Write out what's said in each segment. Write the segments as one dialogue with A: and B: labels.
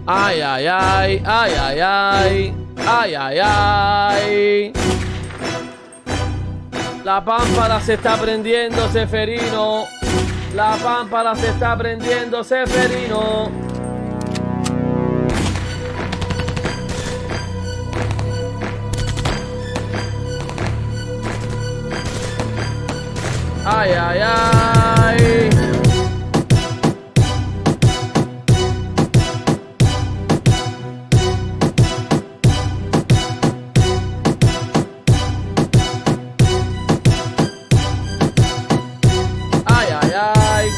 A: Ay, ay, ay, ay, ay, ay, ay, ay, ay. La pámpara se está prendiendo, Seferino. La pámpara se está prendiendo, Seferino. Ay, ay, ay. Ay, ay, ay.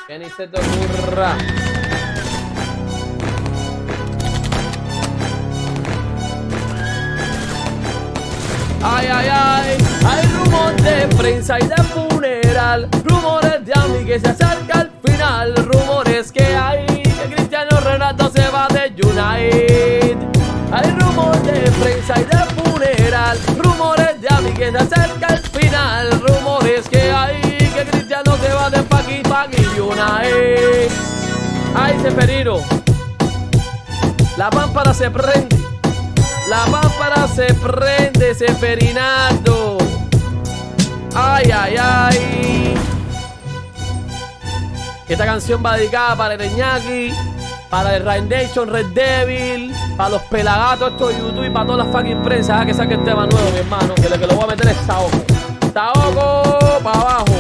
A: Que ni se te ocurra. Ay, ay, ay, hay rumor de prensa y de funeral, rumores de Ami que se acerca al final, rumores que hay que Cristiano Ronaldo se va de United. Hay rumor de prensa y de funeral, rumores de Ami que se acerca al final, rumores que hay que Cristiano se va de Paqui United. Ay, Seferino, la pámpara se prende. La pámpara se prende, Seferinando. Ay, ay, ay. Esta canción va dedicada para el Iñaki, para el Rain Nation, Red Devil, para los pelagatos estos de YouTube y para todas las fucking prensas. Que saque el tema nuevo, mi hermano. Que lo voy a meter es Saoko. Saoko para abajo.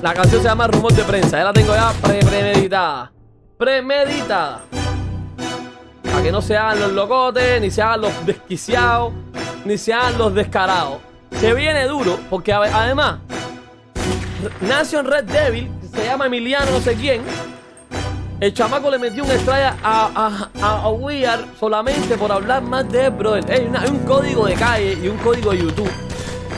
A: La canción se llama Rumor de Prensa. Ya la tengo ya premeditada. Premeditada. Para que no se hagan los locotes, ni se hagan los desquiciados, ni se hagan los descarados. Se viene duro, porque además, Nation Red Devil, se llama Emiliano no sé quién, el chamaco le metió un strike a Weird solamente por hablar más de él, brother. Hay un código de calle y un código de YouTube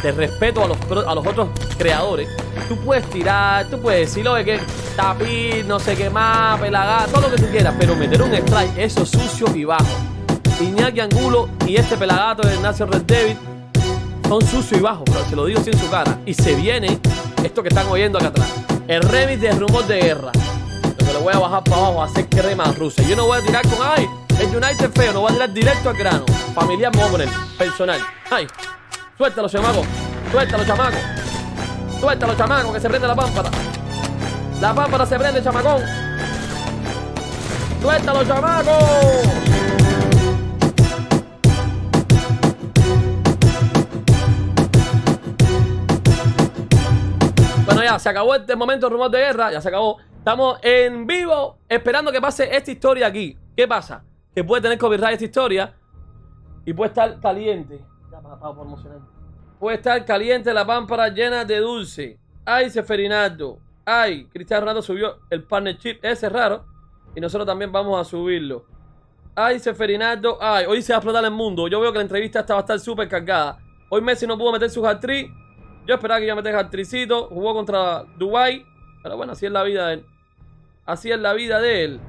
A: de respeto a los otros creadores. Tú puedes tirar, tú puedes decir lo que tapir, no sé qué más, pelagato, todo lo que tú quieras, pero meter un strike, eso es sucio y bajo. Iñaki Angulo y este pelagato de Nation Red Devil son sucios y bajos, pero se lo digo sin su cara. Y se viene esto que están oyendo acá atrás, el remix de Rumor de Guerra. Lo que le voy a bajar para abajo, a hacer crema rusa. Yo no voy a tirar con, ay, el United feo, no voy a tirar directo al grano. Familiar me voy a poner, personal. Ay, suéltalo, chamaco, suéltalo, chamaco. Suéltalo, chamaco, que se prende la pámpara. La pámpara se prende, chamacón. Suéltalo, chamaco. Bueno, ya, se acabó este momento de Rumor de Guerra. Ya se acabó. Estamos en vivo esperando que pase esta historia aquí. ¿Qué pasa? Que puede tener copyright esta historia y puede estar caliente. Ya, para promocionar. Puede estar caliente la pámpara llena de dulce. Ay, Seferinando. Ay, Cristiano Ronaldo subió el partnership. Ese es raro. Y nosotros también vamos a subirlo. Ay, Seferinando. Ay, hoy se va a explotar el mundo. Yo veo que la entrevista esta va a estar súper cargada. Hoy Messi no pudo meter su hat-trick. Yo esperaba que iba a meter hat-trickcito. Jugó contra Dubai. Pero bueno, así es la vida de él. Así es la vida de él.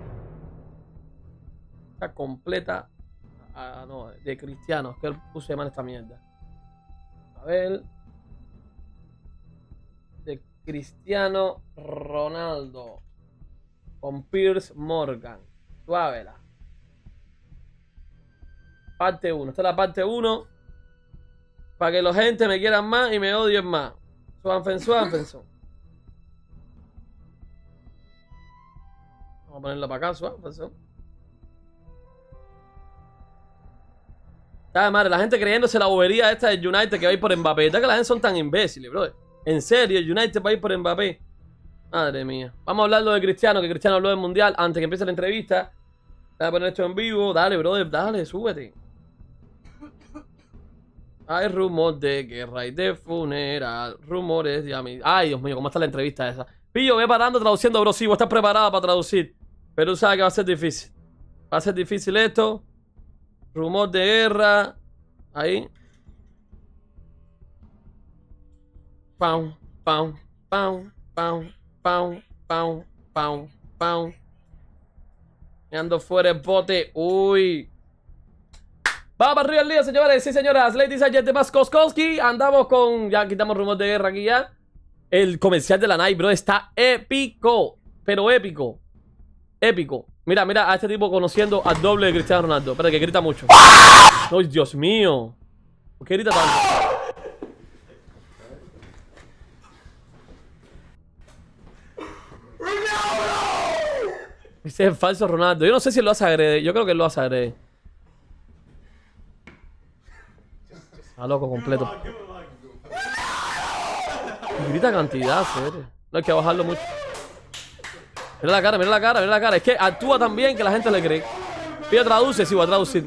A: Está completa. No, de Cristiano. Es que él puse mal esta mierda. A ver. De Cristiano Ronaldo. Con Piers Morgan. Suávela. Parte 1. Esta es la parte 1. Para que la gente me quieran más y me odien más. Suanfenson. Vamos a ponerla para acá, Suanfenson. Está de madre, la gente creyéndose la bobería esta del United que va a ir por Mbappé. Está que la gente son tan imbéciles, brother. En serio, el United va a ir por Mbappé. Madre mía. Vamos a hablar lo de Cristiano, que Cristiano habló del Mundial antes que empiece la entrevista. Voy a poner esto en vivo. Dale, brother, dale, súbete. Hay rumor de guerra y de funeral. Rumores de amigos. Ay, Dios mío, ¿cómo está la entrevista esa? Pillo, ve parando traduciendo, bro. Sí, vos estás preparada para traducir. Pero tú sabes que va a ser difícil. Va a ser difícil esto. Rumor de guerra. Ahí. Pau, pau, pau, pau, pau, pau, pau, pau. Me ando fuera el bote. Uy. Vamos para arriba el lío, señores. Sí, señoras. Ladies and gentlemen, Koskowski. Andamos con... Ya quitamos rumor de guerra aquí ya. El comercial de la Nike, bro, está épico. Pero épico. Épico. Mira, mira a este tipo conociendo al doble de Cristiano Ronaldo. Espera, que grita mucho. ¡Ay, Dios mío! ¿Por qué grita tanto? Ese es el falso Ronaldo. Yo no sé si lo hace agrede. Yo creo que lo hace agrede. Está loco completo. Y grita cantidad, serio. No hay que bajarlo mucho. Mira la cara, mira la cara, mira la cara. Es que actúa tan bien que la gente le cree. Pillo traduce, sí, voy a traducir.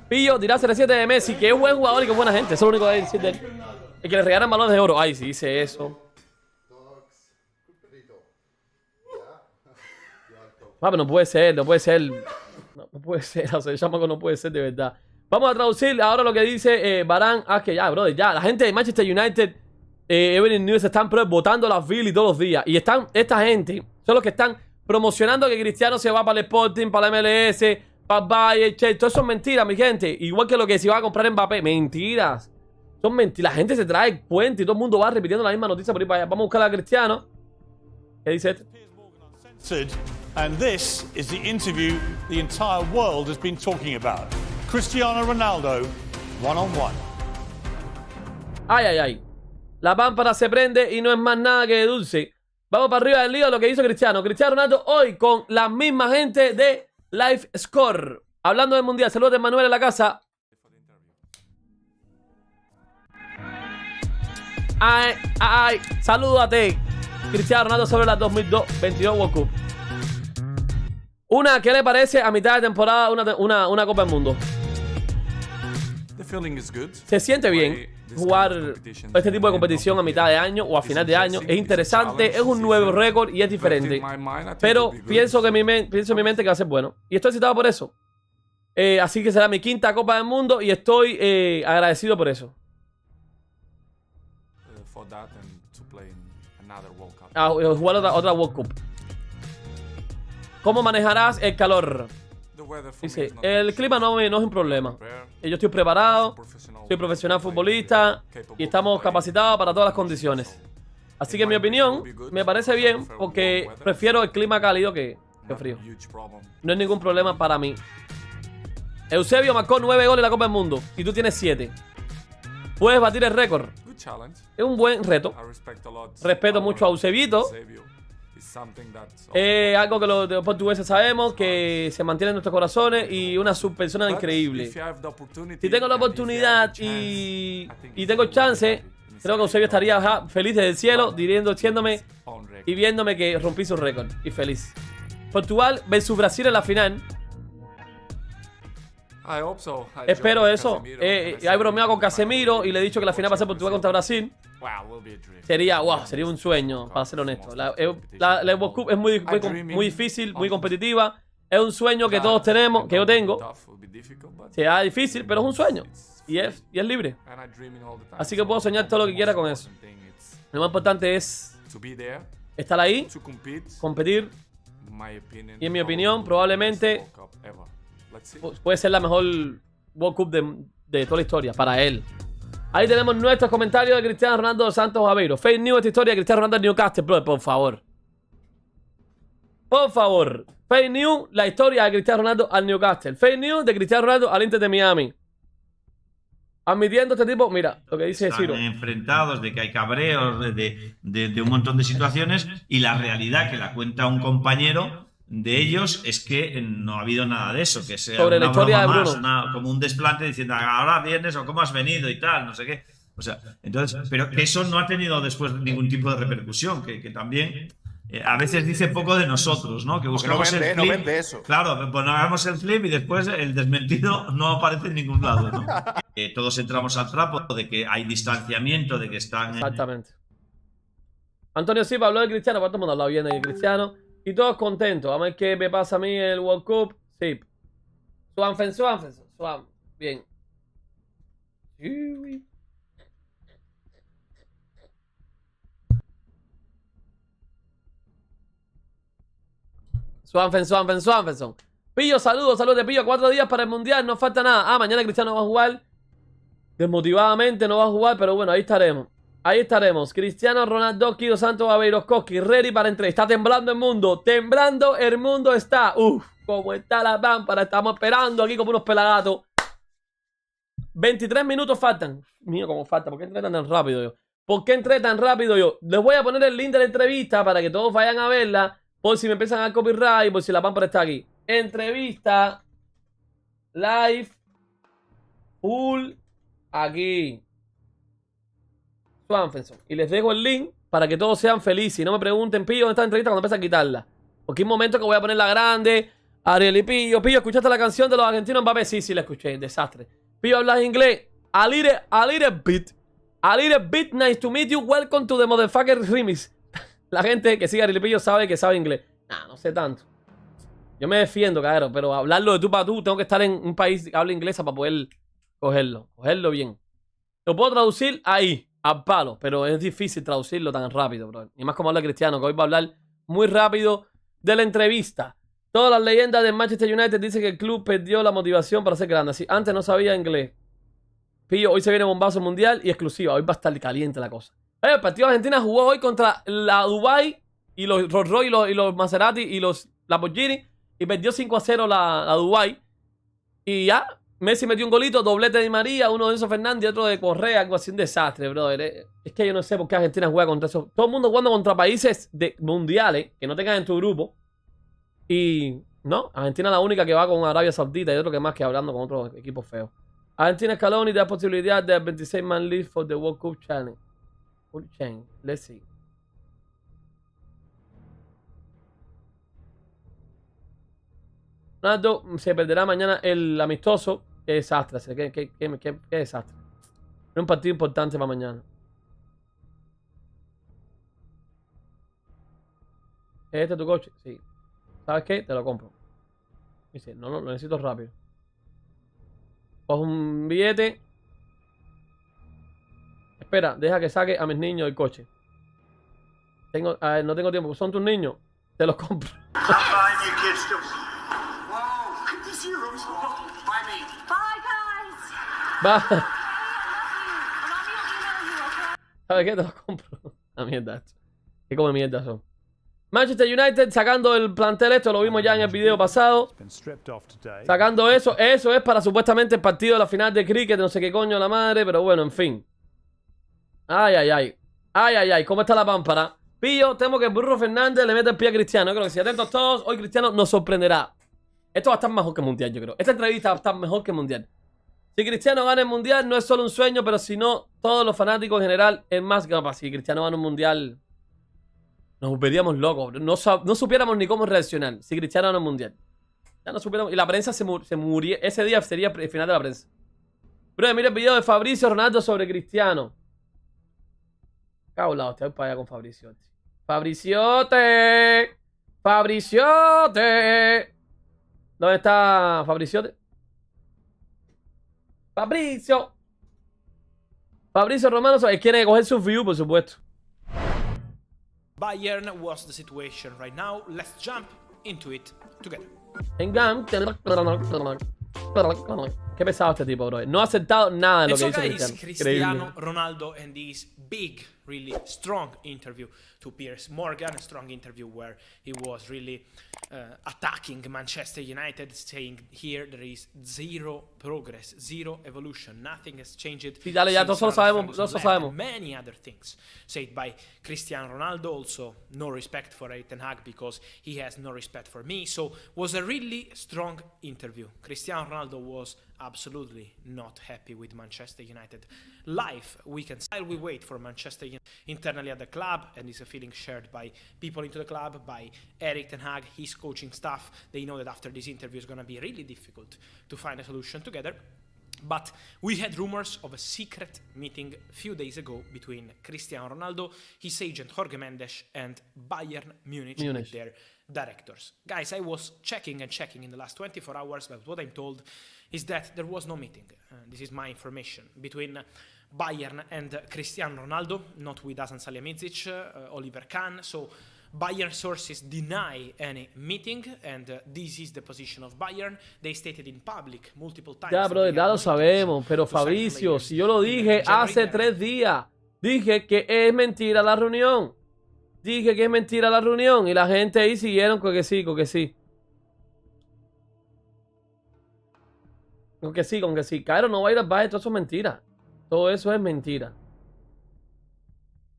A: Pillo dirá CR7 de Messi, que es buen jugador y que es buena gente. Eso es lo único que hay que decir de él. Y que le regalan balones de oro. Ay, sí, dice eso. Ah, pero no puede ser, no puede ser. No puede ser, o sea, el chamaco no puede ser de verdad. Vamos a traducir ahora lo que dice Varane. Ah, que ya, brother, ya. La gente de Manchester United, Evening News, están votando las Billy todos los días. Y están, esta gente, son los que están promocionando que Cristiano se va para el Sporting, para la MLS, para el Bayern, che. Todo eso es mentira, mi gente. Igual que lo que se va a comprar Mbappé. Mentiras. Son mentiras. La gente se trae cuenta y todo el mundo va repitiendo la misma noticia por ahí para allá. Vamos a buscar a Cristiano. ¿Qué dice esto?
B: And this is the interview the entire world has been talking about. Cristiano Ronaldo, one-on-one.
A: Ay, ay, ay. La pámpara se prende y no es más nada que dulce. Vamos para arriba del lío lo que hizo Cristiano. Cristiano Ronaldo hoy con la misma gente de Live Score. Hablando del Mundial. Saludos de Manuel en la casa. Ay, ay, salúdate. Cristiano Ronaldo sobre la 2022 World Cup. ¿Qué le parece a mitad de temporada una Copa del Mundo? Se siente bien jugar este tipo de competición a mitad de año o a final de año. Es interesante, es un nuevo récord y es diferente. Pero pienso en mi mente que va a ser bueno. Y estoy excitado por eso. Así que será mi quinta Copa del Mundo y estoy agradecido por eso. Jugar otra World Cup. ¿Cómo manejarás el calor? Dice, el clima no es un problema. Yo estoy preparado, soy profesional futbolista y estamos capacitados para todas las condiciones. Así que en mi opinión, me parece bien porque prefiero el clima cálido que frío. No es ningún problema para mí. Eusebio marcó 9 goles en la Copa del Mundo y tú tienes 7. Puedes batir el récord. Es un buen reto. Respeto mucho a Eusebito. Algo que los portugueses sabemos, que se mantiene en nuestros corazones y una subpersona increíble. Si tengo la oportunidad y tengo chance, creo que Eusebio estaría feliz desde el cielo, diciéndome y viéndome que rompí su récord. Y feliz. Portugal versus Brasil en la final. Espero eso. He bromeado con Casemiro y le he dicho que la final va a ser Portugal contra Brasil. Sería un sueño, para ser honesto. La World Cup es muy difícil, muy competitiva. Es un sueño que todos tenemos, que yo tengo. Será difícil, pero es un sueño. Y es libre. Así que puedo soñar todo lo que quiera con eso. Lo más importante es estar ahí, competir. Y en mi opinión, probablemente puede ser la mejor World Cup de toda la historia, para él. Ahí tenemos nuestros comentarios de Cristiano Ronaldo dos Santos Aveiro. Fake news esta historia de Cristiano Ronaldo en Newcastle, bro, por favor. Por favor. Fake news, la historia de Cristiano Ronaldo al Newcastle. Fake news de Cristiano Ronaldo al Inter de Miami. Admitiendo este tipo, mira, lo que dice Ciro.
C: Están enfrentados, de que hay cabreos, de un montón de situaciones, y la realidad que la cuenta un compañero de ellos es que no ha habido nada de eso, que sea
A: sobre la historia de Bruno,
C: como un desplante diciendo ahora vienes o cómo has venido y tal, no sé qué. O sea, entonces, pero que eso no ha tenido después ningún tipo de repercusión, que también a veces dice poco de nosotros, ¿no? Que buscamos el clip.
D: No vende eso.
C: Claro, pues hagamos el clip y después el desmentido no aparece en ningún lado, ¿no? Todos entramos al trapo de que hay distanciamiento, de que están...
A: Exactamente. Antonio Silva habló de Cristiano, todo el mundo habló bien de Cristiano. Y todos contentos. Vamos a ver qué me pasa a mí en el World Cup. Sí. Suan. Bien. Suanfen. Pillo, saludos de Pillo. 4 días para el Mundial, no falta nada. Mañana Cristiano va a jugar. Desmotivadamente no va a jugar, pero bueno, ahí estaremos. Ahí estaremos. Cristiano Ronaldo, Dos Santos, Aveiroskoski, ready para entrevista. Está temblando el mundo. Temblando el mundo está. Uf, cómo está la pámpara. Estamos esperando aquí como unos pelagatos. 23 minutos faltan. Mío, cómo falta. ¿Por qué entré tan rápido yo? ¿Por qué entré tan rápido yo? Les voy a poner el link de la entrevista para que todos vayan a verla. Por si me empiezan a dar copyright. Por si la pámpara está aquí. Entrevista. Live. Full. Aquí. Swanfenson. Y les dejo el link para que todos sean felices. Y no me pregunten, Pillo, ¿dónde está la entrevista? Cuando empiece a quitarla. Porque hay un momento que voy a ponerla grande. Arielipillo. Pillo, ¿escuchaste la canción de los argentinos Mbappé? Sí, la escuché. Desastre. Pillo, ¿hablas inglés? A little bit. A little bit. Nice to meet you. Welcome to the motherfucker remix. La gente que sigue a Arielipillo sabe que sabe inglés. Nah, no sé tanto. Yo me defiendo, cabrón. Pero hablarlo de tú para tú, tengo que estar en un país que hable inglesa para poder cogerlo bien. Lo puedo traducir ahí, al palo, pero es difícil traducirlo tan rápido, bro. Y más como habla Cristiano, que hoy va a hablar muy rápido de la entrevista. Todas las leyendas del Manchester United dicen que el club perdió la motivación para ser grande. Así, antes no sabía inglés. Pillo, hoy se viene bombazo mundial y exclusiva. Hoy va a estar caliente la cosa. El partido de Argentina jugó hoy contra la Dubai y los Rolls Royce y los Maserati y los Lamborghini. Y perdió 5-0 la Dubai. Y ya, Messi metió un golito, doblete de Di María, uno de Enzo Fernández y otro de Correa, algo así, un desastre, brother. Es que yo no sé por qué Argentina juega contra eso. Todo el mundo jugando contra países mundiales que no tengan en tu grupo. Y no, Argentina es la única que va con Arabia Saudita y otro que más que hablando con otros equipos feos. Argentina Scaloni da posibilidad de 26 man lead for the World Cup Challenge. Full chain, let's see. Ronaldo se perderá mañana el amistoso. Qué desastre. Qué desastre. Es un partido importante para mañana. ¿Es este tu coche? Sí. ¿Sabes qué? Te lo compro. Dice, no, lo necesito rápido. Cojo un billete. Espera, deja que saque a mis niños del coche. No tengo tiempo. ¿Son tus niños? Te los compro. Va. ¿Sabes qué? Te los compro. La mierda. ¿Qué come mierda son? Manchester United sacando el plantel, esto lo vimos ya en el video pasado. Sacando eso es para supuestamente el partido de la final de cricket, no sé qué coño la madre, pero bueno, en fin. Ay, ¿cómo está la pámpara? Pillo, temo que Bruno Fernández le mete el pie a Cristiano. Yo creo que si atentos todos, hoy Cristiano nos sorprenderá. Esto va a estar mejor que el Mundial, yo creo. Esta entrevista va a estar mejor que el Mundial. Si Cristiano gana el Mundial, no es solo un sueño, pero si no, todos los fanáticos en general es más capaz. Si Cristiano gana un Mundial, nos volveríamos locos. No supiéramos ni cómo reaccionar si Cristiano gana un Mundial. Ya no supiéramos. Y la prensa se murió. Ese día sería el final de la prensa. Bro, mira el video de Fabricio Ronaldo sobre Cristiano. Cago en la hostia, voy para allá con Fabriciote. ¡Fabriciote! ¡Fabriciote! ¿Dónde está Fabriciote? Fabricio Romano, él quiere coger su view, por supuesto.
D: Bayern was the situation right now. Let's jump into it together.
A: Qué pesado este tipo, bro. No ha aceptado nada de lo que dice
D: Cristiano Ronaldo and this big, really strong interview to Piers Morgan, a strong interview where he was really attacking Manchester United, saying here there is zero progress, zero evolution, nothing has changed.
A: Sí, dale, ya todos lo sabemos.
D: Many other things said by Cristiano Ronaldo, also no respect for Erik ten Hag because he has no respect for me. So was a really strong interview. Cristiano Ronaldo was absolutely not happy with Manchester United. Life, while we wait for Manchester United internally at the club, and it's a feeling shared by people into the club, by Erik ten Hag, his coaching staff. They know that after this interview it's going to be really difficult to find a solution together. But we had rumors of a secret meeting a few days ago between Cristiano Ronaldo, his agent Jorge Mendes, and Bayern Munich. With their directors. Guys, I was checking in the last 24 hours, but what I'm told is that there was no meeting. This is my information between Bayern and Cristiano Ronaldo, not with Hasan Salihamidzic, Oliver Kahn. So Bayern sources deny any meeting, and this is the position of Bayern. They stated in public multiple times.
A: Ya, bro, ya lo sabemos, pero Fabricio, si yo lo dije hace 3 días. Dije que es mentira la reunión. Dije que es mentira la reunión. Y la gente ahí siguieron con que sí, con que sí. Con que sí, con que sí. Cairo no va a ir al baile, todo eso es mentira. Todo eso es mentira.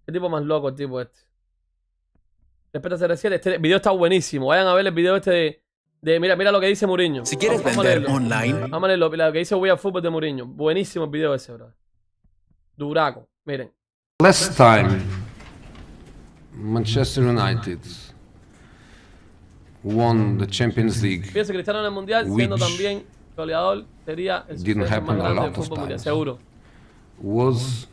A: Qué tipo más loco el tipo este. Respeta CR7. Este video está buenísimo. Vayan a ver el video este mira lo que dice Mourinho.
E: Si quieres vender online,
A: Vamos a leerlo, lo que dice Voy a Fútbol de Mourinho. Buenísimo el video ese, bro. Duraco. Miren.
F: Last time, Manchester United won the Champions League.
A: Fíjense, Cristiano en el Mundial, siendo
F: Which
A: también goleador, sería el
F: didn't
A: suceso más
F: happen a
A: grande del
F: lot of
A: fútbol mundial,
F: times.
A: seguro.
F: Was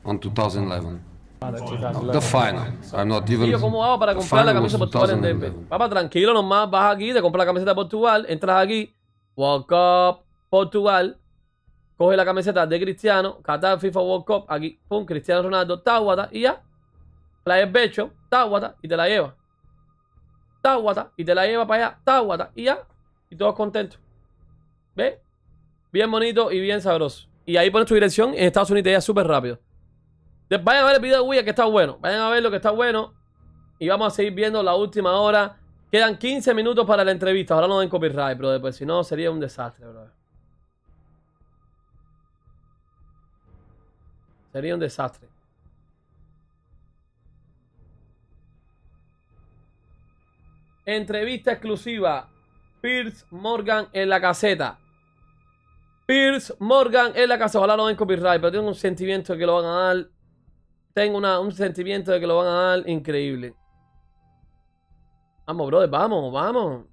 F: on 2011. The final. I'm not even.
A: Y yo, ¿cómo hago para
F: the
A: comprar la
F: final
A: camisa de
F: was
A: Portugal en
F: 2011.
A: Denver? Papá, tranquilo nomás, vas aquí, te compras la camiseta de Portugal, entras aquí, World Cup, Portugal, coge la camiseta de Cristiano, Qatar, FIFA World Cup, aquí, pum, Cristiano Ronaldo, táguata, y ya. Traes becho, táguata, y te la lleva. Táguata, y te la lleva para allá, táguata, y ya. Y todos contentos. ¿Ves? Bien bonito y bien sabroso. Y ahí pones tu dirección en Estados Unidos, ya súper rápido. Vayan a ver el video de Wii que está bueno. Vayan a ver lo que está bueno. Y vamos a seguir viendo la última hora. Quedan 15 minutos para la entrevista. Ahora no den copyright, bro. Pues si no, sería un desastre, bro. Sería un desastre. Entrevista exclusiva. Piers Morgan en la caseta. Piers Morgan en la caseta. Ojalá no den copyright, pero tengo un sentimiento de que lo van a dar. Tengo un sentimiento de que lo van a dar increíble. Vamos, brother, vamos, vamos.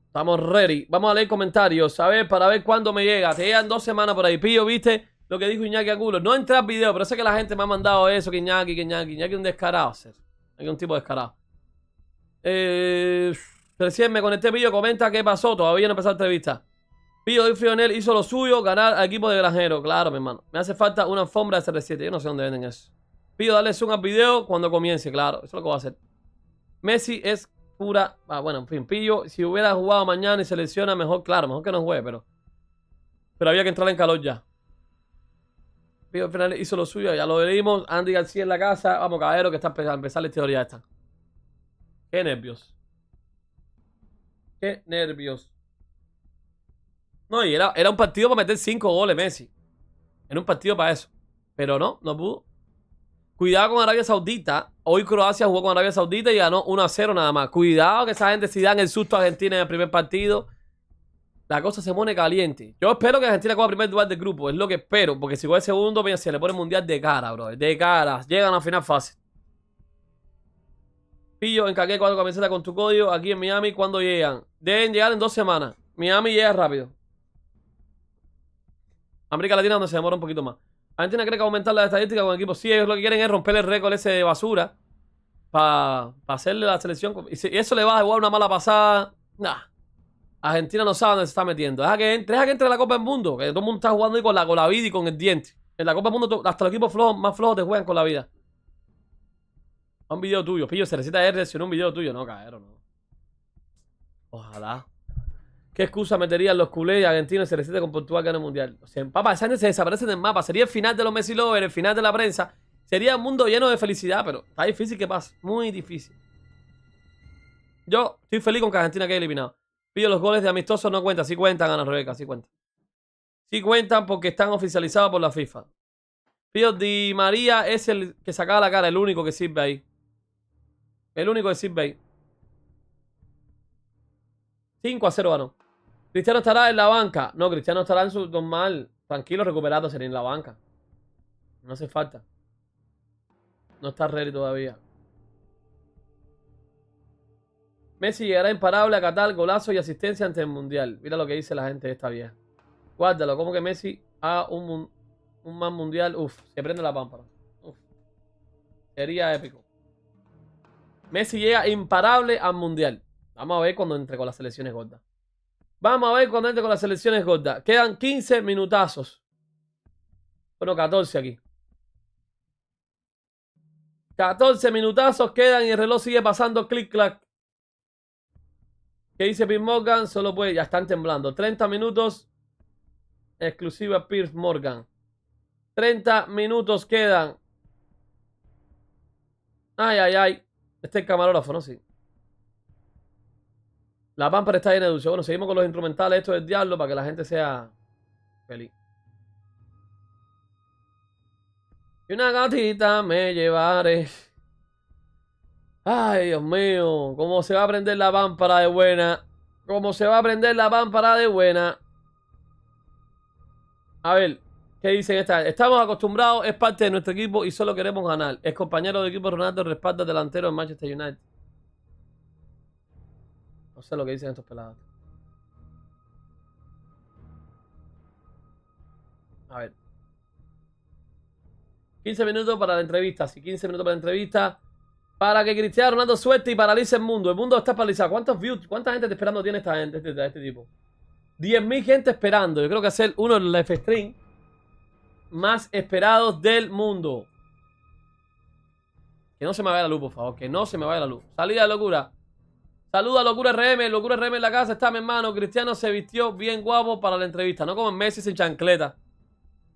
A: Estamos ready. Vamos a leer comentarios, a ver, para ver cuándo me llega. Te llegan 2 semanas por ahí. Pillo, ¿viste lo que dijo Iñaki Agulo? No entré al video, pero sé que la gente me ha mandado eso, que Iñaki es un descarado. Iñaki es un tipo descarado. Recién me conecté, Pillo, comenta qué pasó. Todavía no empezó la entrevista. Pillo de Frionel hizo lo suyo, ganar al equipo de granjero. Claro, mi hermano. Me hace falta una alfombra de CR7. Yo no sé dónde venden eso. Pillo, dale zoom al video cuando comience. Claro, eso es lo que voy a hacer. Messi es pura... bueno, en fin. Pillo, si hubiera jugado mañana y selecciona mejor, claro, mejor que no juegue, pero había que entrar en calor ya. Pillo al final hizo lo suyo, ya lo veremos. Andy García en la casa. Vamos, caballero, que está a empezar la teoría esta. Qué nervios. Qué nervios. No, y era un partido para meter 5 goles, Messi. Era un partido para eso. Pero no pudo. Cuidado con Arabia Saudita. Hoy Croacia jugó con Arabia Saudita y ganó 1-0 nada más. Cuidado que esa gente si dan el susto a Argentina en el primer partido, la cosa se pone caliente. Yo espero que Argentina coja primer lugar del grupo. Es lo que espero. Porque si coge el segundo, mira, se le pone el mundial de cara, bro. De cara. Llegan a la final fácil. Pillo, encargué 4 camisetas con tu código aquí en Miami. ¿Cuándo llegan? Deben llegar en 2 semanas. Miami llega rápido. América Latina donde se demora un poquito más. Argentina cree que aumentar la estadística con equipos. Sí, ellos lo que quieren es romper el récord ese de basura para hacerle la selección. Y eso le va a jugar una mala pasada. Nah. Argentina no sabe dónde se está metiendo. Deja que entre a la Copa del Mundo. Que todo el mundo está jugando ahí con la vida y con el diente. En la Copa del Mundo hasta los equipos más flojos te juegan con la vida. A un video tuyo. Pillo, se necesita reaccionar un video tuyo. No, cabrón, no. Ojalá. ¿Qué excusa meterían los culés argentinos y se recita con Portugal que en el mundial? O sea, papá, esa gente se desaparece del mapa. Sería el final de los Messi Lovers, el final de la prensa. Sería un mundo lleno de felicidad, pero está difícil que pase. Muy difícil. Yo estoy feliz con que Argentina quede eliminado. Pillo, los goles de amistosos no cuentan. Sí cuentan, Ana Rebeca, sí cuentan. Sí cuentan porque están oficializados por la FIFA. Pillo, Di María es el que sacaba la cara, el único que sirve ahí. El único que sirve ahí. 5-0 ganó. Cristiano estará en la banca. No, Cristiano estará en su normal. Tranquilo, recuperado, sería en la banca. No hace falta. No está ready todavía. Messi llegará imparable a Qatar, golazo y asistencia ante el mundial. Mira lo que dice la gente de esta vieja. Guárdalo, como que Messi haga un más mundial. Uf, se prende la pámpara. Uf. Sería épico. Messi llega imparable al mundial. Vamos a ver cuando entre con las selecciones gordas. Vamos a ver cuando entre con las selecciones gordas. Quedan 15 minutazos. Bueno, 14 aquí. 14 minutazos quedan y el reloj sigue pasando clic-clac. ¿Qué dice Piers Morgan? Solo puede... Ya están temblando. 30 minutos. Exclusiva Piers Morgan. 30 minutos quedan. Ay, ay, ay. Este es el camarógrafo, ¿no? Sí. La bumper está llena de dulce. Bueno, seguimos con los instrumentales. Esto del diablo para que la gente sea feliz. Y una gatita me llevaré. Ay, Dios mío. ¿Cómo se va a prender la pámpara de buena? ¿Cómo se va a prender la pámpara de buena? A ver, ¿qué dicen esta? Estamos acostumbrados, es parte de nuestro equipo y solo queremos ganar. Es compañero de equipo Ronaldo, respalda delantero en Manchester United. No sé lo que dicen estos pelados. A ver. 15 minutos para la entrevista. Sí, 15 minutos para la entrevista. Para que Cristiano Ronaldo suelte y paralice el mundo. El mundo está paralizado. ¿Cuántos views? ¿Cuánta gente esperando tiene esta gente, este tipo? 10.000 gente esperando. Yo creo que es uno de los live stream más esperados del mundo. Que no se me vaya la luz, por favor. Que no se me vaya la luz. Salida de locura. Saluda a Locura RM. Locura RM en la casa. Está mi hermano. Cristiano se vistió bien guapo para la entrevista. No como en Messi sin chancleta.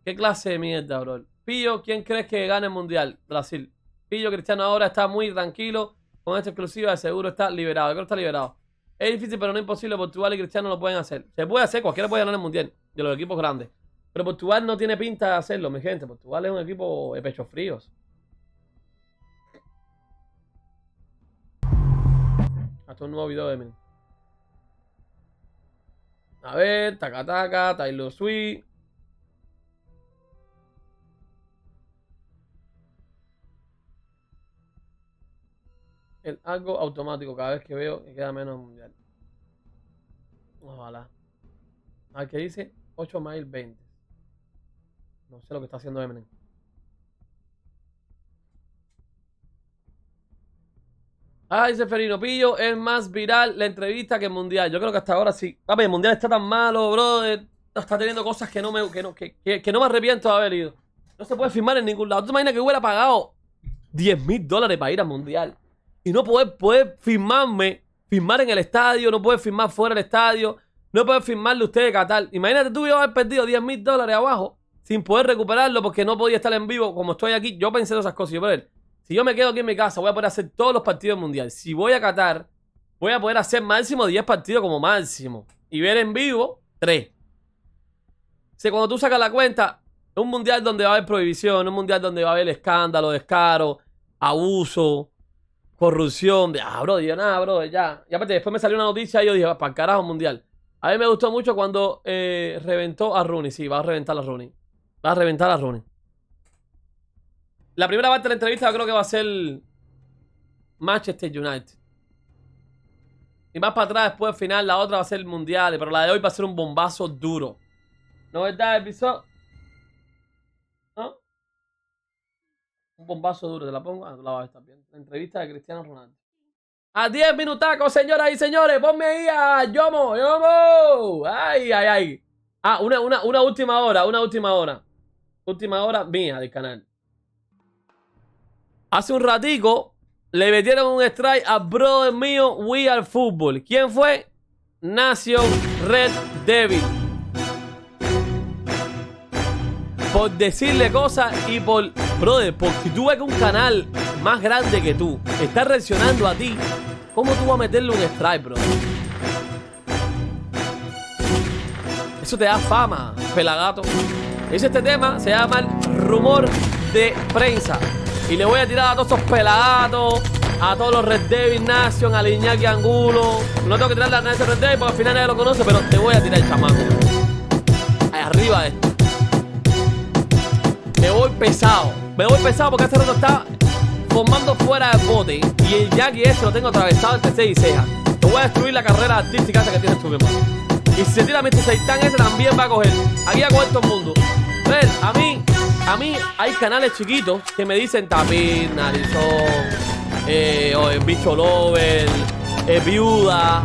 A: ¿Qué clase de mierda, bro? Pillo, ¿quién crees que gane el mundial? Brasil. Pillo, Cristiano ahora está muy tranquilo. Con esta exclusiva de seguro está liberado. Yo creo que está liberado. Es difícil, pero no imposible. Portugal y Cristiano lo pueden hacer. Se puede hacer. Cualquiera puede ganar el mundial. De los equipos grandes. Pero Portugal no tiene pinta de hacerlo, mi gente. Portugal es un equipo de pechos fríos. Hasta un nuevo video de mí. A ver, taca taca, Taylor Swift. El algo automático cada vez que veo que queda menos mundial. Ojalá. A ver qué dice. 8 más 20. No sé lo que está haciendo Eminem. Ah, dice Ferino Pillo, es más viral la entrevista que el mundial. Yo creo que hasta ahora sí. Papi, el mundial está tan malo, bro. Está teniendo cosas que no me arrepiento de haber ido. No se puede firmar en ningún lado. ¿Tú te imaginas que hubiera pagado $10.000 para ir al mundial? Y no poder firmar en el estadio, no poder firmar fuera del estadio, no poder firmarle usted de Qatar. Imagínate tú y yo haber perdido $10.000 abajo sin poder recuperarlo porque no podía estar en vivo como estoy aquí. Yo pensé en esas cosas. Yo, si yo me quedo aquí en mi casa, voy a poder hacer todos los partidos mundiales. Si voy a Qatar, voy a poder hacer máximo 10 partidos como máximo. Y ver en vivo 3. O sea, cuando tú sacas la cuenta, es un mundial donde va a haber prohibición, un mundial donde va a haber escándalo, descaro, abuso, corrupción. Bro, digo, nada, bro, ya. Y aparte, después me salió una noticia y yo dije, para el carajo mundial. A mí me gustó mucho cuando reventó a Rooney. Sí, va a reventar a Rooney. Va a reventar a Rooney. La primera parte de la entrevista yo creo que va a ser Manchester United. Y más para atrás, después al final, la otra va a ser el mundial. Pero la de hoy va a ser un bombazo duro. ¿No es verdad, episodio? ¿No? Un bombazo duro, ¿te la pongo? Ah, tú la vas a estar bien. La entrevista de Cristiano Ronaldo. A 10 minutacos, señoras y señores. Ponme ahí a Yomo. Ay, ay, ay. Ah, una última hora, Última hora mía del canal. Hace un ratico le metieron un strike a brother mío, We Are Football. ¿Quién fue? Nation Red Devil. Por decirle cosas y por... Brother, porque si tú ves que un canal más grande que tú está reaccionando a ti, ¿cómo tú vas a meterle un strike, bro? Eso te da fama, pelagato. Dice este tema, se llama el rumor de prensa. Y le voy a tirar a todos esos pelagatos, a todos los Red Devil Nation, a Iñaki Angulo. No tengo que tirarle a Nation Red Devil porque al final nadie lo conoce, pero te voy a tirar el chamaco. Ahí arriba de esto. Me voy pesado porque este rato está formando fuera del bote. Y el Jackie ese lo tengo atravesado entre 6 y ceja. Te voy a destruir la carrera artística esa que tienes tú, mi hermano. Y si se tira Mr. Seitan ese también va a coger. Aquí va a coger todo el mundo. Ver, a mí hay canales chiquitos que me dicen Tapir, Narizón, Bicho Lover, Viuda.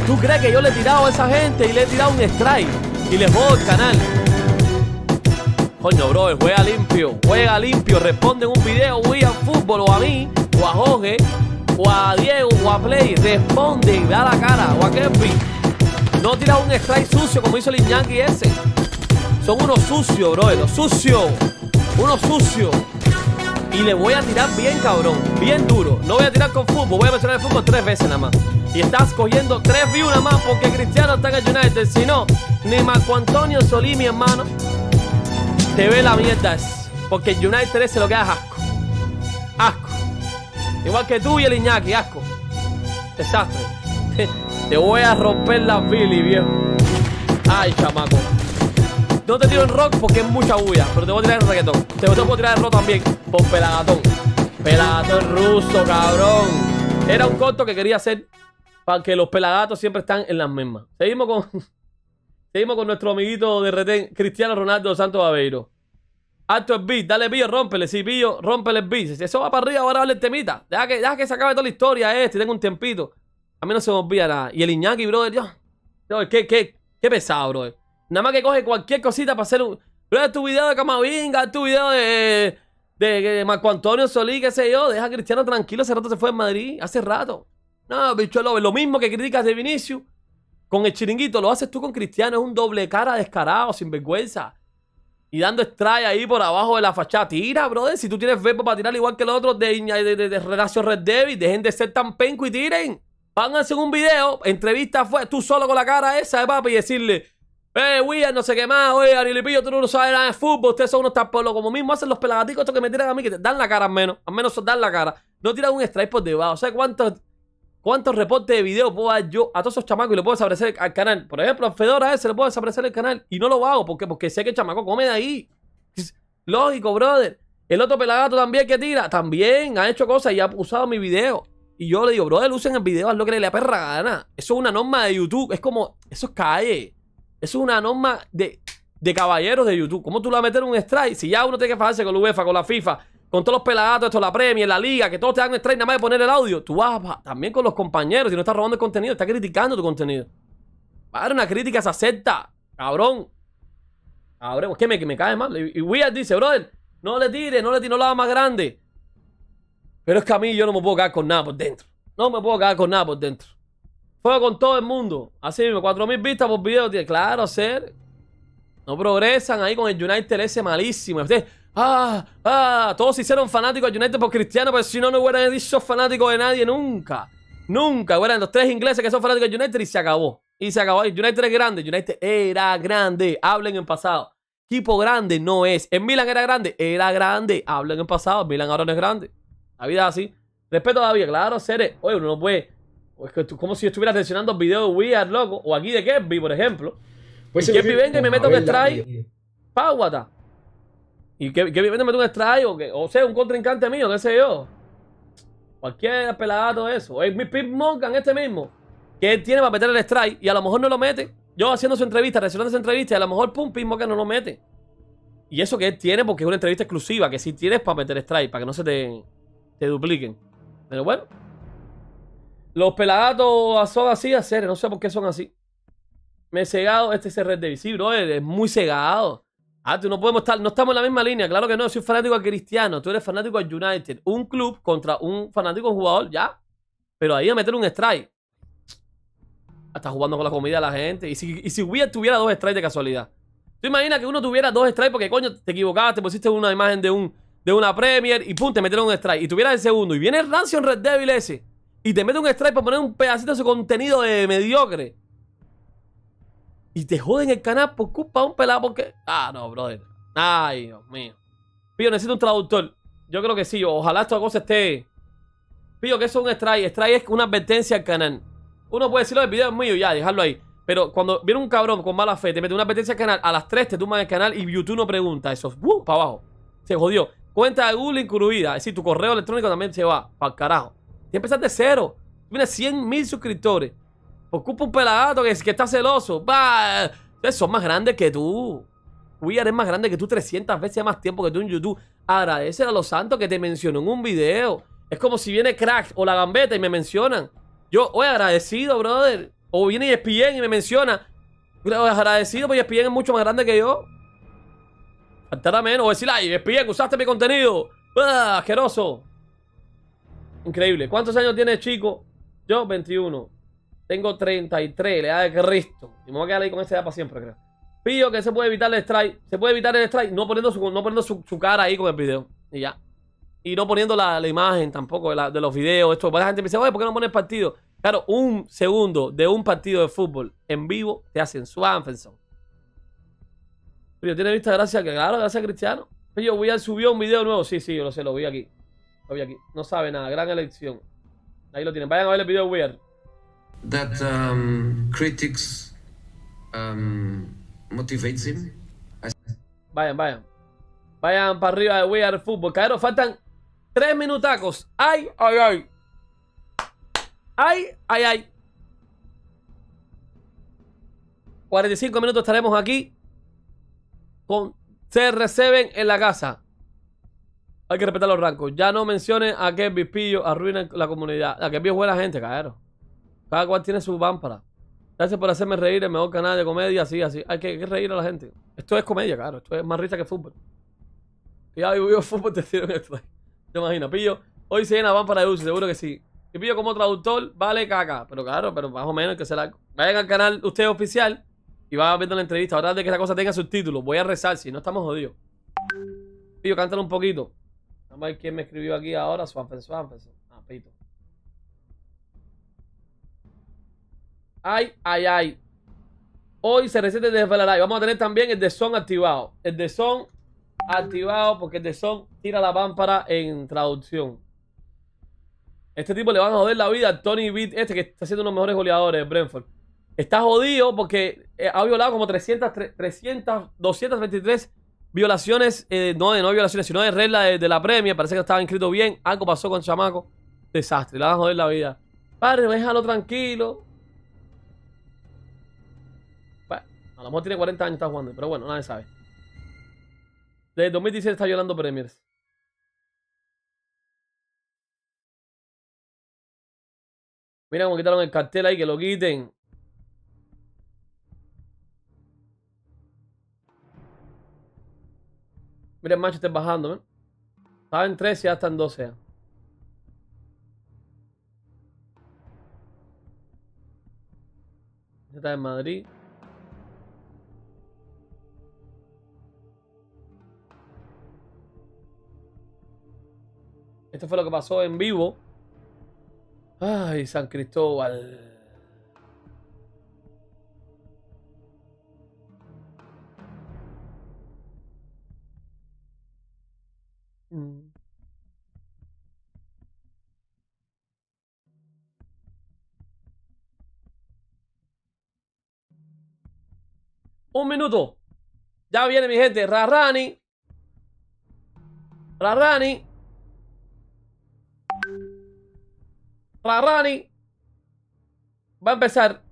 A: ¿Tú crees que yo le he tirado a esa gente y le he tirado un strike y les jodo el canal? Coño, bro, juega limpio, responde en un video, We Are Football, o a mí, o a Jorge, o a Diego, o a Play, responde, da la cara, o a Kevin. No tiras un strike sucio como hizo el Iñaki ese. Son unos sucios, bro, los sucios. Uno sucio. Y le voy a tirar bien cabrón, bien duro. No voy a tirar con fútbol, voy a mencionar el fútbol 3 veces nada más. Y estás cogiendo 3 views nada más porque Cristiano está en el United. Si no, ni Marco Antonio Solí, mi hermano, te ve la mierda. Porque el United ese lo que es asco. Asco. Igual que tú y el Iñaki, asco. Desastre. Te voy a romper la Billy, viejo. Ay, chamaco. No te tiro en rock porque es mucha bulla, pero te voy a tirar en reggaetón. Te puedo tirar en rock también por Pelagatón. Pelagatón ruso, cabrón. Era un corto que quería hacer para que los pelagatos siempre están en las mismas. Seguimos con nuestro amiguito de retén, Cristiano Ronaldo Santos Aveiro. Alto el beat, dale Pillo, rómpele. Sí, Pillo, rómpele el beat. Si eso va para arriba, ahora dale el temita. Deja que se acabe toda la historia y tengo un tiempito. A mí no se me olvida nada. Y el Iñaki, brother, Dios. Qué pesado, brother. Nada más que coge cualquier cosita para hacer un... Pero tu video de Camavinga, tu video de Marco Antonio Solí, qué sé yo. Deja a Cristiano tranquilo, hace rato se fue en Madrid. Hace rato. No, bicho, lo mismo que criticas de Vinicius con el chiringuito, lo haces tú con Cristiano. Es un doble cara descarado, sin vergüenza. Y dando strike ahí por abajo de la fachada. Tira, brother. Si tú tienes verbo para tirar igual que los otros de Relación Red Devil, dejen de ser tan penco y tiren. Pónganse en un video, entrevista fue tú solo con la cara esa de papi y decirle... William, no sé qué más. Oye, Arielipillo, tú no sabes nada de fútbol. Ustedes son unos tapolos. Como mismo hacen los pelagaticos estos que me tiran a mí, que te dan la cara al menos. Al menos dan la cara. No tiran un strike por debajo. O sea, ¿cuántos reportes de video puedo dar yo a todos esos chamacos y le puedo desaparecer al canal? Por ejemplo, a Fedora ese le puedo desaparecer el canal. Y no lo hago. ¿Por qué? Porque sé que el chamaco come de ahí. Lógico, brother. El otro pelagato también que tira, también ha hecho cosas y ha usado mi video. Y yo le digo, brother, usen el video, haz lo que le dé la perra gana. Eso es una norma de YouTube. Es como, eso es calle. Eso es una norma de caballeros de YouTube. ¿Cómo tú le vas a meter un strike? Si ya uno tiene que fajarse con la UEFA, con la FIFA, con todos los pelagatos, esto, la Premier, la Liga, que todos te dan un strike nada más de poner el audio. Tú vas también con los compañeros. Si no estás robando el contenido, estás criticando tu contenido. Para una crítica se acepta. Cabrón. Cabrón, es que me cae mal. Y Weird dice, brother, no le tires, no lo hagas más grande. Pero es que a mí yo no me puedo quedar con nada por dentro. No me puedo quedar con nada por dentro. Juego con todo el mundo. Así mismo, 4.000 vistas por video. Tío. Claro, hacer. No progresan ahí con el United ese malísimo. Ustedes, todos se hicieron fanáticos del United por Cristiano, pero si no, no hubieran dicho fanáticos de nadie nunca. Nunca. Hubieran los 3 ingleses que son fanáticos del United y se acabó. Y se acabó. El United es grande. El United era grande. Hablen en pasado. Equipo grande no es. En Milan era grande. Era grande. Hablen en pasado. El Milan ahora no es grande. La vida es así. Respeto todavía. Claro, seres. Oye, uno no puede. O es que tú, como si estuvieras mencionando videos de Weird, loco. O aquí de Kevin, por ejemplo. Pues Kevin venga y me mete un strike. Páguata. Y Kevin venga y me mete un strike. O sea, un contrincante mío, qué sé yo. Cualquier pelagato de eso. O es mi Pip Morgan, este mismo. Que él tiene para meter el strike. Y a lo mejor no lo mete. Yo haciendo su entrevista, reaccionando a esa entrevista. Y a lo mejor, pum, Pip Morgan no lo mete. Y eso que él tiene porque es una entrevista exclusiva. Que sí tienes para meter strike. Para que no se te dupliquen. Pero bueno. Los pelagatos son así, hacer, no sé por qué son así. Me he cegado, este es el Red Devil. Sí, bro, es muy cegado. Tú no podemos estar, no estamos en la misma línea. Claro que no, soy fanático al Cristiano, tú eres fanático al United. Un club contra un fanático jugador, ya. Pero ahí a meter un strike. Está jugando con la comida de la gente. Y si Weird tuviera 2 strikes de casualidad. Tú imaginas que uno tuviera 2 strikes porque coño te equivocaste, pusiste una imagen de una Premier y pum, te metieron un strike. Y tuviera el segundo. Y viene el rancio en Red Devil ese. Y te mete un strike para poner un pedacito de su contenido de mediocre. Y te joden el canal por culpa de un pelado porque... no, brother. Ay, Dios mío. Pillo, necesito un traductor. Yo creo que sí. Ojalá esta cosa esté... Pillo, que eso es un strike. Strike es una advertencia al canal. Uno puede decirlo, el video es mío, ya, dejarlo ahí. Pero cuando viene un cabrón con mala fe, te mete una advertencia al canal, a las 3 te tumban el canal y YouTube no pregunta eso. Para abajo. Se jodió. Cuenta de Google incluida. Es decir, tu correo electrónico también se va. Para el carajo. Y empezar de cero. Tienes 100.000 suscriptores. Por culpa un pelagato que está celoso. Bah, son más grandes que tú. Weird es más grande que tú 300 veces más tiempo que tú en YouTube. Agradecer a los santos que te mencionó en un video. Es como si viene Crack o La Gambeta y me mencionan. Yo, oye, agradecido, brother. O viene ESPN y me menciona. Agradecido porque ESPN es mucho más grande que yo. Faltará menos. O decir, ay, ESPN, usaste mi contenido. Asqueroso. Increíble. ¿Cuántos años tiene, chico? Yo, 21. Tengo 33, la edad de Cristo. Y me voy a quedar ahí con esa edad para siempre, creo. Pillo que se puede evitar el strike. Se puede evitar el strike no poniendo su cara ahí con el video. Y ya. Y no poniendo la imagen tampoco de los videos. Esto, la gente me dice, oye, ¿por qué no pones partido? Claro, un segundo de un partido de fútbol en vivo te hacen Swanfenson. Pillo, ¿tiene vista? Gracias, claro, gracias a Cristiano. Pillo, Weird subió un video nuevo. Sí, yo lo sé, lo vi aquí. Lo vi aquí. No sabe nada, gran elección. Ahí lo tienen. Vayan a ver el video de Weird.
F: That critics motivates him.
A: Vayan para arriba de Weird Fútbol. Cabrón, faltan 3 minutacos. Ay. 45 minutos estaremos aquí con CR7 en la casa. Hay que respetar los rankos. Ya no menciones a que Arielipillo arruina la comunidad. A que es buena gente, cabrón. Cada cual tiene su pámpara. Gracias por hacerme reír, el mejor canal de comedia, así. Hay que reír a la gente. Esto es comedia, claro. Esto es más risa que fútbol. Ya vivo fútbol, te dieron esto. ¿Te imaginas? Pillo, hoy se llena pámpara de uso, seguro que sí. Y Pillo como traductor, vale caca. Pero claro, pero más o menos hay que ser algo. Vayan al canal usted oficial y van viendo la entrevista. Ahora de que esa cosa tenga subtítulos. Voy a rezar, si no estamos jodidos. Pillo, cántalo un poquito. Vamos a ver quién me escribió aquí ahora. Swanfenson. Ah, Pito. Ay. Hoy se resete desde Valores. Vamos a tener también el de son activado. El de son activado porque el de son tira la pámpara en traducción. Este tipo le van a joder la vida a Tony Beat, que está siendo uno de los mejores goleadores de Brentford. Está jodido porque ha violado como 223 violaciones, no violaciones, sino de reglas de la Premier. Parece que estaba inscrito bien. Algo pasó con el chamaco. Desastre, le van a joder la vida. Padre, déjalo tranquilo. A lo mejor tiene 40 años, está jugando, pero bueno, nadie sabe. Desde 2017 está violando premiers. Mira cómo quitaron el cartel ahí, que lo quiten. Mira el macho está bajando, ¿eh? Estaba en 13 y ya está en 12. Está en Madrid. Esto fue lo que pasó en vivo. Ay, San Cristóbal. Un minuto. Ya viene mi gente. Rarani. Va a empezar.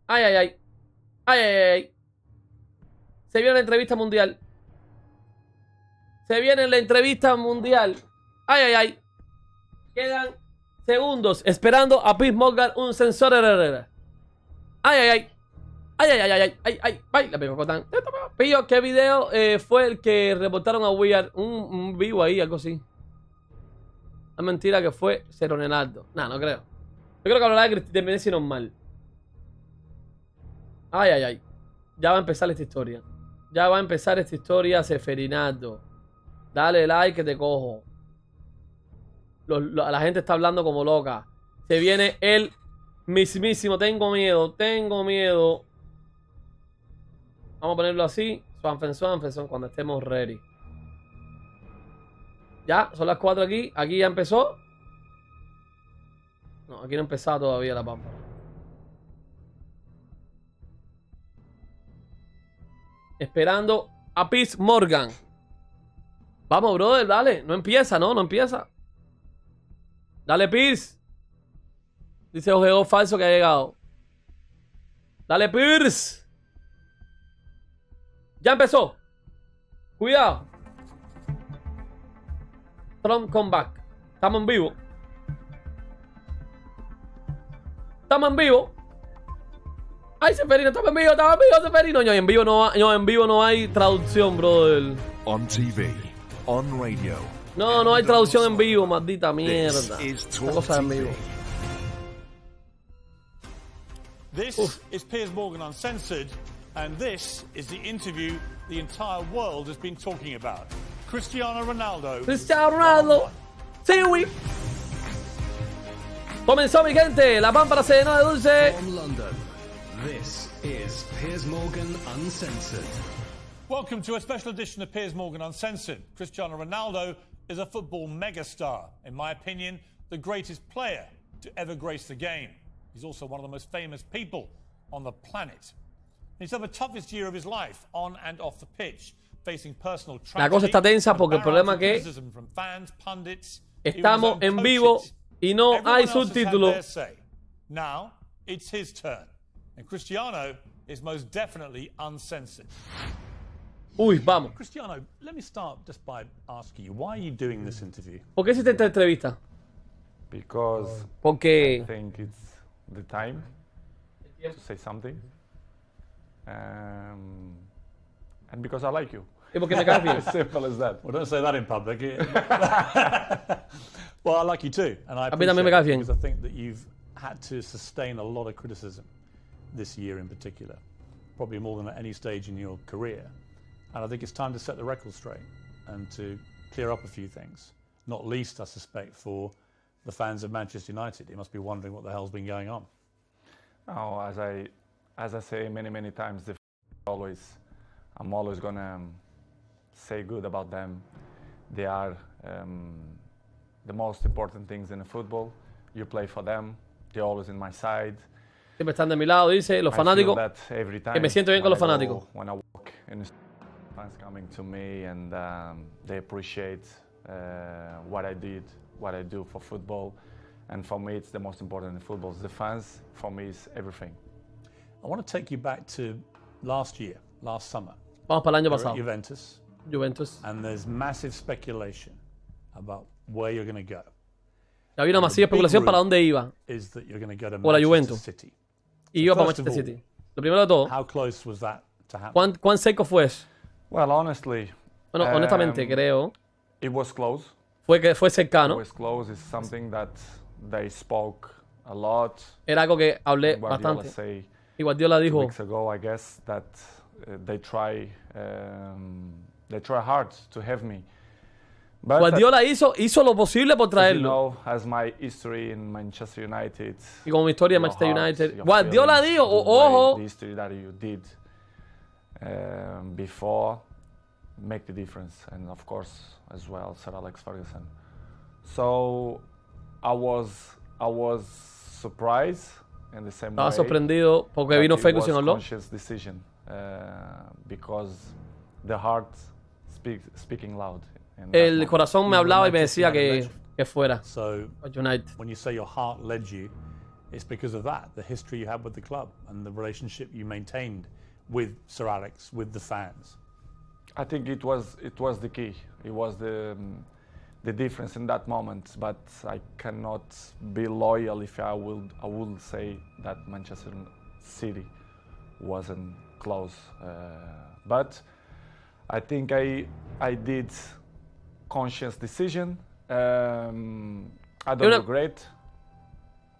A: Ay. Se viene la entrevista mundial. Ay. Quedan segundos esperando a Piers Morgan, un sensor Herrera. Ay. La pegó tan. Pillo, ¿qué video fue el que reportaron a Weird? Un vivo ahí, algo así. Es mentira que fue Ronaldo. No creo. Yo creo que hablará de Messi normal. Ay. Ya va a empezar esta historia. Seferinaldo. Dale like que te cojo. La gente está hablando como loca. Se viene el mismísimo. Tengo miedo. Vamos a ponerlo así. Swanfenson cuando estemos ready. Ya, son las 4 aquí. Aquí ya empezó. No, aquí no ha empezado todavía la pámpara. Esperando a Piers Morgan. Vamos, brother, dale. No empieza. Dale, Piers. Dice ojeo falso que ha llegado. Dale, Piers. Ya empezó. Cuidado. Trump comeback. Estamos en vivo. Ay, Seferino, estamos en vivo, Seferino. No, en vivo no hay traducción, brother.
E: On TV, on radio.
A: No hay traducción en vivo, maldita mierda. Esta cosa en vivo.
B: This is Piers Morgan Uncensored, and this is the interview the entire world has been talking about. Cristiano Ronaldo.
A: Cristiano Ronaldo. Siwi. Comenzó, mi gente. La pámpara se llenó de dulce.
G: From London, this is Piers Morgan Uncensored.
B: Welcome to a special edition of Piers Morgan Uncensored. Cristiano Ronaldo is a football megastar. In my opinion, the greatest player to ever grace the game. He's also one of the most famous people on the planet. He's had the toughest year of his life, on and off the pitch, facing personal tragedy.
A: La cosa está tensa porque el problema es que
B: criticism from fans, pundits,
A: estamos
B: even his own
A: en vivo
B: coaches.
A: y no
B: Everyone
A: hay
B: else has had
A: subtítulos.
B: their say. Now it's his turn, and Cristiano is most definitely uncensored.
A: Uy, vamos.
B: Cristiano, let me start just by asking you, why are you doing this interview?
A: ¿Por qué hiciste esta entrevista?
H: Because
A: Porque
H: I think it's the time to say something, and because I like you.
A: y porque me caes bien.
H: As simple as that.
B: Well, don't say that in public. Well, I like you too, and I
A: A mí también me
B: appreciate
A: caes
B: it
A: bien.
B: because I think that you've had to sustain a lot of criticism this year in particular, probably more than at any stage in your career. And I think it's time to set the record straight and to clear up a few things, not least, I suspect, for the fans of Manchester United. They must be wondering what the hell's been going on.
H: No, as I say many times, I'm always gonna say good about them. They are the most important things in the football. You play for them. They're always in my side.
A: Siempre están de mi lado, dice, los
H: I feel
A: fanáticos.
H: that every time
A: Que me siento bien con
H: when
A: los
H: I go-
A: fanáticos.
H: When I walk in the street, fans coming to me and they appreciate what I did, what I do for football. And for me, it's the most important in football. The fans, for me, is everything.
B: I want to take you back to last year, last summer.
A: Vamos para el año
B: You're
A: pasado.
B: at Juventus,
A: Juventus.
B: and there's massive speculation about where you're going to go.
A: Había una masiva especulación para dónde iba.
B: Is that you're going to go to
A: O la
B: Manchester
A: Juventus.
B: City?
A: Y iba para
B: First of
A: Manchester
B: all,
A: City. Lo primero de todo,
B: How close was that to happen?
A: ¿cuán seco fue eso?
H: Well, honestly,
A: Bueno, honestamente creo
H: it was close.
A: fue
H: It
A: cercano.
H: was close. It's something that they spoke a lot.
A: Era algo que hablé
H: Guardiola
A: bastante.
H: say
A: Y Guardiola
H: 2
A: dijo,
H: weeks ago, I guess, that they try hard to have me. But
A: Guardiola hizo lo posible por
H: as you
A: traerlo.
H: know, as my history in Manchester United,
A: Y como mi historia de
H: your
A: Manchester
H: heart,
A: United.
H: your
A: Guardiola
H: feelings,
A: dijo,
H: the way,
A: ojo,
H: the history that you did before make the difference, and of course as well Sir Alex Ferguson. So I was surprised in the same
A: estaba
H: way.
A: sorprendido porque
H: but
A: vino
H: it
A: Ferguson y
H: was
A: habló.
H: conscious decision because the heart speaking loud. in that
A: El
H: moment.
A: corazón me
B: You
A: hablaba
B: were
A: y me
B: Manchester
A: decía
B: United
A: que fuera
B: So
A: a United.
B: when you say your heart led you, it's because of that, the history you had with the club and the relationship you maintained with Sir Alex, with the fans.
H: I think it was the key. It was the difference in that moment. But I cannot be loyal if I will say that Manchester City wasn't close. But I think I did conscious decision. I don't
A: Una-
H: regret.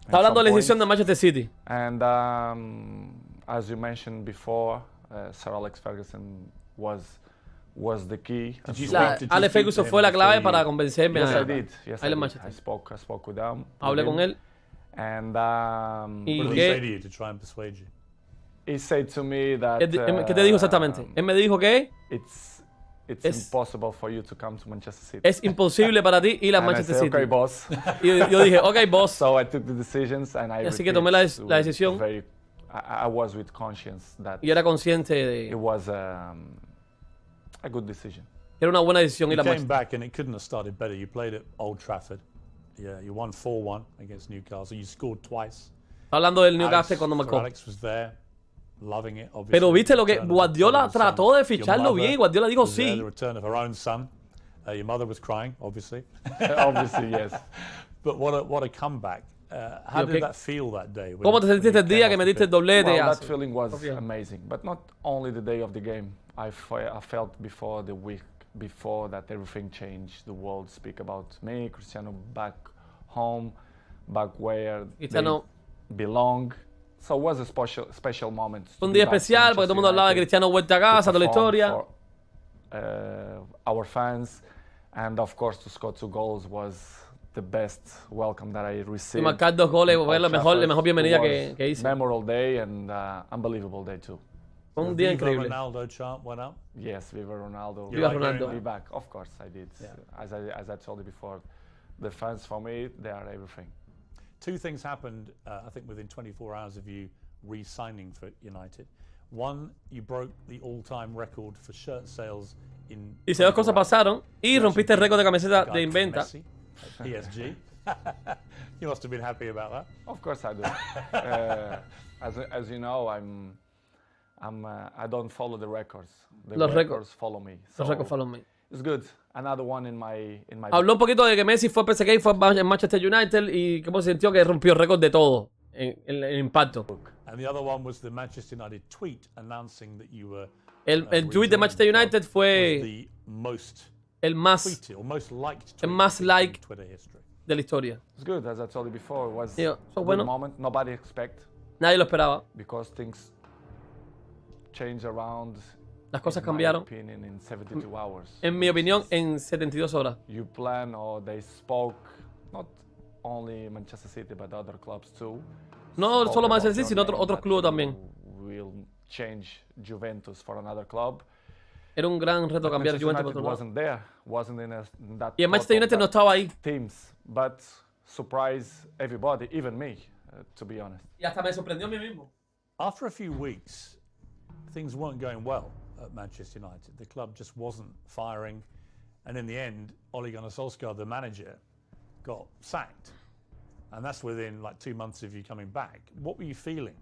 A: Está
H: at
A: hablando de
H: some
A: la decisión de
H: point.
A: Manchester City.
H: And as you mentioned before, Sir Alex Ferguson was the key.
B: Did you
A: La-
B: speak- did you
A: Alex
B: speak
A: Ferguson
B: to
A: fue
B: him
A: la clave
B: before
A: para
B: you-
A: convencerme
H: Yes,
A: a
H: I did. Yes,
A: a
H: I
A: ir a
H: did.
A: Manchester.
H: I spoke with them.
A: Hablé con él
H: And
A: Y
B: What did
A: ¿qué?
B: he say to you to try and persuade you?
H: he said to me that
A: ¿Qué te dijo exactamente? Él me dijo que
H: it's
A: Es-
H: impossible for you to come to Manchester City.
A: es imposible para ti ir a
H: And I
A: Manchester
H: said,
A: City.
H: okay, boss.
A: Y yo dije, ok, boss.
H: So I took the decisions and I
A: Así que
H: repeat
A: tomé la
H: with
A: decisión.
H: I was with conscience that
A: Y era consciente de
H: it was a good decision.
A: que era una buena decisión ir
B: You
A: a
B: came
A: Manchester.
B: back and it couldn't have started better. You played at Old Trafford. Yeah, you won 4-1 against Newcastle. You scored twice.
A: Hablando del
B: Alex,
A: Newcastle cuando
B: Sir
A: marcó.
B: Alex was there, loving it, obviously.
A: Pero viste lo que
B: Return of
A: Guardiola
B: her son.
A: trató de
B: Your
A: ficharlo
B: mother
A: bien. Guardiola dijo
B: was there,
A: sí.
B: the return of her own son. Your mother was crying, obviously.
H: Obviously, yes.
B: But what a comeback. How
A: Yo,
B: did
A: ¿qué-
B: that feel that day? when-
A: ¿Cómo te
B: when
A: sentiste
B: you
A: el
B: came
A: día
B: off
A: que
B: the
A: metiste el
B: pitch?
A: doblete?
H: Well, that
A: Así.
H: feeling was
A: Obvio.
H: amazing, but not only the day of the game. I felt before the week before that everything changed. The world speak about me, Cristiano back home, back where
A: Cristiano-
H: they belong, So it was a special moment.
A: Fue un día especial porque todo el mundo hablaba de Cristiano vuelta a casa, toda la historia.
H: Our fans, and of course to score 2 goals was the best welcome that I received.
A: Y marcar 2 goles fue la mejor bienvenida que hice.
H: Memorable day and unbelievable day too.
A: Fue un día
B: Viva
A: increíble.
B: Ronaldo chant went up.
H: Yes, Viva Ronaldo.
A: Viva Ronaldo.
H: Be back. Of course I did. As I told you before, the fans for me, they are everything.
B: 2 things happened, I think, within 24 hours of you re-signing for United. One, you broke the all-time record for shirt sales in...
A: Dice, 2 cosas pasaron y rompiste el récord de camiseta de inventa.
B: PSG. You must have been happy about that.
H: Of course I do. As you know, I don't follow the records.
A: Los
H: records follow me.
A: Los récords follow me.
H: It's good. Another one in my
A: Habló un poquito de que Messi fue PSG y fue en Manchester United y cómo se sintió que rompió el récord de todo en el impacto.
B: And the other one was the Manchester United tweet announcing that you were
A: El tweet de Manchester United fue
B: the most
A: el más
B: tweeted or most liked
A: el
B: tweet
A: más
B: in
A: like
B: Twitter history.
A: de la historia.
H: It's good, as I told you before. It was
A: So
H: a
A: bueno.
H: good moment. Nobody expect
A: Nadie lo esperaba.
H: because things change around.
A: Las cosas
H: in
A: cambiaron,
H: my opinion, in 72 hours.
A: en mi opinión, en 72 horas.
H: You plan or they spoke, not only Manchester City but other clubs too.
A: No
H: Spoke
A: solo
H: about
A: Manchester City,
H: your
A: sino
H: name,
A: otros
H: that
A: clubes
H: you
A: también.
H: Will change Juventus for another club.
A: Era un gran reto cambiar
H: Manchester
A: Juventus por
H: United
A: otro lado.
H: wasn't there, wasn't in that.
A: Y el Manchester
H: thought of
A: United no
H: that
A: estaba ahí.
H: teams, but surprised everybody, even me, to be honest.
A: Y hasta me sorprendió a mí mismo.
B: After a few weeks, things weren't going well at Manchester United. The club just wasn't firing. And in the end, Ole Gunnar Solskjaer, the manager, got sacked. And that's within like 2 months of you coming back. What were you feeling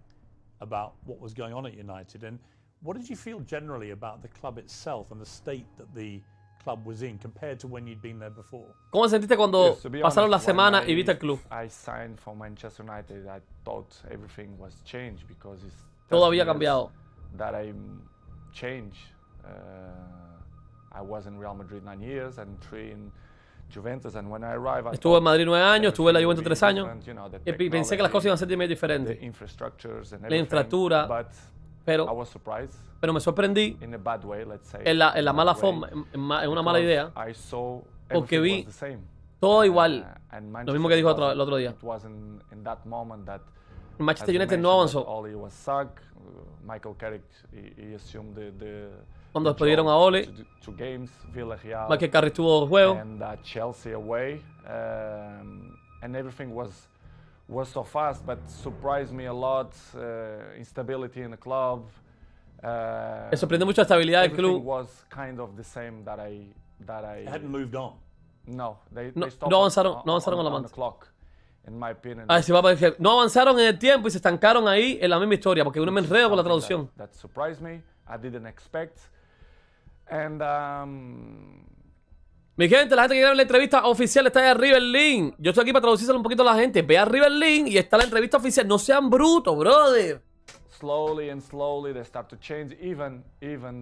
B: about what was going on at United? And what did you feel generally about the club itself and the state that the club was in compared to when you'd been there before?
A: ¿Cómo te sentiste cuando
H: Yes, to be
A: pasaron las
H: honest, when
A: semanas y viste el club?
H: I signed for Manchester United. I thought everything was changed because it's
A: Todo
H: 10
A: había
H: years
A: cambiado.
H: that I changed. I was in Real Madrid 9 years and 3 in Juventus, and when I arrived,
A: Estuve en Madrid 9 años, estuve en la Juventus 3 años.
H: different, you know, the
A: Y pensé que las cosas iban a ser medio
H: technology,
A: diferentes.
H: the infrastructures and
A: La
H: everything,
A: infraestructura,
H: but I
A: Pero,
H: was surprised
A: me sorprendí
H: in a bad way, let's say.
A: en la
H: in a
A: mala
H: bad way,
A: forma, en una mala idea.
H: I saw
A: Porque
H: everything
A: vi
H: was the same.
A: todo igual.
H: And
A: Lo mismo que dijo
H: Manchester
A: el otro día.
H: It was in that moment that
A: Manchester
H: as you
A: United no
H: mentioned,
A: avanzó.
H: that Ole was sacked. Michael Carrick he assumed the
A: Cuando
H: the
A: despidieron
H: job
A: a Ole,
H: for 2 games, Villarreal
A: Michael Carrick tuvo 2 juegos.
H: and Chelsea away, and everything was so fast, but surprised me a lot. Instability in the club.
A: Me sorprendió mucho la estabilidad del
H: Everything
A: club.
H: was kind of the same that I
B: It hadn't moved on.
H: no, they
A: No
H: stopped
A: avanzaron con la
H: on
A: mancha.
H: the clock, in my opinion.
A: A ver, si va a parecer. No avanzaron en el tiempo y se estancaron ahí en la misma historia, porque uno me enredo con la
H: Something
A: traducción.
H: that surprised me. I didn't expect. And
A: Mi gente, la gente que quiere ver la entrevista oficial está ahí arriba el link. Yo estoy aquí para traducírselo un poquito a la gente. Ve arriba el link y está la entrevista oficial. No sean brutos, brother.
H: slowly and slowly they start to change. Even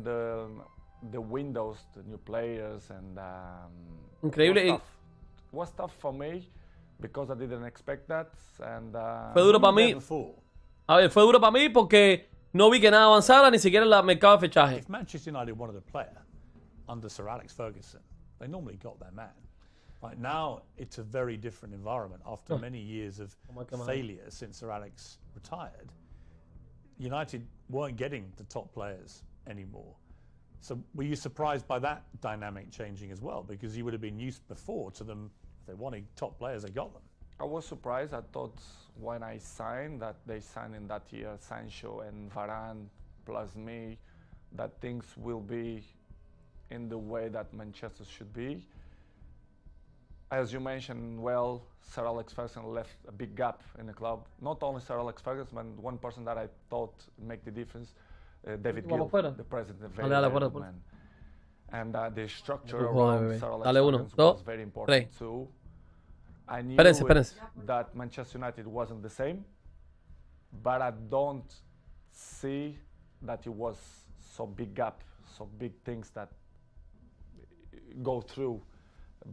H: the windows, the new players, and
A: Increíble.
H: was tough for me because I didn't expect that. And
A: Fue duro para mí.
B: Before,
A: A ver, fue duro para mí porque no vi que nada avanzara, ni siquiera en el mercado de fichaje.
B: if Manchester United wanted a player under Sir Alex Ferguson, they normally got their man. Right now, it's a very different environment. After many years of failure since Sir Alex retired, United weren't getting the top players anymore. So were you surprised by that dynamic changing as well? Because you would have been used before to them, if they wanted top players, they got them.
H: I was surprised. I thought when I signed that they signed in that year Sancho and Varane plus me, that things will be in the way that Manchester should be. As you mentioned, well, Sir Alex Ferguson left a big gap in the club. Not only Sir Alex Ferguson, but one person that I thought make the difference, David Gill, the president, very,
A: Dale,
H: very
A: dale,
H: good man. And the structure
A: Tú juegas,
H: around
A: bebé.
H: Sir Alex
A: Dale, uno,
H: Ferguson
A: dos,
H: was very important
A: tres.
H: too. I knew
A: Espérense.
H: that Manchester United wasn't the same, but I don't see that it was so big gap, so big things that go through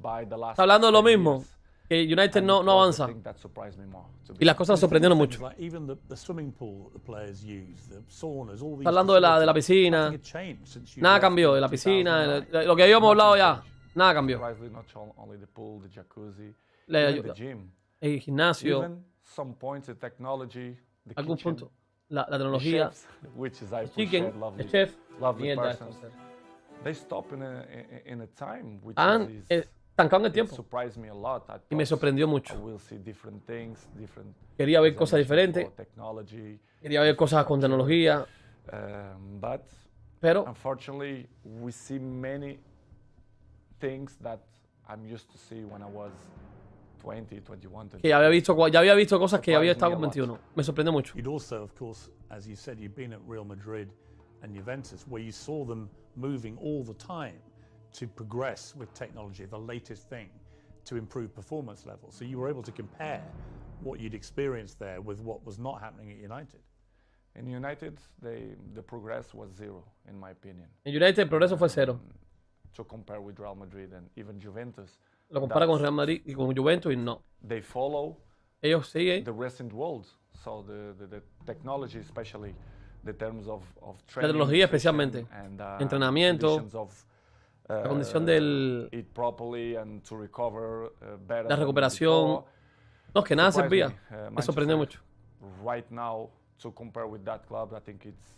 H: by the last.
A: Está hablando de lo
H: 10
A: mismo.
H: years.
A: que United
H: And
A: no
H: it was the
A: avanza.
H: thing that surprised me more, to be
A: Y las cosas sorprendieron mucho.
B: Like even the swimming pool that the players use, the saunas, all these
A: Está hablando de la piscina.
B: nothing had changed since you
A: Nada
B: left
A: cambió.
B: in
A: De la piscina,
B: 2009.
A: lo que habíamos hablado ya. Nada cambió.
H: surprisingly not only the pool, the jacuzzi,
A: Le-
H: even the gym,
A: El gimnasio,
H: even some points the technology, the
A: algún
H: kitchen,
A: punto. La
H: the
A: tecnología,
H: chefs, which is I
A: chicken,
H: appreciate, lovely,
A: el chef.
H: lovely
A: Mierda,
H: persons. They stop in a time which
A: Han estancado en el
H: it
A: tiempo.
H: surprised me a lot. I
A: Y me
H: thought
A: sorprendió
H: I
A: mucho.
H: will see different things, different
A: Quería ver cosas diferentes.
H: technology,
A: Quería ver cosas con tecnología.
H: but
A: Pero
H: unfortunately, we see many things that I'm used to see when I was 20, 21,
A: que ya había visto cosas que ya había estado con
H: Surprised me a
A: 21. Me sorprendió mucho.
B: You'd also, of course, as you said, you've been at Real Madrid and Juventus, where you saw them moving all the time to progress with technology, the latest thing, to improve performance levels. So you were able to compare what you'd experienced there with what was not happening at United.
H: In United, the progress was zero, in my opinion.
A: En United el progreso fue cero.
H: To compare with Real Madrid and even Juventus,
A: Lo compara con Real Madrid y con Juventus y no.
H: they follow
A: Ellos siguen
H: the recent world. So the technology, especially the terms of
A: la
H: training,
A: tecnología
H: nutrition,
A: especialmente.
H: and
A: Entrenamiento,
H: conditions of,
A: la condición del
H: eat properly and to recover better
A: la
H: than
A: recuperación.
H: before.
A: No, que nada
H: Surprised
A: servía.
H: me,
A: Me sorprendió mucho.
H: Right now, to compare with that club, I think it's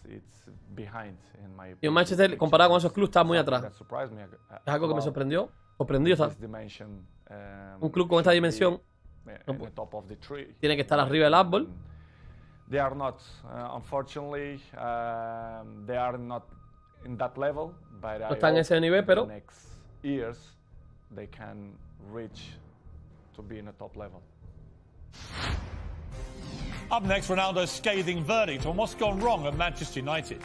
H: behind in my opinion.
A: Y el Manchester, comparado con esos clubes, está muy
H: Something
A: atrás.
H: that surprised me
A: Es algo que me sorprendió. Sorprendido,
H: This
A: ¿sabes?
H: dimension,
A: Un club con esta
H: should be,
A: dimensión
H: in the top of the tree.
A: tiene que estar arriba del árbol.
H: They are not, unfortunately, they are not in that level, but
A: No
H: I
A: están en
H: hope
A: ese nivel,
H: in
A: pero
H: the next years they can reach to be in a top level.
B: Up next, Ronaldo's scathing verdict on what's gone wrong at Manchester United.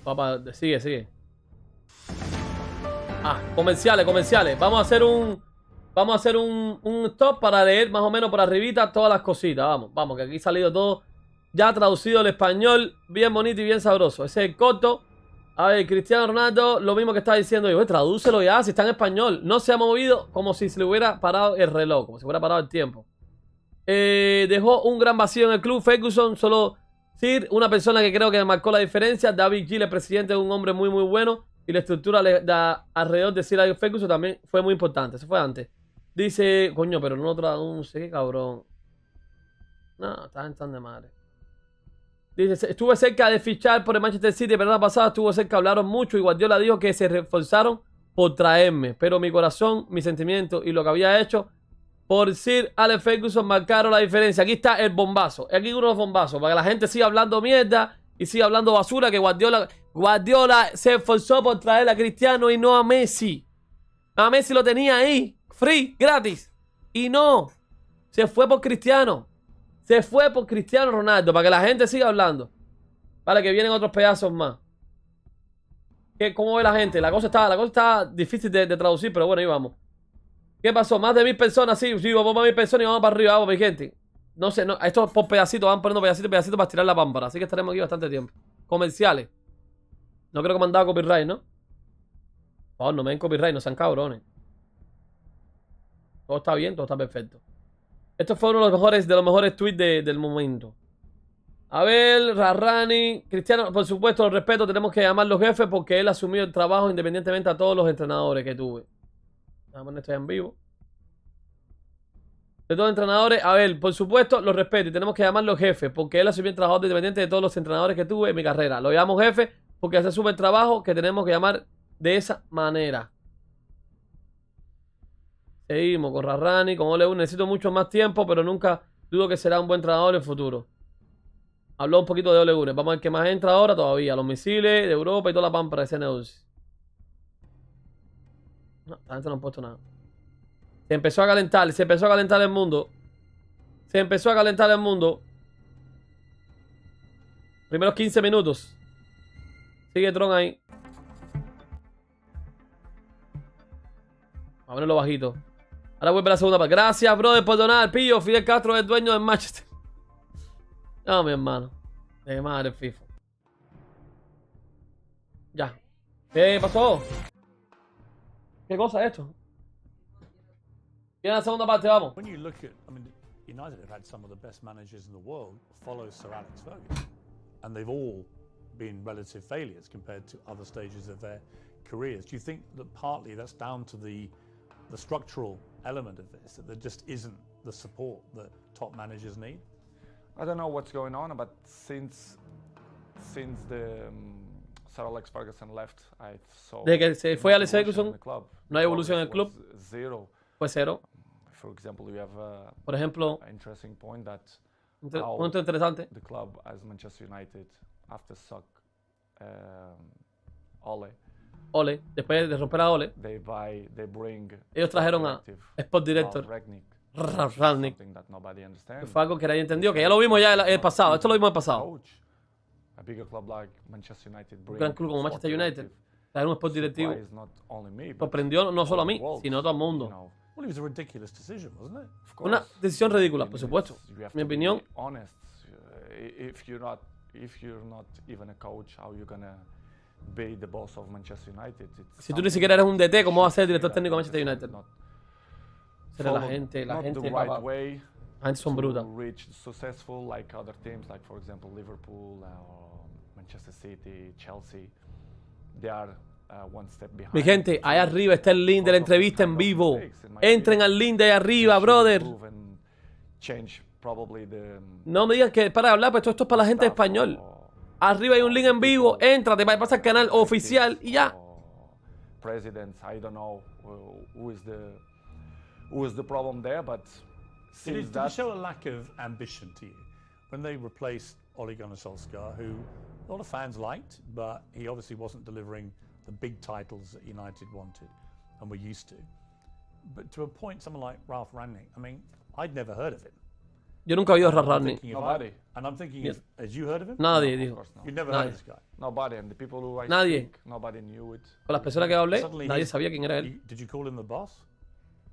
A: Papá, sigue. Comerciales. Vamos a hacer un stop para leer más o menos por arribita todas las cositas. Vamos, que aquí ha salido todo ya traducido al español, bien bonito y bien sabroso. Ese es el corto. A ver, Cristiano Ronaldo, lo mismo que estaba diciendo yo, tradúcelo ya, si está en español. No se ha movido como si se le hubiera parado el reloj, como si hubiera parado el tiempo. Dejó un gran vacío en el club. Ferguson, solo Sir, una persona que creo que marcó la diferencia. David Gill, el presidente, es un hombre muy bueno. Y la estructura alrededor de Sir Alex Ferguson también fue muy importante. Eso fue antes. Dice, coño, pero no traduce, qué cabrón. No, está tan de madre. Dice, estuve cerca de fichar por el Manchester City, pero la pasada estuvo cerca, hablaron mucho y Guardiola dijo que se reforzaron por traerme. Pero mi corazón, mis sentimientos y lo que había hecho por Sir Alex Ferguson marcaron la diferencia. Aquí está el bombazo. Aquí unos bombazos para que la gente siga hablando mierda y siga hablando basura. Que Guardiola se esforzó por traer a Cristiano y no a Messi. A Messi lo tenía ahí, free, gratis. Y no, se fue por Cristiano. Se fue por Cristiano Ronaldo. Para que la gente siga hablando. Para que vienen otros pedazos más. ¿Cómo ve la gente? La cosa está difícil de traducir, pero bueno, ahí vamos. ¿Qué pasó? Más de 1000 personas, sí, vamos a 1000 personas y vamos para arriba, vamos, mi gente. No sé, esto por pedacitos, van poniendo pedacitos para tirar la pámpara. Así que estaremos aquí bastante tiempo. Comerciales. No creo que me han dado copyright, ¿no? Oh, no me den copyright, no sean cabrones. Todo está bien, todo está perfecto. Esto fue uno de los mejores tweets del momento. A ver, Rarrani, Cristiano, por supuesto, lo respeto, tenemos que llamar los jefes porque él asumió el trabajo independientemente a todos los entrenadores que tuve. Vamos a poner esto en vivo. De todos los entrenadores, a ver, por supuesto, los respeto y tenemos que llamar los jefes porque él asumió el trabajo independiente de todos los entrenadores que tuve en mi carrera. Lo llamo jefe porque se asume el trabajo que tenemos que llamar de esa manera. Seguimos con Rarrani, con Ole. Necesito mucho más tiempo, pero nunca dudo que será un buen entrenador en el futuro. Habló un poquito de Ole Gunnar. Vamos a ver qué más entra ahora todavía. Los misiles de Europa y toda la pámpara de CNUs. No, esta gente no han puesto nada. Se empezó a calentar el mundo. Primeros 15 minutos. Sigue Tron ahí. Vamos a ponerlo bajito. Ahora vuelve la segunda parte. Gracias, brother, por donar. Pillo, Fidel Castro es el dueño del Manchester. No, mi hermano. De madre FIFA. Ya. ¿Qué pasó? ¿Qué cosa es esto? Viene la segunda parte, vamos.
B: When you look at, I mean, United have had some of the best managers in the world follow Sir Alex Ferguson, and they've all been relative failures compared to other stages of their careers. Do you think that partly that's down to the structural element of this, that there just isn't the support that top managers need?
H: I don't know what's going on, but since the Sir Alex Ferguson left, I saw
A: Desde que se fue Alex
H: evolution
A: Ferguson,
H: in the club.
A: no hay evolución en el club.
H: Was zero.
A: Fue cero.
H: For example, we have
A: Por ejemplo,
H: an interesting point that
A: un
H: how
A: punto interesante.
H: the club as Manchester United after suck Ole,
A: Ole, después de romper a Ole,
H: they bring
A: ellos trajeron a
H: directive,
A: Sport Director
H: Ralf
A: Rangnick.
H: something that nobody understands.
A: Fue algo que nadie entendió, que ya lo vimos ya el pasado. Esto lo vimos el pasado.
H: Coach, a bigger club like Manchester United
A: Un
H: bring
A: gran club como Manchester
H: sport
A: United,
H: directive.
A: traer un Sport directivo,
H: Surprised not only me, but
A: sorprendió no solo a
H: all the
A: mí,
H: world,
A: sino a todo el
H: you
A: mundo.
H: know.
B: Well, it was a ridiculous decision, wasn't it?
H: Of
A: Una
H: course,
A: decisión ridícula, por supuesto.
H: you have
A: Mi
H: to be
A: opinión,
H: honest. If you're not even a coach, how you gonna be the boss of Manchester United? It's
A: si tú ni siquiera eres un DT, ¿cómo vas a ser director
H: that
A: técnico de Manchester
H: Manchester
A: United?
H: not
A: Será la
H: followed-
A: gente,
H: not the
A: va-
H: right way
A: la gente son
H: to
A: brutas.
H: reach successful like other teams, like for example Liverpool or Manchester City, Chelsea. They are one step behind.
A: Mi gente, ahí arriba está el link de la entrevista en vivo. Entren al link de ahí arriba, brother.
H: Change probably the
A: No me digan que para de hablar, pues esto es para la gente de español. Arriba hay un link en vivo, éntrate, pasa al canal oficial y ya.
H: Presidents, I don't know who is the problem there, but
B: Did
H: since
B: it
H: that
B: show a lack of ambition to you when they replaced Ole Gunnar Solskjaer, who a lot of fans liked, but he obviously wasn't delivering the big titles that United wanted and were used to. But to appoint someone like Ralf Rangnick, I mean, I'd never heard of him.
A: Yo nunca he oído a
B: And I'm
A: Rarni.
B: thinking if
H: Nobody.
B: and I'm thinking, if, has you heard of him?
A: Nadie,
H: of
A: dijo.
H: course not.
B: You've never
A: Nadie.
B: heard of this guy.
H: Nobody, and the people who I
A: Nadie.
H: speak, nobody knew it.
A: Con las personas que hablé,
B: Suddenly
A: nadie
B: he's-
A: sabía quién era él.
B: Did you call him the boss?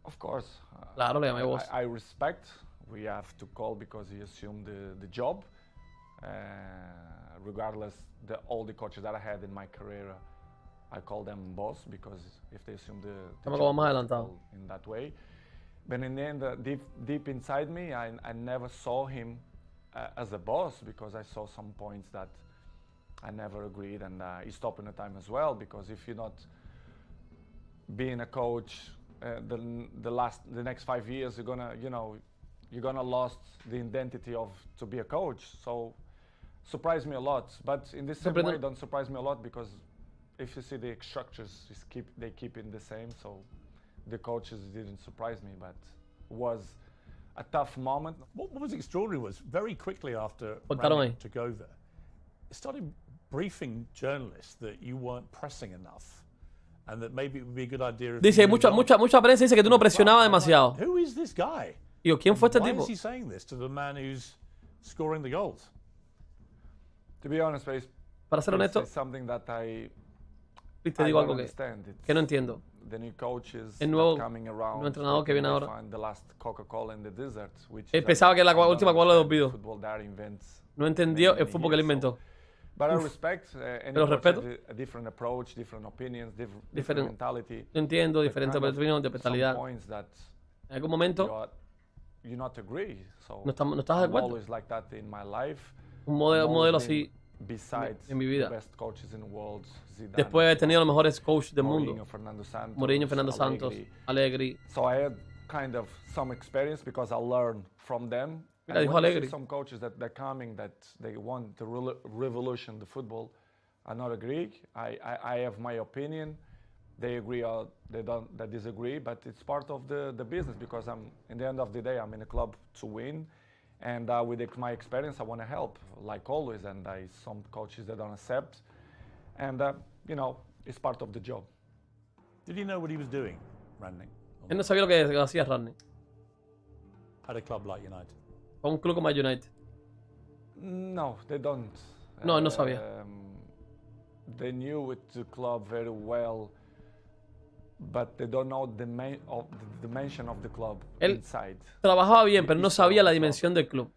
H: Of course.
A: Claro, le llamé vos.
H: I respect. We have to call because he assumed the job. Regardless, all the coaches that I had in my career, I call them boss because if they assume the
A: Estamos
H: job
A: como más
H: it's
A: adelantado.
H: all in that way. But in the end, deep inside me, I never saw him as a boss because I saw some points that I never agreed, and he stopped in the time as well because if you're not being a coach, the next 5 years you're gonna lost the identity of to be a coach. So surprised me a lot, but in this same way,
A: Sorprende-
H: don't surprise me a lot because if you see the structures, they keep in the same. So the coaches didn't surprise me, but was a tough moment.
B: What was extraordinary was very quickly after
A: Contaron
B: Rangnick
A: ahí.
B: took over, it started briefing journalists that you weren't pressing enough and that maybe it would be a good idea if
A: Dice,
B: you moved on.
A: mucha prensa dice que tú no presionabas demasiado.
B: Who is this guy?
A: Y yo, ¿quién fue este
B: Why
A: tipo?
B: is he saying this to the man who's scoring the goals?
H: To be honest,
A: Para ser honesto,
H: it's something that I
A: te digo
H: don't
A: algo
H: understand.
A: que no entiendo.
H: The new coaches
A: El nuevo-
H: coming around.
A: nuevo entrenador que viene
H: they
A: ahora.
H: find the last Coca-Cola in the desert, which
A: Él
H: is
A: pensaba que la
H: I don't
A: última Coca-Cola de los
H: understand.
A: olvidos.
H: Football that invents
A: No entendió
H: many,
A: el
H: many
A: fútbol que él
H: years,
A: inventó.
H: But I respect any
A: Pero
H: coach
A: respeto.
H: has a different approach, different opinions, different
A: Diferente-
H: mentality.
A: Yo entiendo
H: But
A: diferentes
H: kind of
A: opiniones de
H: some
A: mentalidad.
H: points that
A: En algún momento
H: you not agree. So
A: no estás de
H: I'm
A: acuerdo.
H: always like that in my life.
A: Un
H: I'm always
A: modelo
H: been
A: así,
H: besides
A: en mi vida.
H: the best coaches in the world, Zidane,
A: después de haber tenido los mejores coaches del
H: Mourinho,
A: mundo.
H: Fernando Santos,
A: Mourinho, Fernando Santos,
H: Allegri.
A: Allegri.
H: So I had kind of some experience because I learned from them.
A: Mira,
H: And
A: dijo
H: when you see
A: Allegri.
H: some coaches that they're coming, that they want to revolution the football, I not agree. I have my opinion. They agree or they disagree, but it's part of the business because in the end of the day, I'm in a club to win. And with my experience, I want to help, like always. And some coaches that don't accept. And, it's part of the job.
B: Did he know what he was doing, Rangnick?
A: Él no sabía lo que hacía Rarni.
B: At a club like United?
A: Con un club como el United.
H: No, they don't.
A: No, no sabía.
H: They knew the club very well, but they don't know the dimension of the club
A: Él
H: inside,
A: trabajaba bien, pero no sabía la dimensión del club.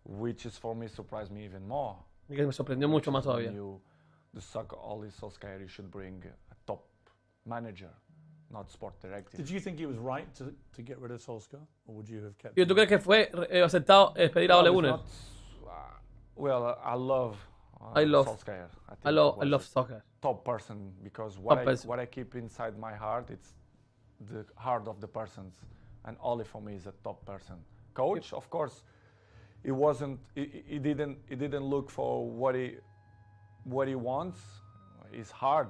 H: which is for me surprised me even more.
A: Y que me sorprendió mucho más
H: I
A: todavía.
H: knew the soccer Ole Solskjaer should bring a top manager, not sport directive.
I: Did you think it was right to get rid of Solskjaer, or would you have kept
A: ¿Y tú crees que fue aceptado despedir a Ole Gunnar?
H: Well, I love Solskjaer.
A: I love soccer.
H: Top person, because
A: person.
H: what I keep inside my heart, it's the heart of the persons, and Ole for me is a top person. Coach, of course, he wasn't. He didn't look for what he wants. It's hard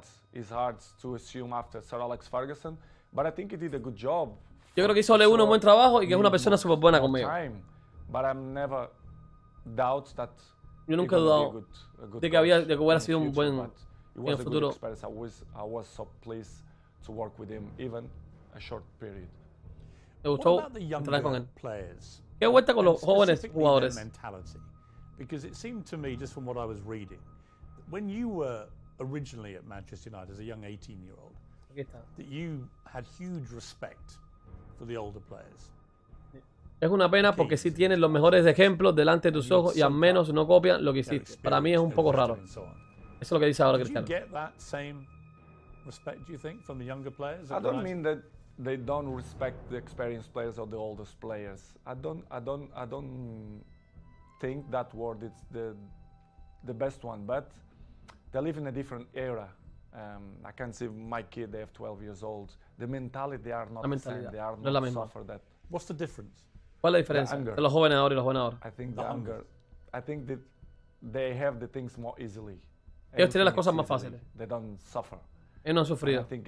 H: to assume after Sir Alex Ferguson, but I think he did a good job.
A: Yo creo que hizo Ole Gunnar un buen trabajo y que es una persona súper buena conmigo.
H: But I'm never doubt that.
A: Yo nunca he dudado de que hubiera sido un buen en el futuro.
H: I was so pleased to work with him, even a short period.
A: Me gustó entrenar con él.
I: Players?
A: ¿Qué vuelta con los jóvenes
I: Specifically
A: jugadores?
I: their mentality, because it seemed to me, just from what I was reading, when you were originally at Manchester United as a young 18-year-old,
A: Aquí está.
I: that you had huge respect for the older players.
A: Es una pena porque sí tienes los mejores ejemplos delante de tus ojos y al menos no copian lo que hiciste. Para mí es un poco raro. Eso es lo que dice ahora
I: Did you
A: Cristiano.
I: get that same respect, do you think, from the younger players?
H: I don't mean that they don't respect the experienced players or the oldest players. I don't think that word is the best one, but they live in a different era. I can see my kid, they have 12 years old. The mentality, they are not the same. They are
A: no es la
H: not
A: misma.
H: suffer that.
I: What's the difference?
A: ¿Cuál es la diferencia entre los jóvenes ahora y los jóvenes ahora?
H: I think the hunger. I think that they have the things more easily.
A: Ellos tienen las
H: Everything
A: cosas
H: is
A: más
H: easily.
A: fáciles.
H: They don't suffer.
A: Ellos no han
H: And I
A: sufrido.
H: think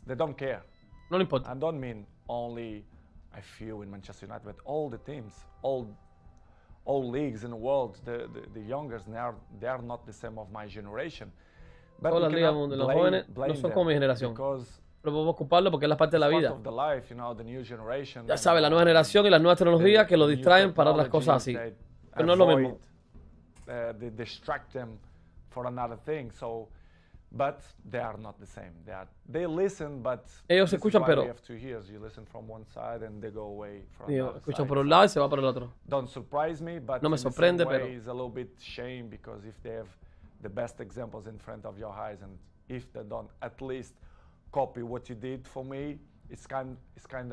H: they don't care.
A: No le importa.
H: I don't mean only a few in Manchester United, but all the teams, all leagues in the world, the youngers, they are not the same of my generation. But
A: Todas las
H: we
A: ligas
H: cannot
A: mundiales, los jóvenes no
H: blame
A: son como mi
H: them
A: generación.
H: because
A: Pero podemos ocuparlo porque es la parte de la
H: it's
A: vida.
H: part of the life, you know, the new generation.
A: Ya sabes, la nueva generación y las nuevas tecnologías que los distraen para otras cosas así. Pero no es lo mismo.
H: They distract them for another thing. So, but they are not the same. They listen, but
A: Ellos
H: this is
A: escuchan,
H: why
A: pero
H: we have two ears. You listen from one side and they go away from
A: ellos
H: another
A: escuchan
H: side.
A: por un lado y se va por el otro.
H: Don't surprise me, but
A: No me
H: in the
A: sorprende,
H: same way,
A: pero-
H: it's a little bit shame because if they have the best examples in front of your eyes and if they don't at least copy what you did for me, it's kind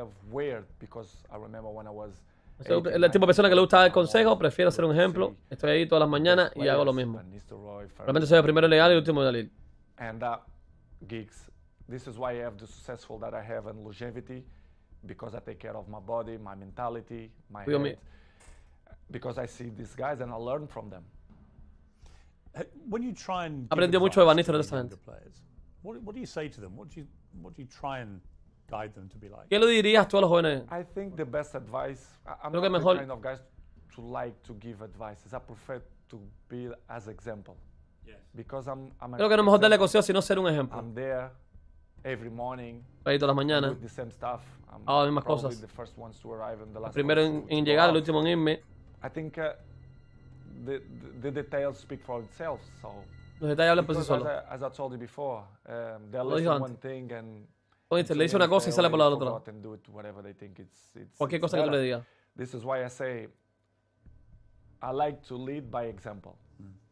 H: of weird because I remember when I was
A: O sea, el tipo de persona que le gusta dar consejo, prefiero ser un ejemplo. Estoy ahí todas las mañanas y hago lo mismo. Realmente soy el primero en llegar y el último en salir.
H: And gigs, this is why I have the successful that I have in longevity, because I take care of my body, my mentality, my
A: Cuido mi-
H: head, because I see these guys and I learn from them.
I: When you try and
A: Aprendió
I: give
A: mucho de
I: advice
A: Van Nistelrooy
I: to
A: de esa
I: the younger
A: gente.
I: players, what do you say to them? What do you try and guide them to be like?
A: ¿Qué le dirías tú a los jóvenes?
H: I think the best advice, I'm
A: Creo que
H: not
A: mejor-
H: the kind of guys to like to give advices. I prefer to be as example.
I: Yes.
H: Because I'm
A: Creo que no es mejor darle
H: example.
A: consejos sino ser un ejemplo.
H: I'm there every morning
A: Ahí todas las mañanas.
H: with the same stuff. I'm
A: Hago las mismas
H: probably
A: cosas.
H: the first ones to arrive and the last
A: Primero
H: ones to
A: en
H: go
A: llegar, el
H: out.
A: último en irme.
H: I think the details speak for itself. So
A: Los detalles hablan por sí
H: because
A: solos.
H: as I told you before, they
A: Lo dije
H: listen
A: antes.
H: one thing and
A: Oíste, le dice
H: until
A: una cosa y
H: they
A: sale por la
H: already
A: otra.
H: forgot and do it whatever they think it's
A: Cualquier
H: it's
A: cosa que tú le
H: better.
A: digas.
H: This is why I say I like to lead by example.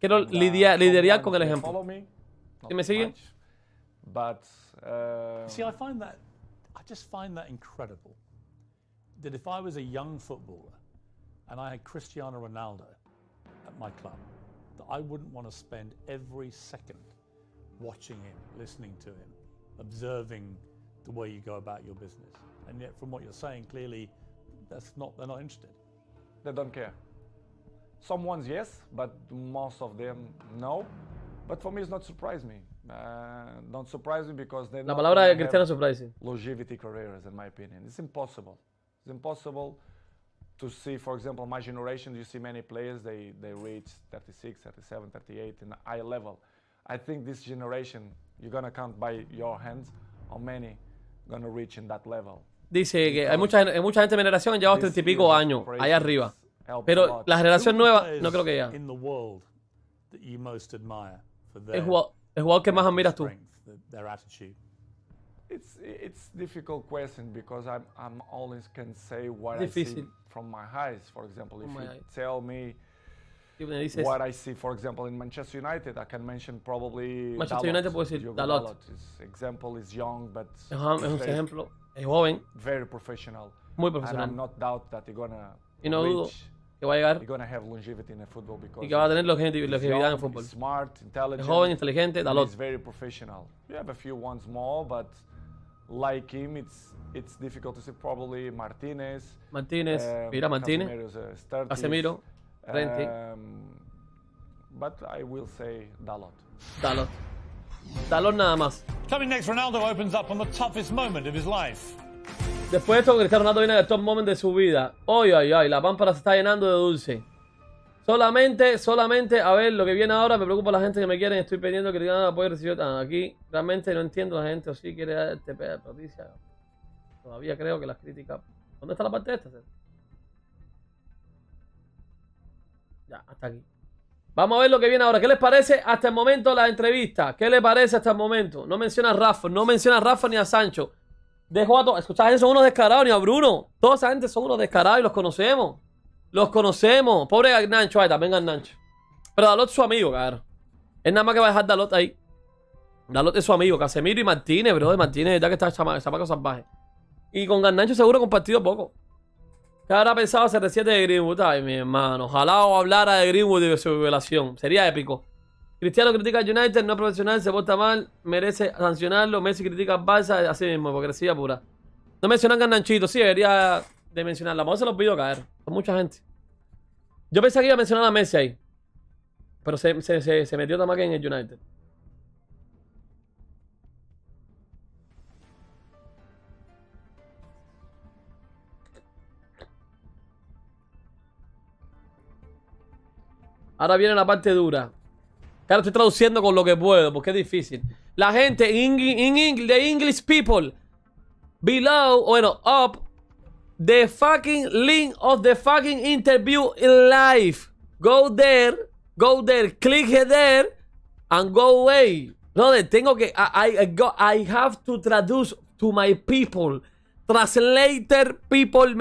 A: Quiero liderar con el
H: Someone may
A: ejemplo.
H: follow me, not
A: ¿Sí me sigue?
H: much, but
I: See, I just find that incredible. That if I was a young footballer and I had Cristiano Ronaldo at my club, that I wouldn't want to spend every second watching him, listening to him, observing the way you go about your business. And yet, from what you're saying, clearly, they're not interested.
H: they don't care. Some ones yes, but most of them no. But for me, it's not surprise me. Don't surprise me because they
A: La palabra de Cristiano es surprising.
H: longevity careers, in my opinion. It's impossible. It's impossible to see, for example, my generation, you see many players, they reach 36, 37, 38 in a high level. I think this generation, you're going to count by your hands how many going to reach in that level.
A: Dice que hay mucha gente de mi generación han llegado a 30 y pico años, allá arriba. Pero la generación
I: Who are the
A: nueva
I: players
A: no creo que ya.
I: in the world that you most admire for
A: El
I: their
A: jugador que más admiras tú.
I: strength, their attitude?
H: It's difficult question because I'm always can say what I see
A: Difícil.
H: from my eyes. For example, if
A: From my
H: you
A: eyes.
H: tell me
A: Y me dices,
H: what I see, for example, in Manchester United, I can mention probably
A: Manchester United puedo decir
H: Diogo
A: Dalot.
H: His example is young, but
A: es un ejemplo, es joven,
H: very professional.
A: muy
H: And
A: profesional.
H: I'm not doubt that he's gonna
A: Y no dudo
H: reach,
A: que va a llegar
H: he's gonna have longevity in the football because
A: y que va a tener
H: he's
A: longevidad en el
H: young,
A: fútbol.
H: he's smart, intelligent,
A: Es joven, inteligente,
H: and
A: Dalot.
H: he's very professional. You have a few ones more, but like him, it's difficult to say. Probably Martinez.
A: Martínez, mira Martínez,
H: Casemiro's a 30.
A: Casemiro, Renti,
H: But I will say Dalot.
A: Dalot. Dalot nada más.
B: Coming next, Ronaldo opens up on the toughest moment of his life.
A: Después de esto, Cristiano Ronaldo viene del top moment de su vida. Ay, ay, ay, la pámpara se está llenando de dulce. Solamente, a ver, lo que viene ahora, me preocupa la gente que me quieren, estoy pidiendo que digan apoyo recibido. Aquí realmente no entiendo la gente, o sí quiere dar este pedazo de noticia. Todavía creo que las críticas... ¿Dónde está la parte de esta? Ya, hasta aquí. Vamos a ver lo que viene ahora. ¿Qué les parece hasta el momento la entrevista? ¿Qué les parece hasta el momento? No menciona a Rafa, ni a Sancho. Dejo a todos. Escucha, son unos descarados, ni a Bruno. Toda esa gente son unos descarados y los conocemos. Los conocemos. Pobre Nacho, ahí está, venga Nacho. Pero Dalot es su amigo, cabrón. Es nada más que va a dejar Dalot ahí. Dalot es su amigo. Casemiro y Martínez, bro. Martínez, ya que está chamaco salvaje. Y con Garnacho seguro compartido poco. ¿Qué habrá pensado CR7 de Greenwood? Ay, mi hermano. Ojalá hablara de Greenwood y de su violación. Sería épico. Cristiano critica al United, no es profesional, se porta mal, merece sancionarlo. Messi critica al Barça, así mismo, hipocresía pura. No mencionan Garnachito, sí, debería de mencionarla. Vamos, se los pido caer. Son mucha gente. Yo pensé que iba a mencionar a Messi ahí. Pero se metió también en el United. Ahora viene la parte dura. Claro, estoy traduciendo con lo que puedo, porque es difícil. La gente, the English people, below, bueno, up, the fucking link of the fucking interview in live. Go there, click there, and go away. No, tengo que, I have to traduce to my people. Translator people.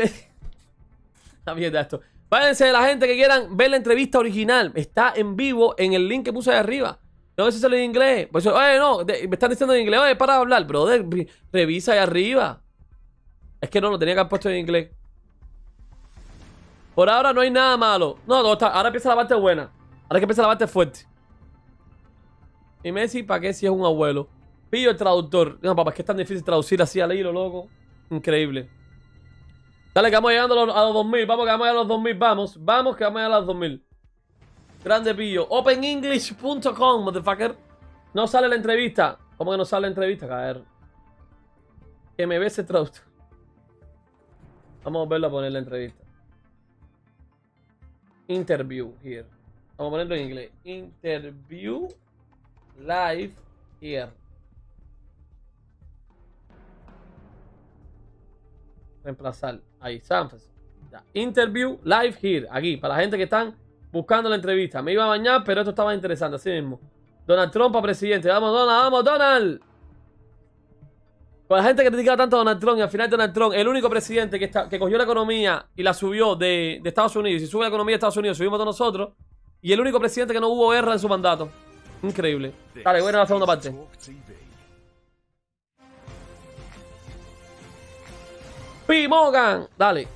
A: Está bien esto. Váyanse de la gente que quieran ver la entrevista original. Está en vivo en el link que puse ahí arriba. No sé si sale en inglés. Pues, oye, no, me están diciendo en inglés. Oye, para de hablar, brother. Revisa ahí arriba. Es que no, lo tenía que haber puesto en inglés. Por ahora no hay nada malo. No, ahora empieza la parte buena. Ahora que empieza la parte fuerte. Y Messi, ¿para qué si es un abuelo? Pillo el traductor. No, papá, es que es tan difícil traducir así al hilo, loco. Increíble. Dale, que vamos llegando a los 2000. Vamos, que vamos a llegar a los 2000. Vamos, que vamos a llegar a los 2000. Grande pillo. OpenEnglish.com, motherfucker. No sale la entrevista. ¿Cómo que no sale la entrevista? Caer. Que me ve ese traductor. Vamos a volverlo a poner la entrevista. Interview here. Vamos a ponerlo en inglés. Interview live here. Reemplazar. Ahí, Sanfes. Interview live here. Aquí, para la gente que están buscando la entrevista. Me iba a bañar, pero esto estaba interesante. Así mismo. Donald Trump para presidente. Vamos, Donald. Vamos, Donald. Con la gente que critica tanto a Donald Trump, y al final Donald Trump, el único presidente que cogió la economía y la subió de Estados Unidos. Y sube la economía de Estados Unidos, subimos todos nosotros. Y el único presidente que no hubo guerra en su mandato. Increíble. Dale, voy a la segunda parte. P. Morgan, dale.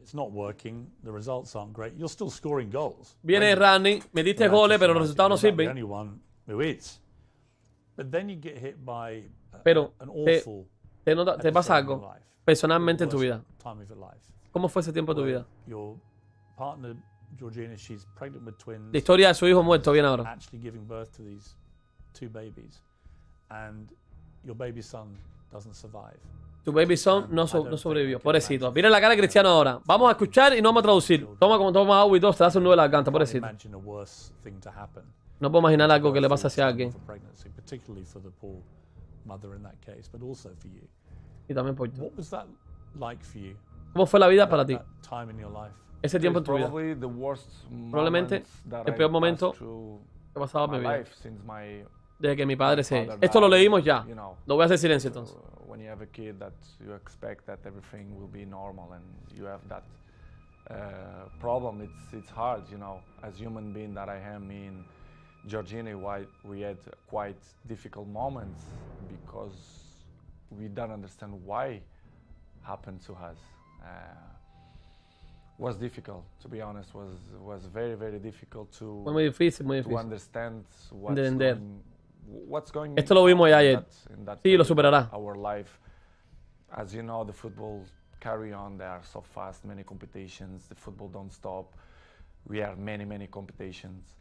I: It's not working. The results aren't great. You're still scoring goals.
A: Viene Randy, metiste goles, pero los resultados no sirven.
I: Anyone who is. But then you get hit by
A: Pero
I: an awful
A: te pasa algo personalmente en tu vida.
I: time of your life.
A: ¿Cómo fue ese tiempo de tu vida?
I: Your partner Georgina, she's pregnant with twins.
A: La historia de su hijo muerto viene ahora.
I: Actually giving birth to these two babies, and your baby son doesn't survive.
A: Tu baby son no sobrevivió. Pobrecito. Mira la cara de Cristiano ahora. Vamos a escuchar y no vamos a traducir. Toma como toma agua y todo. Te hace un nudo en la garganta. Pobrecito. No puedo imaginar algo que le pase hacia alguien. Y también por ti. ¿Cómo fue la vida para ti? Ese tiempo en tu vida. Probablemente el peor momento que he pasado en mi vida. Desde que mi padre se... Esto lo leímos ya. Lo voy a hacer silencio entonces.
H: when you have a kid that you expect that everything will be normal, and you have that problem. It's hard, you know, as human being that I am. In Georgina, we had quite difficult moments because we don't understand why happened to us. Was difficult, to be honest. Was very, very difficult to
A: Fue muy difícil, muy
H: to
A: difícil.
H: understand
A: Entender.
H: what's going
A: Esto lo vimos ya
H: on
A: ayer.
H: in that
A: Sí, lo superará.
H: our life. As you know, the football carry on. They are so fast, many competitions. The football don't stop. We have many competitions.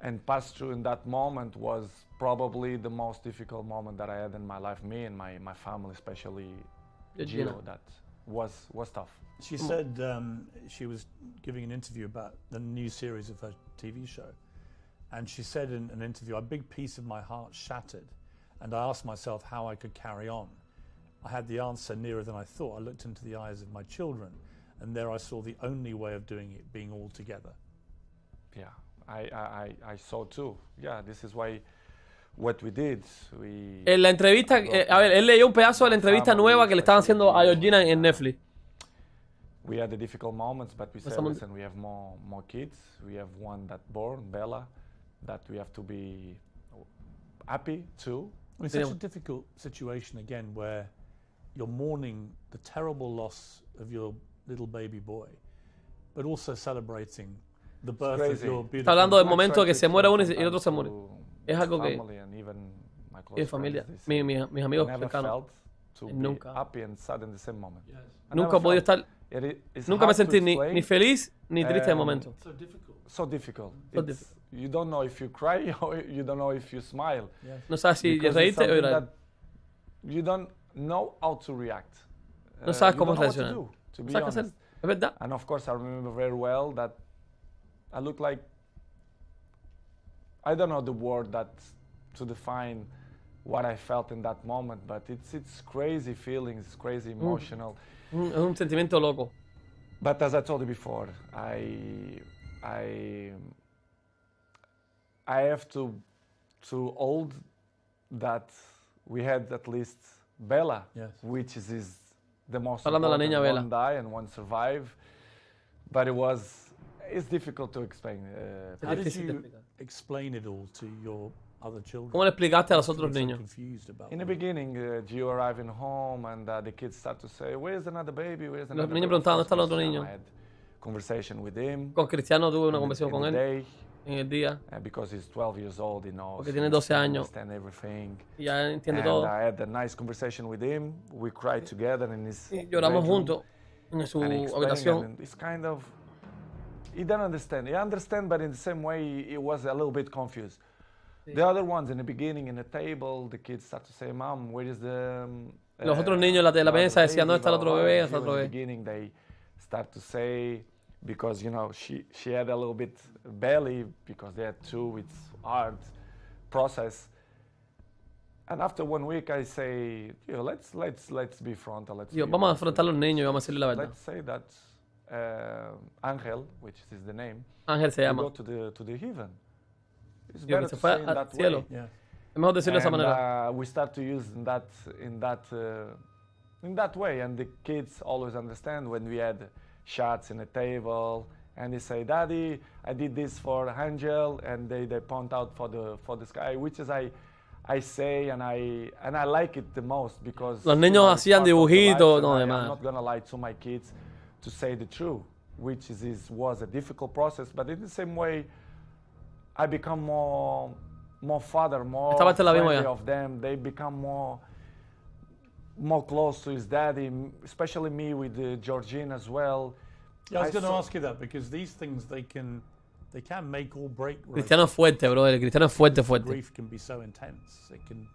H: And pass through in that moment was probably the most difficult moment that I had in my life. Me and my family, especially Gio, that was tough.
I: She said she was giving an interview about the new series of her TV show. And she said in an interview, a big piece of my heart shattered. And I asked myself how I could carry on. I had the answer nearer than I thought. I looked into the eyes of my children, and there I saw the only way of doing it being all together.
H: Yeah, I saw too. Yeah, this is why what we did.
A: En la entrevista, a ver, él leyó un pedazo de la entrevista nueva que le estaban haciendo a Georgina en Netflix.
H: We had the difficult moments, but we said, listen, we have more kids. We have one that born, Bella, that we have to be happy too.
I: I mean, it's such a difficult situation again where you're mourning the terrible loss of your little baby boy, but also celebrating the birth of your beautiful.
A: Está hablando del momento que se muere uno y el otro se muere. Es algo que es familia, mis amigos cercanos. Nunca. Nunca he podido estar. Nunca me sentí ni feliz ni triste de momento.
H: So difficult. You don't know if you cry or you don't know if you smile.
A: No sabes si reírte o llorar.
H: You don't know how to react.
A: No sabes cómo
H: you don't know
A: reaccionar.
H: what to do, to be
A: No sabes qué hacer.
H: honest.
A: Es verdad.
H: And of course, I remember very well that I look like, I don't know the word that to define what I felt in that moment, but it's crazy feelings, it's crazy emotional.
A: Es un sentimiento loco.
H: But as I told you before, I have to hold that we had at least Bella, which is the most important. One die and one survive, but it's difficult to explain.
I: How did you explain it all to your other children?
A: ¿Cómo le explicaste a los otros niños?
H: In the beginning, Gio arriving home and the kids start to say, "Where's another baby? Where's another
A: Los niños
H: baby?"
A: preguntaban, ¿dónde está el otro niño?
H: I had conversation with him.
A: Con Cristiano tuve una conversación con él
H: Day,
A: en el día.
H: Because he's 12 years old, he knows.
A: Porque tiene 12 años.
H: Understand everything.
A: Y ya entiende
H: And
A: todo.
H: I had a nice conversation with him. We cried together in his
A: Lloramos
H: bedroom.
A: juntos en su
H: And he explained,
A: habitación.
H: and it's kind of, he didn't understand. He understand, but in the same way, he was a little bit confused. The other ones in the beginning, in the table, the kids start to say, "Mom, where is the?"
A: Los otros niños de la mesa decían, ¿dónde está el otro bebé? ¿Dónde está el otro
H: In the
A: bebé?
H: beginning, they start to say, because you know she had a little bit belly because they had two. It's hard process. And after 1 week, I say, let's be frontal.
A: Vamos a afrontar a los niños y vamos a decirle la verdad.
H: Let's say that Angel, which is the name,
A: Ángel se llama.
H: go to the heaven. It's
A: Sí,
H: better
A: que se
H: to
A: fue
H: say in
A: al
H: that
A: cielo.
H: way.
A: Es mejor decirlo de esa manera.
H: We start to use in that way, and the kids always understand when we had shots in the table, and they say, "Daddy, I did this for Angel," and they point out for the sky, which is I say and I like it the most because
A: Los niños hacían dibujitos, no,
H: I'm
A: demás.
H: not gonna lie to my kids to say the truth, which was a difficult process, but in the same way, I become more father, more friendly of them. They become more close to his daddy, especially me with Georgine as well.
I: Yeah, I was going to ask you that because these things they can make or break.
A: Cristiano es fuerte, brother. Cristiano es fuerte.
I: Grief can be so intense. It can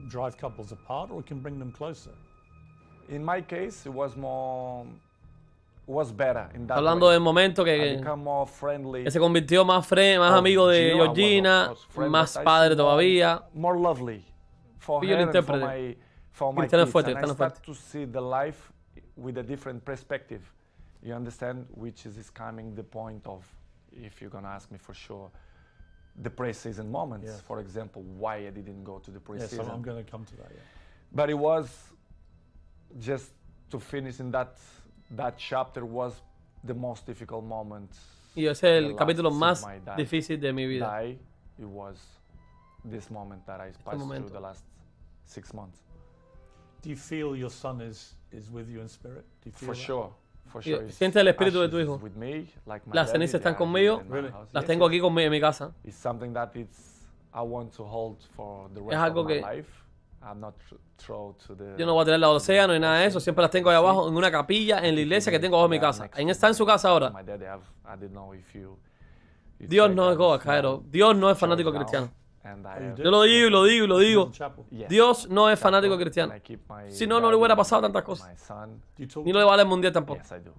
I: drive couples apart or it can bring them closer.
H: In my case, it was better in that
A: Hablando
H: way.
A: del momento que se convirtió más amigo de Georgina, más padre todavía.
H: More lovely for
A: Yo
H: her
A: lo
H: and for my
A: Cristiano es
H: kids.
A: fuerte,
H: And I
A: Cristiano es
H: start
A: fuerte.
H: to see the life with a different perspective. You understand? Which is coming the point of, if you're gonna ask me for sure, the pre-season moments.
I: Yes.
H: For example, why I didn't go to the pre-season.
I: Yes, I'm going to come to that. Yeah.
H: But it was just to finish in that chapter was the most difficult moment.
A: Y ese es el
H: The
A: capítulo
H: last
A: más
H: since my dad
A: difícil de mi vida.
H: died, it was this moment that I passed through the last 6 months.
I: Do you feel your son is with you in spirit? Do you feel
H: For
I: that?
H: sure. For
A: Y
H: sure. His
A: siente el espíritu de tu
H: ashes
A: hijo.
H: with me, like my
A: Las
H: daddy,
A: cenizas
H: they
A: están
H: are
A: conmigo.
H: here in my
I: Really?
H: house.
A: Las
H: Yes,
A: tengo
H: yes.
A: aquí conmigo en mi casa.
H: It's something that I want to hold for the
A: Es
H: rest
A: algo
H: of my
A: que
H: life. I'm not throw to the
A: yo no voy a tirarla al océano ni nada de eso. Siempre las tengo ahí abajo en una capilla en la iglesia que tengo abajo en mi casa. Ahí está en su casa ahora.
H: My daddy I didn't know if you
A: Dios
H: check
A: no es
H: out
A: Goa,
H: the
A: Cairo.
H: small
A: Dios no es
H: church
A: fanático
H: now,
A: cristiano.
H: and I
I: Oh, you
H: have-
I: do?
A: Yo lo digo y lo digo y lo digo.
I: In chapel.
H: Yes.
A: Dios no es fanático
H: And
A: cristiano.
H: I keep my
A: Si no, no le
H: daddy
A: hubiera
H: and
A: pasado tantas cosas.
H: my son.
I: Do you talk
A: Ni lo le vale el mundial tampoco.
H: Yes, I do.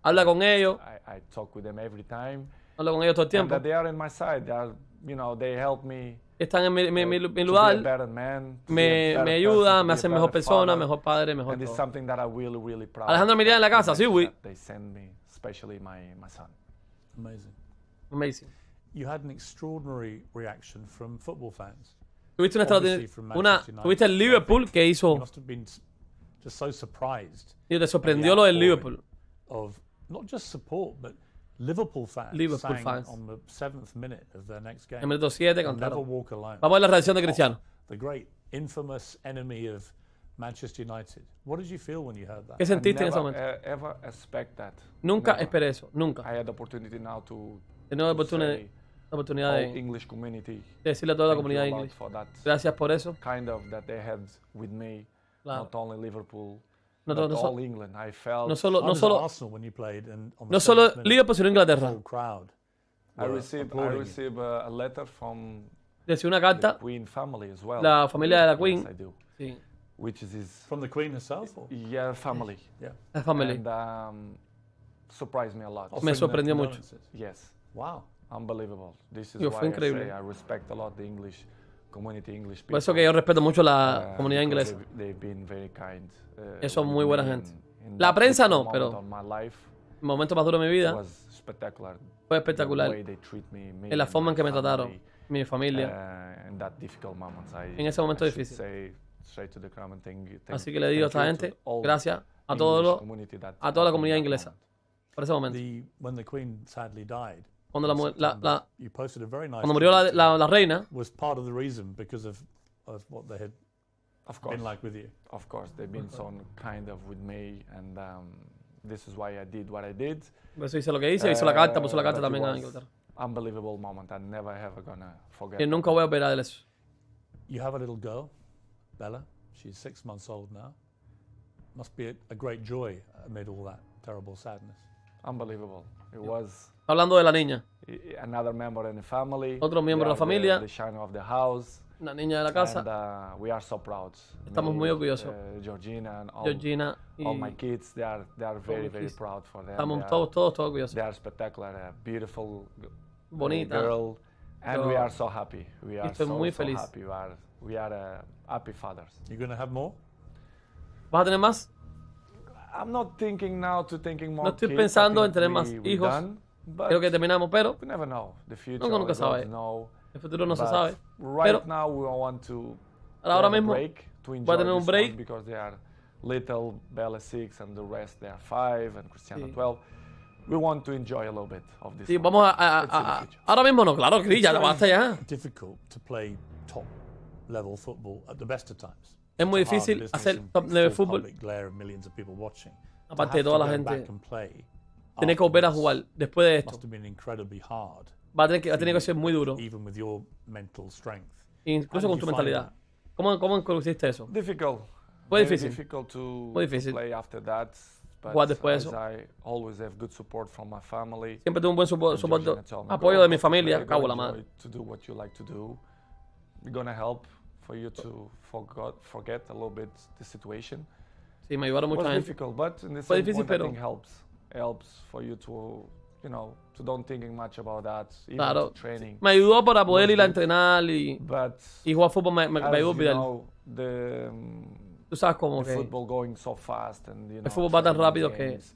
A: Habla con ellos.
H: I talk with them every time.
A: Habla con ellos todo el
H: And
A: tiempo.
H: that they are in my side. They are, they help me
A: Están en mi
H: to be a
A: lugar.
H: better man, to be a
A: Me
H: better
A: ayudan,
H: person,
A: me
H: to
A: hacen
H: be a
A: mejor
H: better
A: persona,
H: father.
A: mejor padre, mejor
H: And it's
A: todo.
H: something that I'm really proud
A: Alejandro
H: of.
A: Miriam en la casa, sí, güey.
H: That they send me, especially my son.
I: Amazing.
A: Amazing.
I: You had an extraordinary reaction from football fans.
A: Tuviste
I: Obviously from Manchester United.
A: tuviste el Liverpool que
I: You
A: hizo.
I: must have been just so surprised
A: Y te sorprendió lo del Liverpool.
I: of not just support, but Liverpool fans
A: Liverpool
I: sang
A: fans.
I: on the 7th minute of their next game.
A: En el minuto 7
I: Never
A: cantaron.
I: walk alone.
A: Vamos a ver la reacción de Cristiano.
I: The great infamous enemy of Manchester United. What did you feel when you heard that?
A: ¿Qué sentiste en ese
H: Never,
A: momento?
H: ever expect that.
A: Nunca
H: Never.
A: esperé eso, nunca.
H: I had the opportunity now to
A: Tengo la
H: to
A: oportunidad,
H: say
A: la oportunidad
H: all
A: de
H: English community.
A: decirle a toda la
H: Thank you
A: comunidad
H: a lot
A: inglesa.
H: for that
A: Gracias por eso.
H: kind of that they had with me.
A: Claro.
H: Not only Liverpool,
A: No,
H: but
A: no so-
H: all England. I felt
A: No solo,
I: I
A: no
I: was at
A: solo,
I: Arsenal when you played, and on the
A: no solo
I: 7th minute,
A: Liverpool, sino
I: the
A: Inglaterra.
I: whole crowd
H: I
I: were
H: received
I: applauding you.
H: a letter from
A: Decía una
H: the
A: carta,
H: Queen family as well.
A: la familia de la Queen.
H: Yes, I do.
A: Sí,
H: Which is his
I: From the Queen herself? Or?
H: yeah family.
I: Yeah.
A: la familia.
H: And surprised me a lot.
A: Me
I: Offering
A: sorprendió
I: their
A: mucho.
I: condolences.
H: Yes,
I: Wow.
H: unbelievable. This is
A: Yo,
H: why
A: fue
H: I
A: increíble.
H: say I respect a lot the English community, English people.
A: Por eso que yo respeto mucho la comunidad
H: because
A: inglesa.
H: They've been very kind.
A: Ellos son
H: with
A: muy buena
H: me
A: gente.
H: in
A: La
H: that
A: prensa
H: difficult
A: no, pero-
H: moment of my life
A: El momento más duro de mi vida
H: was spectacular.
A: fue
H: The
A: espectacular.
H: way they treat me,
A: En la
H: and
A: forma en
H: my
A: que me trataron,
H: family,
A: mi familia.
H: in that difficult moments.
A: En ese momento
H: I should
A: difícil.
H: say straight to the crowd and thank
A: Así que le digo a esta gente, gracias a a toda la comunidad inglesa por ese momento.
I: When the Queen sadly died,
A: Cuando la mu- la-
I: you posted a very nice
A: cuando murió
I: tribute to her.
A: la reina,
I: Was part of the reason because of what they had
H: Of course,
I: been like with you.
H: of course, they've been so kind of with me, and this is why I did what I did.
A: por eso hice lo que hice, hizo la carta, puso la carta
H: But it
A: también a
H: was
A: Inglaterra.
H: Unbelievable moment. I'm never ever gonna forget.
A: Y
H: that
A: nunca voy a olvidar de eso.
I: You have a little girl, Bella. She's 6 months old now. Must be a great joy amid all that terrible sadness.
H: Unbelievable. It was
A: Hablando de la niña,
H: another member in the family.
A: Otro miembro de la
H: They are
A: familia.
H: The shine of the house.
A: una niña de la casa,
H: And we are so proud.
A: Estamos muy orgullosos.
H: Georgina and all,
A: Georgina y
H: all my kids, they are very,
A: mis
H: very
A: kids.
H: proud for them.
A: estamos
H: They are-
A: todos orgullosos.
H: They are spectacular, a beautiful
A: Bonita.
H: girl, and we
A: Girl.
H: are so happy. We are
A: estoy
H: so,
A: muy
H: so
A: feliz.
H: happy. We are happy fathers.
I: You're going to have more?
A: ¿Vas a tener más?
H: I'm not thinking now to thinking more.
A: No estoy
H: kids. I
A: pensando en
H: think
A: tener más
H: we're
A: hijos.
H: done, but
A: Creo que terminamos, pero
H: we never know. The future,
A: Uno nunca
H: we
A: sabe.
H: don't know.
A: el futuro no se
H: But
A: sabe.
H: Right
A: Pero
H: now, we want to
A: ahora
H: have a
A: mismo
H: break, to
A: voy a
H: enjoy
A: tener un
H: this
A: break.
H: one because they are little, Bella 6, and the rest they are 5, and Cristiano
A: Sí.
H: 12. We want to enjoy a little bit of this.
A: Sí,
H: one.
A: vamos
H: Let's see the future.
A: ahora mismo no, claro, Cris, ya basta ya.
I: Difficult to play top level football at the best of times.
A: Es muy
I: It's a hard
A: difícil
I: business
A: hacer
I: in
A: top level
I: full
A: fútbol.
I: public glare of millions of people watching. To
A: Aparte de
I: have
A: toda
I: to
A: la
I: go
A: gente,
I: back and play
A: Tiene que volver a
I: afterwards
A: jugar después de esto.
I: must have been incredibly hard,
A: Va a tener que ser muy duro,
I: even with your mental strength.
A: incluso
I: How
A: con
I: did
A: tu
I: you find
A: mentalidad. ¿Cómo hiciste eso?
H: Difficult.
A: Muy
H: Very
A: difícil.
H: difficult to
A: Muy difícil.
H: play after that. But
A: Jugar después de
H: as
A: eso.
H: I always have good support from my family.
A: Siempre tuve un buen
H: and
A: soporte,
H: Georgina told me,
A: apoyo
H: "Go,
A: de mi familia,
H: play,
A: cago
H: go
A: la
H: enjoy
A: madre.
H: to do what you like to do. We're gonna help for you to forget a little bit the situation.
A: Sí, me ayudaron
H: It
A: mucha
H: was
A: gente.
H: difficult, but in the
A: Fue
H: same
A: difícil,
H: point, I
A: pero-
H: think helps for you to, to don't thinking much about that, even
A: Claro,
H: to training.
A: me ayudó para poder
H: Was
A: ir a
H: good.
A: entrenar y
H: But
A: jugar fútbol, me
H: as
A: ayudó a
H: you
A: olvidar.
H: know,
A: Tú sabes cómo
H: the
A: que
H: football going so fast, and
A: el fútbol va tan
H: training
A: rápido que
H: games,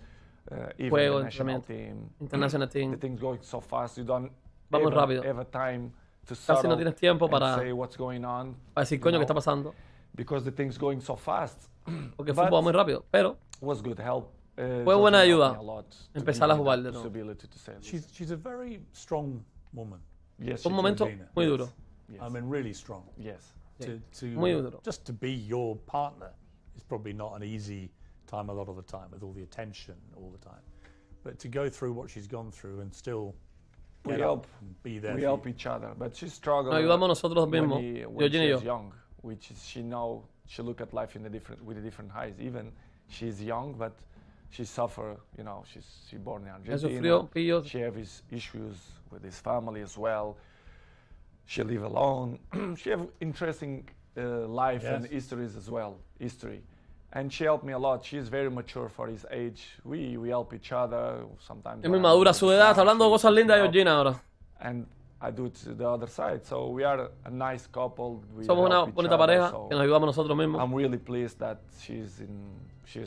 H: even
A: juego,
H: the national
A: entrenamiento,
H: team,
A: International
H: the
A: Team,
H: things going so fast, you don't
A: Va muy
H: even
A: rápido.
H: have a time to
A: Casi no
H: settle
A: tienes tiempo
H: and
A: para
H: say what's going on.
A: decir,
H: you
A: coño, ¿qué
H: know.
A: está pasando?
H: because the thing's going so fast.
A: Porque el fútbol va muy rápido. Pero
H: Was good help.
A: fue buena
H: Georgina
A: ayuda
H: helped me a lot to
A: empezar
H: give
A: a
H: me
A: jugar
H: that
A: de nuevo.
H: possibility to say this.
I: She's a very strong woman.
H: Yes,
A: Fue un
H: she
A: momento
I: Georgina.
A: muy duro.
H: Yes.
I: I mean, really strong.
H: Yes.
A: Muy duro.
I: Just to be your partner is probably not an easy time a lot of the time with all the attention all the time. But to go through what she's gone through and still
H: We
I: get
H: help.
I: up and be there
H: We
I: for
H: help
I: you.
H: each other, but she struggled
A: Nos ayudamos nosotros mismos,
H: when
A: Georgina y
H: she was
A: yo.
H: young, which is she look at life in with a different eyes. Even she's young, but she suffer. You know, she born in Argentina.
A: sufrió, Pillo.
H: She have his issues with his family as well. She live alone. She have interesting life and
I: Yes.
H: histories as well. And she helped me a lot. She's very mature for his age. We help each other sometimes.
A: Es muy madura a su edad. Está hablando de cosas lindas de Georgina ahora.
H: And I do it to the other side. So we are a nice couple. We
A: Somos una
H: help each
A: bonita
H: other,
A: pareja
H: so
A: que nos ayudamos nosotros mismos.
H: I'm really pleased that she's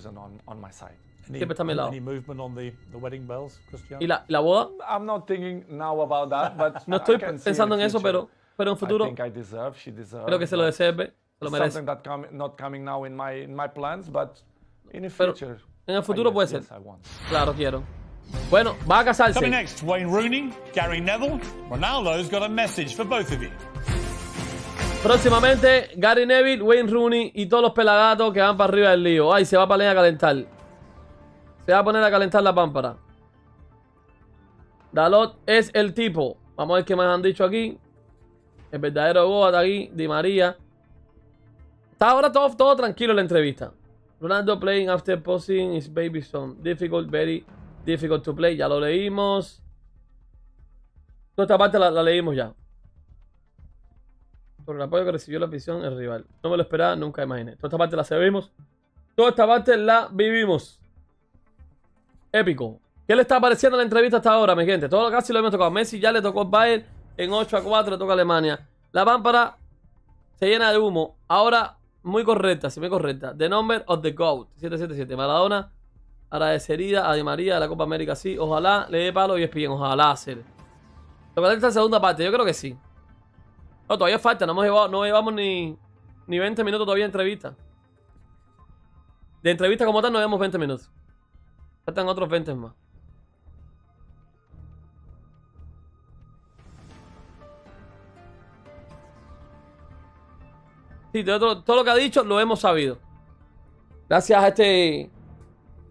H: on my side.
A: Siempre está a mi lado.
I: Any movement on the wedding bells, Cristiano?
A: ¿Y la boda?
H: I'm not thinking now about that, but
A: No estoy
H: I can see
A: pensando
H: in
A: en
H: the
A: eso,
H: future.
A: pero en
H: I
A: futuro
H: think I deserve. She deserves.
A: creo que se lo deserve, se lo merece.
H: Something that not coming now in my plans, but in the
A: Pero
H: future.
A: en el futuro puede ser.
H: Yes, I want.
A: Claro, quiero. Bueno, va a casarse.
B: Coming next, Wayne Rooney, Gary Neville. Ronaldo's got a message for both of you.
A: Próximamente, Gary Neville, Wayne Rooney y todos los pelagatos que van para arriba del lío. Ay, se va a poner a calentar. Se va a poner a calentar la pámpara. Dalot es el tipo. Vamos a ver qué más han dicho aquí. El verdadero Goat aquí, Di María. Está ahora todo tranquilo en la entrevista. Ronaldo playing after posting his baby son. Difficult, very difficult to play. Ya lo leímos. Toda esta parte la leímos ya. Por el apoyo que recibió la afición el rival. No me lo esperaba, nunca imaginé. Toda esta parte la sabemos. Toda esta parte la vivimos. Épico. ¿Qué le está pareciendo la entrevista hasta ahora, mi gente? Todo casi lo hemos tocado. Messi ya le tocó el Bayern. En 8-4 le toca a Alemania. La pámpara se llena de humo. Ahora, muy correcta, sí, muy correcta. The number of the GOAT. 777. Maradona agradecería a Di María de la Copa América. Sí, ojalá le dé palo y es bien. Ojalá hacer. Lo que esta segunda parte, yo creo que sí. No, todavía falta. No llevamos ni 20 minutos todavía de entrevista. De entrevista como tal no llevamos 20 minutos. Faltan otros 20 más. Sí, todo lo que ha dicho lo hemos sabido. Gracias a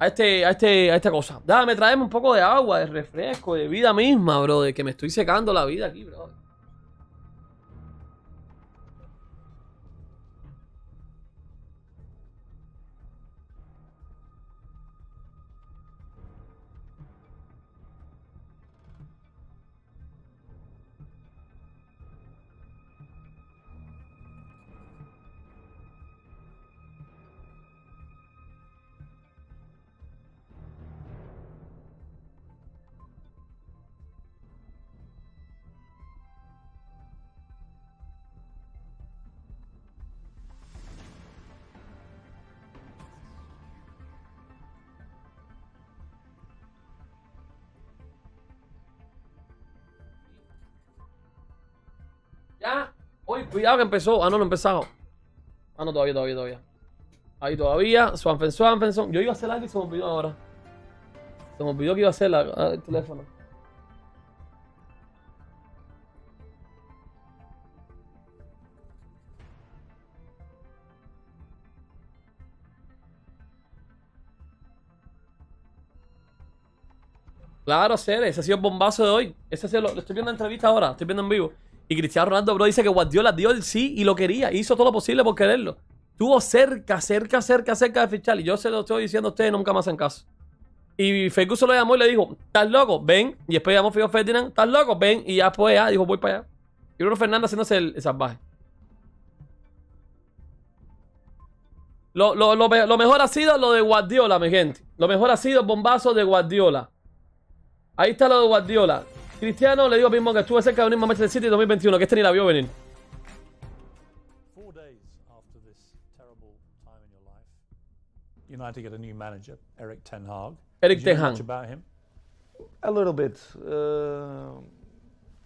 A: esta cosa. Déjame traerme un poco de agua, de refresco, de vida misma, bro. De que me estoy secando la vida aquí, bro. Ya. Uy, cuidado que empezó. Ah, no, no ha empezado. Ah, no, todavía. Ahí todavía. Swanson. Yo iba a hacer algo y se me olvidó ahora. Se me olvidó que iba a hacer el teléfono. Claro, ese ha sido el bombazo de hoy. Ese ha sido lo estoy viendo en entrevista ahora, estoy viendo en vivo. Y Cristiano Ronaldo, bro, dice que Guardiola dio el sí y lo quería. Hizo todo lo posible por quererlo. Estuvo cerca de fichar. Y yo se lo estoy diciendo a ustedes, nunca me hacen caso. Y Ferguson lo llamó y le dijo, ¿estás loco? Ven. Y después llamó Fio Ferdinand, ¿estás loco? Ven. Y ya pues, dijo, voy para allá. Y Bruno Fernando haciéndose el salvaje. Lo mejor ha sido lo de Guardiola, mi gente. Lo mejor ha sido el bombazo de Guardiola. Ahí está lo de Guardiola. Cristiano le digo mismo que estuvo cerca de unirme a Manchester City en 2021, que este ni la vio venir.
I: 4 days after this terrible time in your life, United get a new manager, Erik ten Hag.
A: Erik
I: Did you
A: ten
I: know
A: Hag.
I: much about him?
H: A little bit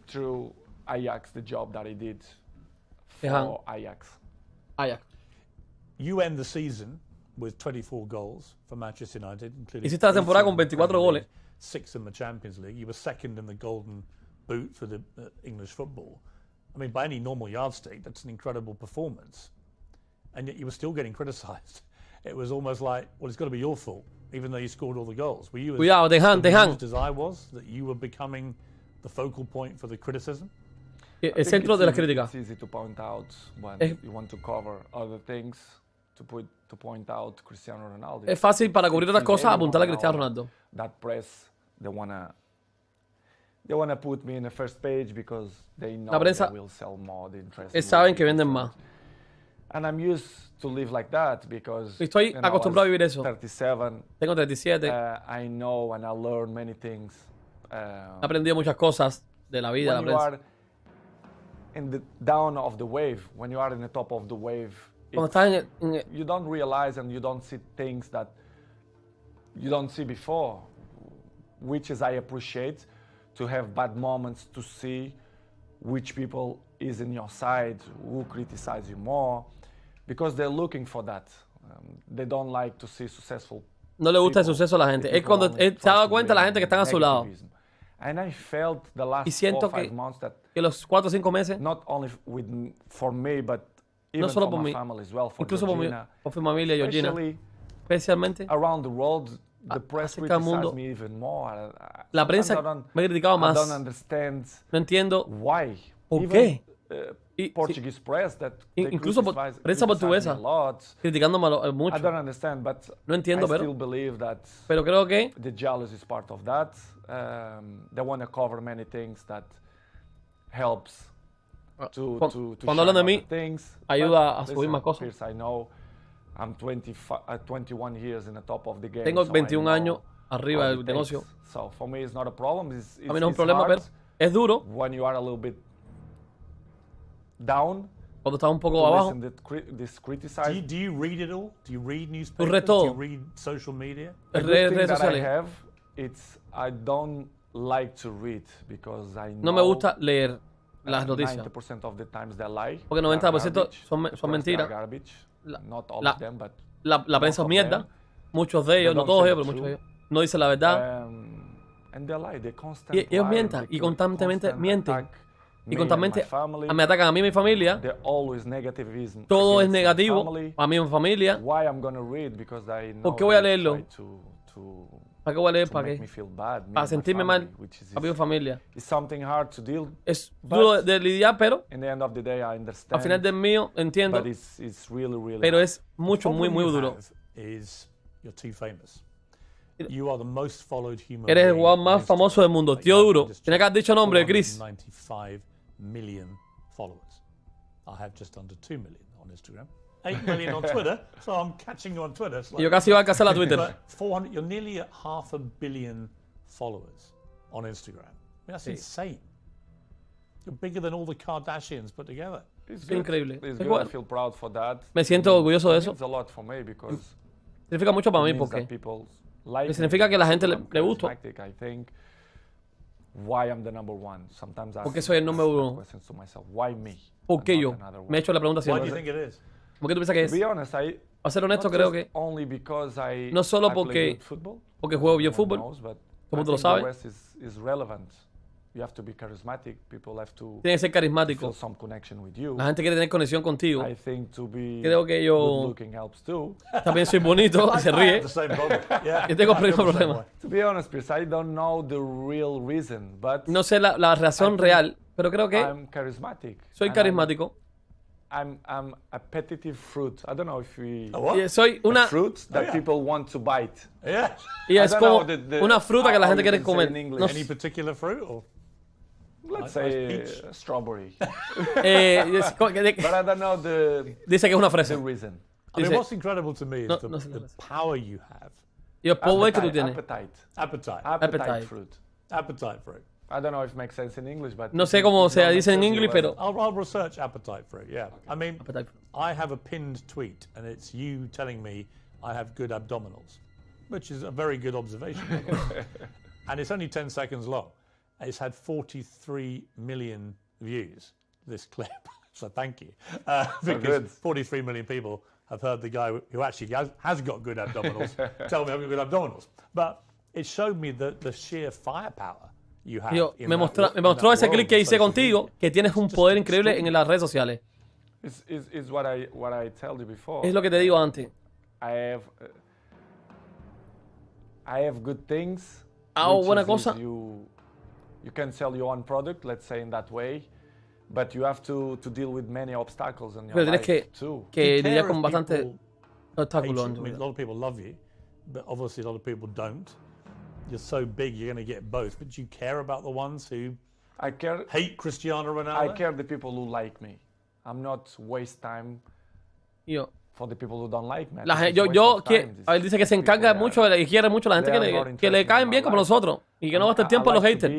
H: through Ajax, the job that he did
A: Ten Hag.
H: for Ajax.
A: Ah, ya.
I: you end the season with 24 goals for Manchester United, including
A: Hiciste la temporada con
I: 18
A: 24
I: Premier League,
A: goles.
I: 6 in the Champions League. You were second in the Golden Boot for the English football. I mean, by any normal yardstick, that's an incredible performance. And yet you were still getting criticised. It was almost like, well, it's got to be your fault, even though you scored all the goals. Were you
A: Cuidado,
I: amused as I was, that you were becoming the focal point for the criticism?
A: El centro de las críticas.
H: It's easy to point out when you want to cover other things, to point out Cristiano Ronaldo.
A: Es fácil para cubrir otras cosas apuntar a Cristiano Ronaldo.
H: That press, they wanna put me in the first page because they know
A: La prensa,
H: they will sell more.
A: saben que venden más.
H: And I'm used to live like that because
A: Estoy acostumbrado a vivir eso.
H: 37.
A: Tengo 37.
H: I know and I learn many things.
A: He aprendido muchas cosas de la vida, de la
H: When you
A: prensa.
H: are in the down of the wave, when you are in the top of the wave,
A: Cuando estás
H: you don't realize and you don't see things that you don't see before, which is I appreciate to have bad moments to see which people is in your side, who criticize you more, because they're looking for that. They don't like to see successful.
A: No le gusta el suceso a la gente. Es cuando se ha dado cuenta la gente que están a su lado.
H: And I felt the last
A: Y siento
H: 4 or 5 months that
A: que los 4 o 5 meses,
H: not only for me, but even
A: no solo
H: for
A: por
H: my
A: mí,
H: family as well, for
A: incluso por mi familia, Georgina, especialmente
H: around the world, the press
A: acerca del
H: criticizes
A: mundo.
H: me even more.
A: La prensa me ha criticado
H: I don't
A: más.
H: understand
A: No entiendo
H: why.
A: por
H: Even,
A: qué.
H: Portuguese press that they
A: Incluso
H: criticize
A: prensa
H: me
A: portuguesa,
H: a lot.
A: criticándome
H: I
A: mucho.
H: don't understand, but
A: No entiendo,
H: I
A: pero-
H: still believe that
A: Pero creo que
H: the jealousy is part of that. They want to cover many things that helps to
A: cuando hablan de
H: shine
A: mí,
H: other things.
A: ayuda
H: But
A: a subir más cosas.
H: Pierce, I know I'm 21 years in the top of the game.
A: Tengo
H: so I
A: 21
H: know
A: años arriba
H: how
A: del
H: it
A: negocio.
H: takes. So for me, it's not a problem. It's
A: A mí no es un
H: it's
A: problema,
H: hard
A: pero es duro
H: when you are a little bit down.
A: cuando estás un poco
H: to
A: abajo.
H: listen this
I: Do
H: criticized.
I: do you read it all? Do you read newspapers?
A: read
I: Do you
A: todo.
I: read social media?
H: The good
A: Redes
H: thing that I
A: sociales.
H: have, it's I don't like to read because I know
A: No me gusta leer las noticias.
H: 90% of the times they lie.
A: Porque
H: They're
A: 90%
H: garbage.
A: son
H: The press, they are
A: mentiras.
H: garbage. Not all
A: la-
H: of them, but
A: La prensa es
H: of
A: mierda.
H: them.
A: Muchos de ellos, no
H: don't
A: todos
H: say
A: ellos,
H: the
A: pero muchos de
H: truth.
A: ellos. No dicen la verdad.
H: And they lie. They constant
A: Y ellos
H: lie,
A: mientan.
H: they
A: Y constantemente
H: constant
A: mienten.
H: attack
A: Y
H: me
A: constantemente
H: and my family.
A: me atacan a mí y mi familia.
H: They're always negativism
A: Todo es
H: against my
A: negativo
H: family.
A: a mí y mi familia.
H: Why I'm gonna read? Because I know
A: ¿Por qué voy a
H: they
A: leerlo?
H: try to
A: ¿Para qué voy a leer?
H: to
A: ¿Para
H: make
A: qué?
H: me feel bad, me
A: Para
H: and my
A: sentirme
H: family,
A: mal
H: which is
A: a mi familia.
H: it's something hard to deal.
A: Es
H: But
A: duro de lidiar, pero
H: in the end of the day, I understand.
A: al final del mío entiendo.
H: But it's really, really
A: Pero
H: hard.
A: es mucho, muy,
I: Problem
A: muy
I: you
A: duro.
I: have is you're too famous. You are the most followed human
A: Eres el
I: being
A: jugador
I: on
A: más
I: Instagram.
A: famoso del mundo.
I: Like,
A: Tío
I: you
A: duro.
I: just
A: Tiene que haber dicho nombre, Chris.
I: 495 million followers. I have just under 2 million on Instagram. 8 million on Twitter, so I'm catching you on Twitter. It's
A: Y yo casi iba a alcanzar la Twitter.
I: But 400, you're nearly at 500 million followers on Instagram. I mean, that's insane. You're bigger than all the Kardashians put together.
H: It's
A: Es
H: good.
A: increíble.
H: It's
A: Es
H: good. I
A: bueno.
H: feel proud for that.
A: Me siento orgulloso de
H: It
A: eso.
H: means a lot for me because
A: Significa mucho para
H: it
A: mí
H: means
A: porque
H: that people like me.
A: significa que la gente le
H: I'm
A: gusto.
H: charismatic. I think why I'm the number one. Sometimes I
A: ¿Por qué
H: ask
A: soy el número uno?
H: questions to myself. Why me?
A: ¿Por qué
H: and
A: yo?
H: not another one?
A: Me he hecho la pregunta
I: Why do you
A: siempre.
I: think it is?
A: ¿Por qué tú piensas que
H: To be
A: es?
H: honest,
A: Para ser honesto,
H: not
A: creo
H: just
A: que
H: only because I
A: no solo
H: I play
A: porque-
H: good football.
A: porque juego bien
H: Everyone
A: fútbol.
H: knows, but
A: Todo el
H: I
A: mundo lo
H: think
A: sabe.
H: the rest is relevant. You have to be charismatic. People have to
A: Tiene que ser
H: feel
A: carismático.
H: some connection with you.
A: La gente quiere tener conexión contigo.
H: I think to be
A: Creo que yo-
H: good looking helps too.
A: También soy bonito y se
I: I
A: ríe.
I: have the same problem. Yeah.
A: Yo tengo
I: I feel
A: el mismo
I: the same
A: problema.
I: way.
H: To be honest, Pierce, I don't know the real reason, but
A: No sé la razón real, pero creo que
H: I'm charismatic.
A: soy
H: and
A: carismático.
H: I'm a appetitive fruit. I don't know if we
I: A what?
A: Y soy
H: a
A: una
H: fruit that
I: yeah.
H: people want to bite.
I: Yeah.
A: y es
H: I don't
A: como
H: know the-
A: una fruta que la
H: how
A: gente
H: you
A: quiere
H: can say
A: comer.
H: in English.
A: No
I: Any
A: sé,
I: particular fruit or?
H: Let's
I: Like
H: say
I: peach.
H: strawberry.
A: But
H: I don't know the
A: dice que es una fresa.
H: reason.
I: I mean,
A: Dice-
I: what's incredible to me is
A: No,
I: the,
A: no sé la
I: the
A: frase.
I: power you have.
A: Y el power que tú tienes.
H: Appetite.
I: Appetite.
A: Appetite.
H: Fruit.
I: Appetite fruit.
H: I don't know if it makes sense in English, but
A: No sé cómo se dice en inglés, pero
I: I'll research appetite fruit. Yeah. I mean,
A: Appetite fruit.
I: I have a pinned tweet, and it's you telling me I have good abdominals, which is a very good observation. by the way. And it's only 10 seconds long. It's had 43 million views, this clip. So thank you. Because
H: good.
I: 43 million people I've heard the guy who actually has got good abdominals tell me I've got good abdominals. But it showed me the sheer firepower you have.
A: Tío, me mostró ese clip que hice contigo, que tienes un poder increíble en las redes sociales.
H: It's what I told you before.
A: Es lo que te digo antes.
H: I have good things.
A: Hago
H: which
A: buena
H: is
A: cosa.
H: You can sell your own product, let's say in that way, but you have to deal with many obstacles in your
A: Pero tienes
H: life too.
A: que
I: Care
A: lidiar
I: if
A: con bastante
I: people
A: obstáculos.
I: hate you. I mean, a lot of people love you, but obviously a lot of people don't. You're so big, you're going to get both. But do you care about the ones who
H: I care.
I: hate Cristiano Ronaldo?
H: I care the people who like me. I'm not waste time
A: Yo,
H: for the people who don't like me.
A: él dice que se encarga mucho y quiere mucho a la gente que le caen bien como nosotros y que no gasta el tiempo en los haters.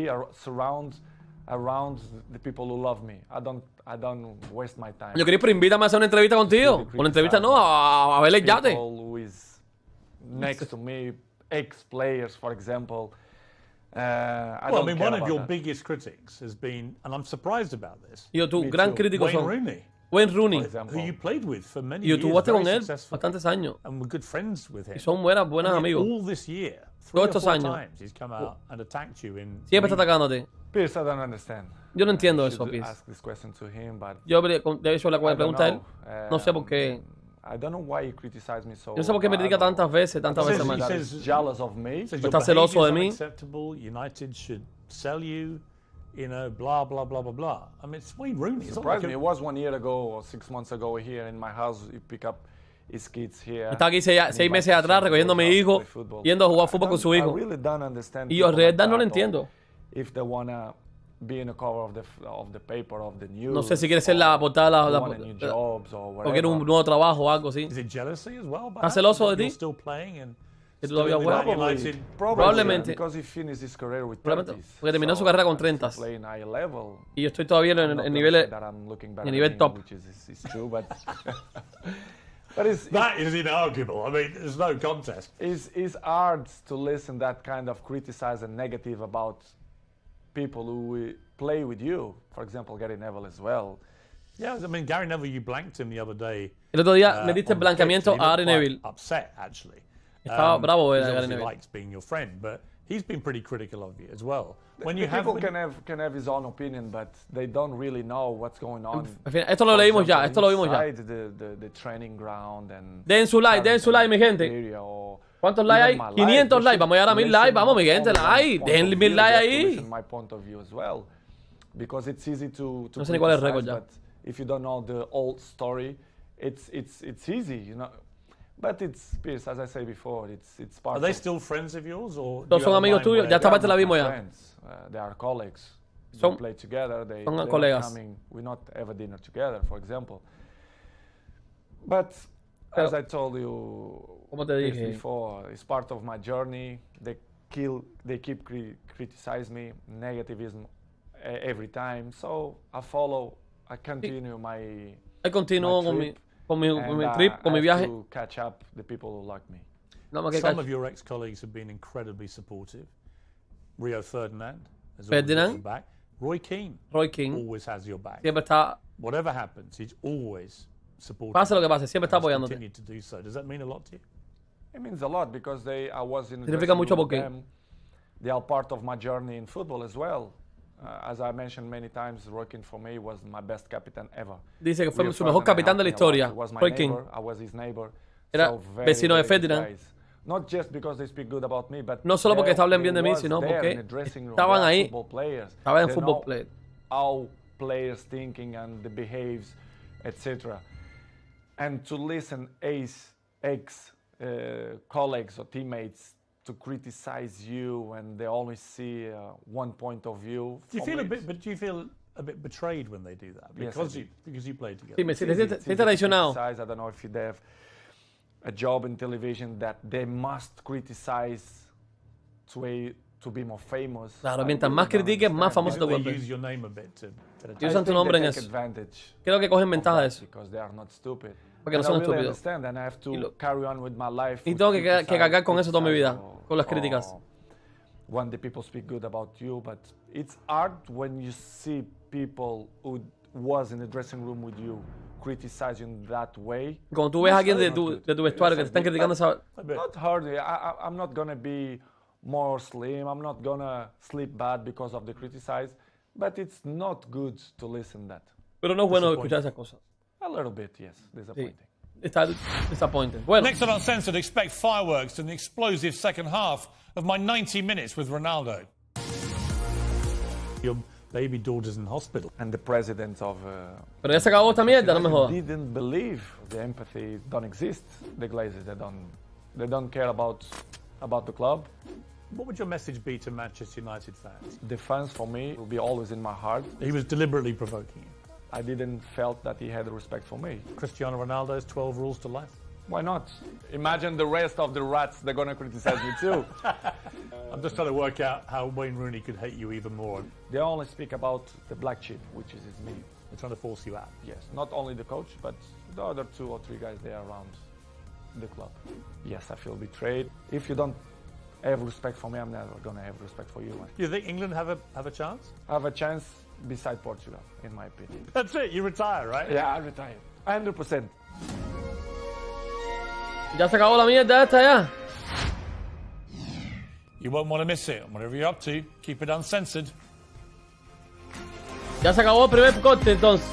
H: Around the people who love me. I don't waste my time.
A: Yo quería, pero invítame a hacer una entrevista contigo. Una entrevista no, a ver el yate.
H: People who is next to me, ex-players, for example.
I: Well, I mean, one of your biggest critics has been, and I'm surprised about this,
A: Y tu gran crítico
I: Wayne
A: son
I: Rooney,
A: Wayne Rooney.
I: who you played with for many
A: Y
I: years,
A: tú jugaste
I: very
A: con él
I: successful,
A: bastantes años.
I: and we're good friends with him.
A: Y son buenos
I: And yet
A: amigos.
I: all this year,
A: Todos
I: 3 or
A: estos
I: 4
A: años.
I: times he's come out and attacked you in.
A: Siempre está atacándote.
H: Piers, I don't understand.
A: Yo no entiendo
H: You
A: eso,
H: should
A: Piers.
H: ask this question to him, but
A: Yo de hecho le
H: I don't
A: pregunté a él.
H: know.
A: No sé por qué.
H: I don't know why he criticized me so.
A: Yo no sé por qué me critica tantas veces
I: He
A: más.
I: says
H: Jealous of me.
I: says
A: Está
I: your
A: celoso de
I: behaviour
A: mí.
I: is unacceptable. United should sell you. You know, blah blah blah blah blah. I mean, it's Wayne Rooney. It's not
H: Surprised
I: like
H: me. It was 1 year ago or 6 months ago here in my house. You pick up his kids here.
A: Estaba aquí 6 meses atrás recogiendo a mi hijo, yendo a jugar fútbol con su hijo.
H: I really don't understand.
A: Y yo en
H: people like
A: realidad no lo
H: that, or
A: entiendo.
H: If they wanna be in the cover of the paper of the news.
A: No sé si quiere ser la portada
H: or want a new jobs or
A: o
H: whatever.
A: quiere un nuevo trabajo o algo así.
I: Is it jealousy as well?
A: ¿Estás celoso de ti?
I: You're still playing and
A: Que tú
I: still
A: todavía
I: in the
A: juegas.
I: Man United.
A: Probablemente.
H: Because he finished his career with
A: Probablemente.
H: 30s.
A: Porque terminó su carrera con 30.
H: Playing high level.
A: Y yo estoy todavía
H: I'm
A: en
H: not
A: el
H: gonna
A: nivel
H: say that I'm looking better
A: en nivel
H: than him,
A: top.
H: which is true, but but
I: That is inarguable. I mean, there's no contest.
H: it's hard to listen that kind of criticize and negative about people who play with you. For example, Gary Neville as well.
I: Yeah, I mean, Gary Neville, you blanked him the other day.
A: El otro día le diste
I: on
A: el
I: the
A: blanqueamiento
I: pitch, and he
A: a Ari
I: looked quite
A: Neville.
I: Upset, actually.
A: Estaba bravo
I: he
A: Gary
I: obviously
A: Neville.
I: likes being your friend, but he's been pretty critical of you as well. When
H: The
I: you have,
H: people can have his own opinion, but they don't really know what's going on.
A: En fin, esto lo leímos ya, esto lo vimos ya.
H: Inside the training ground and
A: Den su like, mi gente.
H: area or
A: ¿Cuántos likes hay?
H: even my
A: 500
H: life.
A: likes. Vamos a llegar a 1000 likes. Vamos, mi gente,
H: Listen
A: like.
H: from
A: Denle
H: one
A: 1000
H: point
A: likes
H: of view, just to
A: ahí.
H: listen my point of view as well, because it's easy to
A: No sé ni cuál es el
H: criticize,
A: récord ya.
H: but if you don't know the old story, it's easy, you know. But it's Piers, as I say before, it's part.
I: are they
H: of
I: still friends of yours, or do
A: Todos
I: you
A: son
I: have a
A: amigos
I: line
A: tuyos.
I: where-
A: Ya esta
H: They
A: parte la
H: are
A: vimos
H: my
A: ya.
H: friends. They are colleagues.
A: Son-
H: They play together. They're
A: son
H: not
A: colegas.
H: coming. We not have a dinner together, for example. But as I told you
A: Como te dije.
H: before, it's part of my journey. They keep criticize me, negativism every time. So I continue my.
A: Ahí continúo con
H: trip,
A: mi
H: and,
A: trip, con mi
H: I have
A: viaje.
H: to catch up the people who like me.
A: Nada más que
I: Some
A: cacho.
I: of your ex-colleagues have been incredibly supportive. Rio Ferdinand has always
A: Ferdinand.
I: got your back. Roy Keane
A: Roy King
I: always has your back.
A: siempre está,
I: Whatever happens, he's always supportive.
A: pase lo que pase, siempre está
I: and has
A: apoyándote.
I: continued to do so. Does that mean a lot to you?
H: It means a lot because I was in the
A: Significa
H: dressing
A: mucho
H: room with
A: porque-
H: them. They are part of my journey in football as well. As I mentioned many times, Roy Keane for me was my best captain ever.
A: Dice que fue
H: Rio
A: su mejor
H: Ferdinand
A: capitán de la
H: helped me a lot.
A: historia,
H: He was my
A: Roy Keane.
H: neighbor. I was his neighbor.
A: Era
H: So very,
A: vecino de
H: very good
A: Ferdinand.
H: guys. Not just because they speak good about me, but
A: No solo porque
H: they-
A: hablan bien de
H: they
A: mí,
H: was
A: sino
H: there
A: porque
H: in the dressing room.
A: estaban
H: They are
A: ahí.
H: football players.
A: Estaban en
H: They
A: fútbol
H: know
A: play.
H: how players thinking and the behaves, etc. And to listen ex colleagues or teammates to criticize you and they only see one point of view.
I: Do you
H: for
I: feel
H: me
I: a bit?
H: it's-
I: But do you feel a bit betrayed when they do that?
H: Yes,
I: Because
H: I
I: you played together.
A: Sí, me
H: it's
A: sientes
H: easy to
A: traicionado.
H: criticize. I don't know if they have a job in television that they must criticize to be more famous.
A: Claro,
H: I
A: mientras
H: really
A: más
H: don't
A: critiques, más
H: understand
A: famoso
H: that.
A: te
I: They
A: vuelves.
I: use your name a bit to.
A: Y
H: I
A: usan tu
H: think
A: nombre
H: they
A: en
H: take
A: eso.
H: advantage
A: Creo que cogen
H: of
A: ventaja de
H: that
A: eso.
H: because they are not stupid.
A: Porque no
H: And
A: son
H: I really
A: estúpidos.
H: understand and I have to
A: Y lo-
H: carry on with my life.
A: Y
H: with
A: tengo que cargar con eso toda mi vida,
H: criticize
A: con las críticas.
H: or when the people speak good about you, but it's hard when you see people was in the dressing room with you criticizing that way.
A: Cuando tú ves a alguien de tu vestuario que te están criticando esa...
H: Not hardly. I'm not gonna be more slim. I'm not gonna sleep bad because of the criticize. But it's not good to listen that.
A: Pero no es bueno escuchar esas cosas.
H: A little bit, yes. Disappointing.
A: Sí. Está disappointing. Bueno.
B: Next on Uncensored, expect fireworks and the explosive second half of my 90 minutes with Ronaldo.
I: Your baby daughter's in hospital.
H: And the president of...
A: Pero ya se acabó esta mierda, no me jodas.
H: Didn't believe the empathy don't exist. The Glazers, they don't care about the club.
I: What would your message be to Manchester United fans?
H: The fans, for me, will be always in my heart.
I: He was deliberately provoking you.
H: I didn't felt that he had respect for me.
I: Cristiano Ronaldo's 12 rules to life.
H: Why not? Imagine the rest of the rats, they're going to criticize me too.
I: I'm just trying to work out how Wayne Rooney could hate you even more.
H: They only speak about the black sheep, which is me.
I: They're trying to force you out.
H: Yes, not only the coach, but the other 2 or 3 guys there around the club. Yes, I feel betrayed. If you don't have respect for me, I'm never going to have respect for you.
I: You think England have a chance?
H: I have a chance beside Portugal, in my opinion.
I: That's it, you retire, right?
H: Yeah, I retire. 100%.
A: Ya se acabó la mierda esta ya.
B: You won't want to miss it. Whatever you're up to, keep it uncensored.
A: Ya se acabó el primer corte entonces.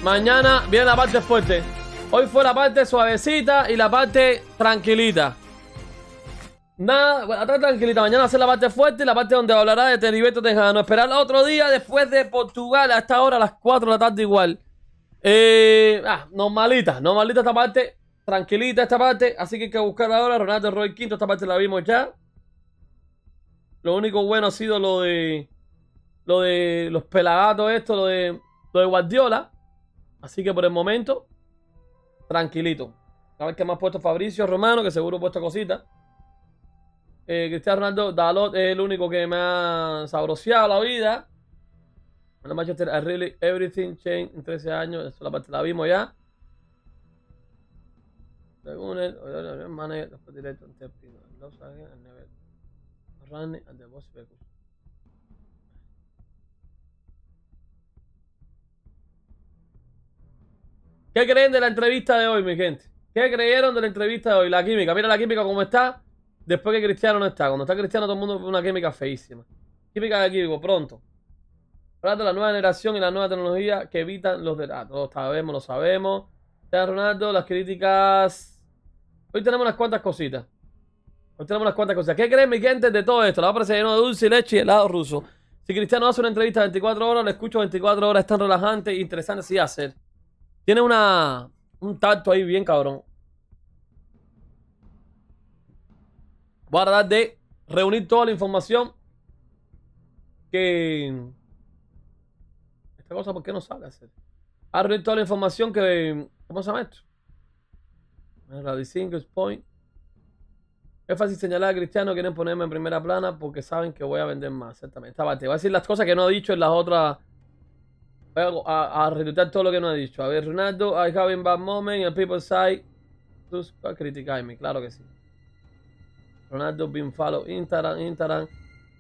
A: Mañana viene la parte fuerte. Hoy fue la parte suavecita y la parte tranquilita. Nada, bueno, está tranquilita. Mañana va a ser la parte fuerte y la parte donde hablará de Heriberto Tejano. Esperar otro día después de Portugal a esta hora, a las 4 de la tarde igual. Normalita esta parte. Tranquilita esta parte. Así que hay que buscar ahora. Ronaldo Roy Quinto, esta parte la vimos ya. Lo único bueno ha sido lo de los pelagatos, esto, lo de Guardiola. Así que por el momento, tranquilito. A ver qué más ha puesto Fabricio Romano, que seguro ha puesto cositas. Cristiano Ronaldo, Dalot es el único que me ha sabroseado la vida. Bueno, Manchester, really everything changed en 13 años. Eso la parte la vimos ya. Según él, después directo en Tepino. Los again and never run at the boss vehicle. ¿Qué creen de la entrevista de hoy, mi gente? ¿Qué creyeron de la entrevista de hoy? La química. Mira la química cómo está. Después que Cristiano no está. Cuando está Cristiano, todo el mundo ve una química feísima. Química de equipo, pronto. Hablar de la nueva generación y la nueva tecnología que evitan los delatos. Todos sabemos, lo sabemos. Cristiano Ronaldo, las críticas. Hoy tenemos unas cuantas cositas. ¿Qué creen, mi gente, de todo esto? La va a aparecer lleno de dulce y leche y helado ruso. Si Cristiano hace una entrevista de 24 horas, le escucho 24 horas. Es tan relajante e interesante así hacer. Tiene un tacto ahí bien cabrón. Voy a tratar de reunir toda la información que... Esta cosa, ¿por qué no sale a hacer? A reunir toda la información que... ¿Cómo se llama esto? La Diseño Point. Es fácil señalar a Cristiano, quieren ponerme en primera plana porque saben que voy a vender más. Exactamente. Esta parte. Voy a decir las cosas que no he dicho en las otras... Voy a retuitear todo lo que no he dicho. A ver, Ronaldo, I have a bad moment and people say... criticarme, claro que sí. Ronaldo been follow Instagram.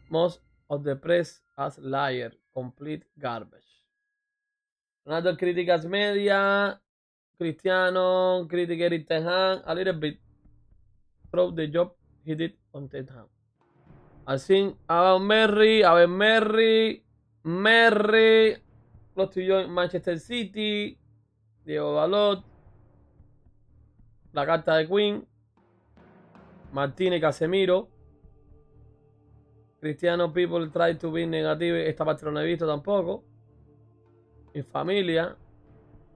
A: Most of the press as liar. Complete garbage. Ronaldo criticas media. Cristiano critica Eric Ten Hag a little bit. Throw the job he did on Ten Hag. Así, a ver, Merry. Los tuyos en Manchester City. Diego Dalot. La carta de Queen. Martínez Casemiro. Cristiano people try to be negative. Esta parte no la he visto tampoco. Mi familia.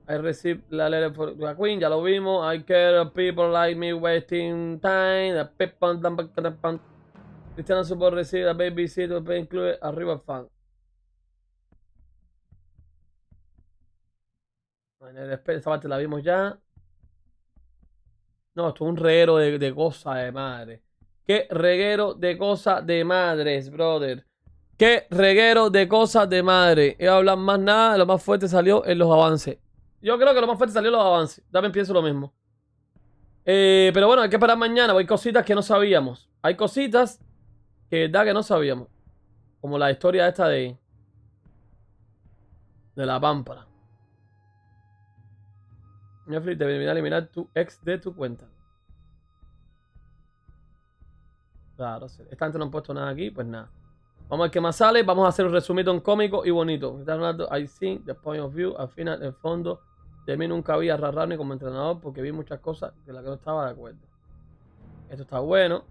A: I received la letter for the Queen. Ya lo vimos. I care people like me wasting time. The people. Cristiano support receive a babysitter. Include a river fan. Esta parte la vimos ya. No, esto es un reguero de cosas de madre. Qué reguero de cosas de madres, brother. Qué reguero de cosas de madre. Y hablar más nada, lo más fuerte salió en los avances. Yo creo que lo más fuerte salió en los avances. También pienso lo mismo. Pero bueno, hay que esperar mañana. Hay cositas que no sabíamos. Hay cositas que da que no sabíamos. Como la historia esta de la pámpara. Netflix debería eliminar tu ex de tu cuenta. Claro, esta gente no han puesto nada aquí, pues nada. Vamos a ver qué más sale. Vamos a hacer un resumito cómico y bonito. I think the point of view. Al final, en el fondo, de mí nunca había raro ni como entrenador porque vi muchas cosas de las que no estaba de acuerdo. Esto está bueno.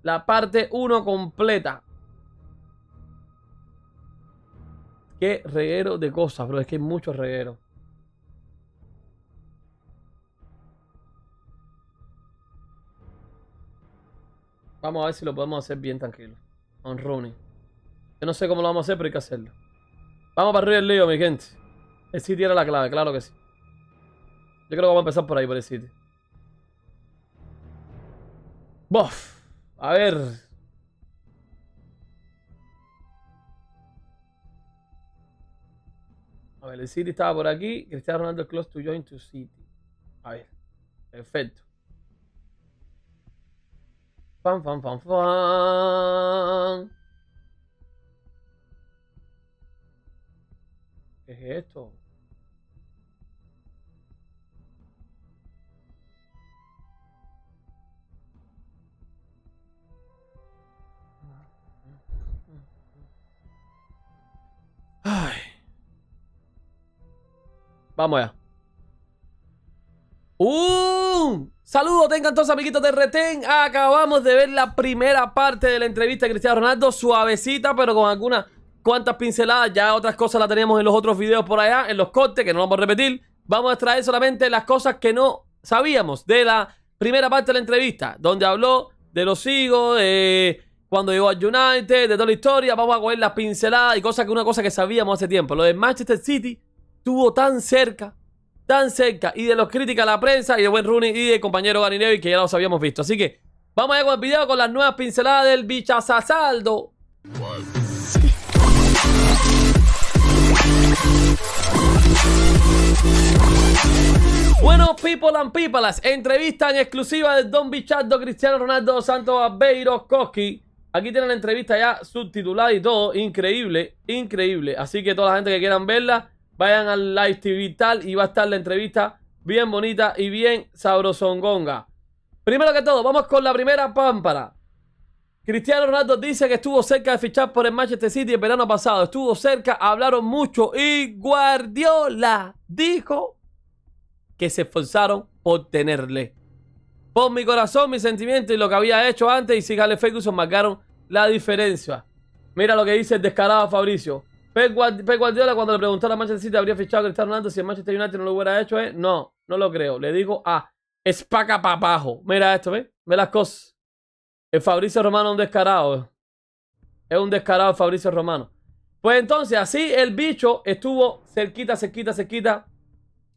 A: La parte 1 completa. Qué reguero de cosas, bro. Es que hay mucho reguero. Vamos a ver si lo podemos hacer bien tranquilo. Con Rooney. Yo no sé cómo lo vamos a hacer, pero hay que hacerlo. Vamos para arriba el lío, mi gente. El City era la clave, claro que sí. Yo creo que vamos a empezar por ahí, por el City. Bof. A ver. A ver, el City estaba por aquí. Cristiano Ronaldo close to join to City. A ver. Perfecto. Fan, fan, fan, fan. ¿Qué es esto? Ay. Vamos allá. Saludos, tengan todos amiguitos de Retén. Acabamos de ver la primera parte de la entrevista de Cristiano Ronaldo. Suavecita, pero con algunas cuantas pinceladas. Ya otras cosas las teníamos en los otros videos por allá, en los cortes, que no vamos a repetir. Vamos a extraer solamente las cosas que no sabíamos de la primera parte de la entrevista, donde habló de los higos, de cuando llegó al United, de toda la historia. Vamos a coger las pinceladas y cosas que una cosa que sabíamos hace tiempo. Lo de Manchester City estuvo tan cerca, y de los críticas a la prensa, y de buen Rooney y del compañero Gary Neville, que ya los habíamos visto. Así que vamos allá con el video, con las nuevas pinceladas del bichazasaldo. Bueno, people and peoples, entrevista en exclusiva de Don Bichardo, Cristiano Ronaldo Santos Aveiro Koski. Aquí tienen la entrevista ya subtitulada y todo, increíble, increíble. Así que toda la gente que quieran verla, vayan al live TV tal y va a estar la entrevista bien bonita y bien sabrosongonga. Primero que todo, vamos con la primera pámpara. Cristiano Ronaldo dice que estuvo cerca de fichar por el Manchester City el verano pasado. Estuvo cerca, hablaron mucho y Guardiola dijo que se esforzaron por tenerle. Por mi corazón, mi sentimiento y lo que había hecho antes y si Alex Ferguson marcaron la diferencia. Mira lo que dice el descarado Fabricio. Pep Guardiola, cuando le preguntó a la Manchester City habría fichado a Cristiano Ronaldo si el Manchester United no lo hubiera hecho, no lo creo. Le digo a espaca papajo. Mira esto, ¿ves? Ve las cosas. El Fabricio Romano es un descarado. Es un descarado el Fabricio Romano. Pues entonces, así el bicho estuvo cerquita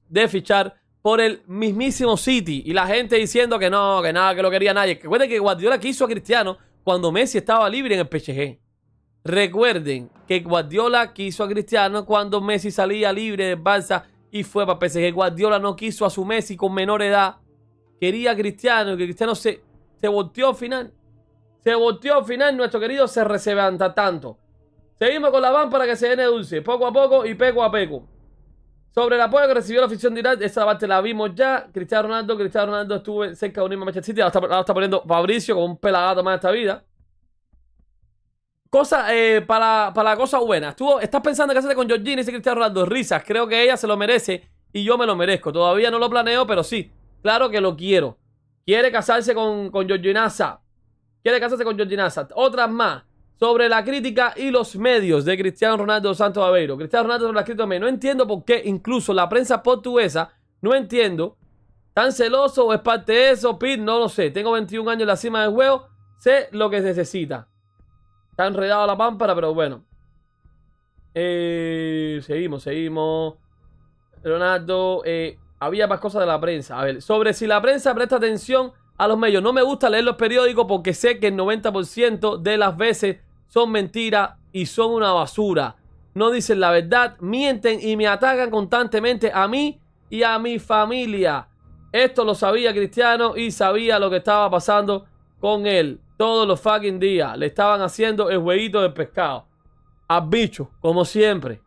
A: de fichar por el mismísimo City. Y la gente diciendo que no, que nada, que lo quería nadie. Recuerden que Guardiola quiso a Cristiano cuando Messi estaba libre en el PSG. Recuerden que Guardiola quiso a Cristiano cuando Messi salía libre del Barça y fue para PSG. Guardiola no quiso a su Messi con menor edad. Quería a Cristiano y que Cristiano se volteó al final. Se volteó al final, nuestro querido se levanta tanto. Seguimos con la van para que se den dulce, poco a poco y peco a peco. Sobre el apoyo que recibió la afición de Irak, esa parte la vimos ya. Cristiano Ronaldo estuvo cerca de unirme a Manchester City. Ahora está poniendo Fabricio con un pelagato más de esta vida. Cosa, para la cosa buena. Estás pensando en casarte con Georgina y dice Cristiano Ronaldo. Risas, creo que ella se lo merece y yo me lo merezco. Todavía no lo planeo, pero sí. Claro que lo quiero. Quiere casarse con Georginaza. Otras más. Sobre la crítica y los medios de Cristiano Ronaldo Santos Aveiro. Cristiano Ronaldo lo ha escrito a mí. No entiendo por qué incluso la prensa portuguesa, no entiendo. ¿Tan celoso o es parte de eso? Pete, no lo sé. Tengo 21 años en la cima del juego. Sé lo que necesita. Está enredado la pámpara, pero bueno. Seguimos. Ronaldo, había más cosas de la prensa. A ver, sobre si la prensa presta atención a los medios. No me gusta leer los periódicos porque sé que el 90% de las veces son mentiras y son una basura. No dicen la verdad, mienten y me atacan constantemente a mí y a mi familia. Esto lo sabía Cristiano y sabía lo que estaba pasando con él. Todos los fucking días le estaban haciendo el jueguito del pescado. Al bicho, como siempre.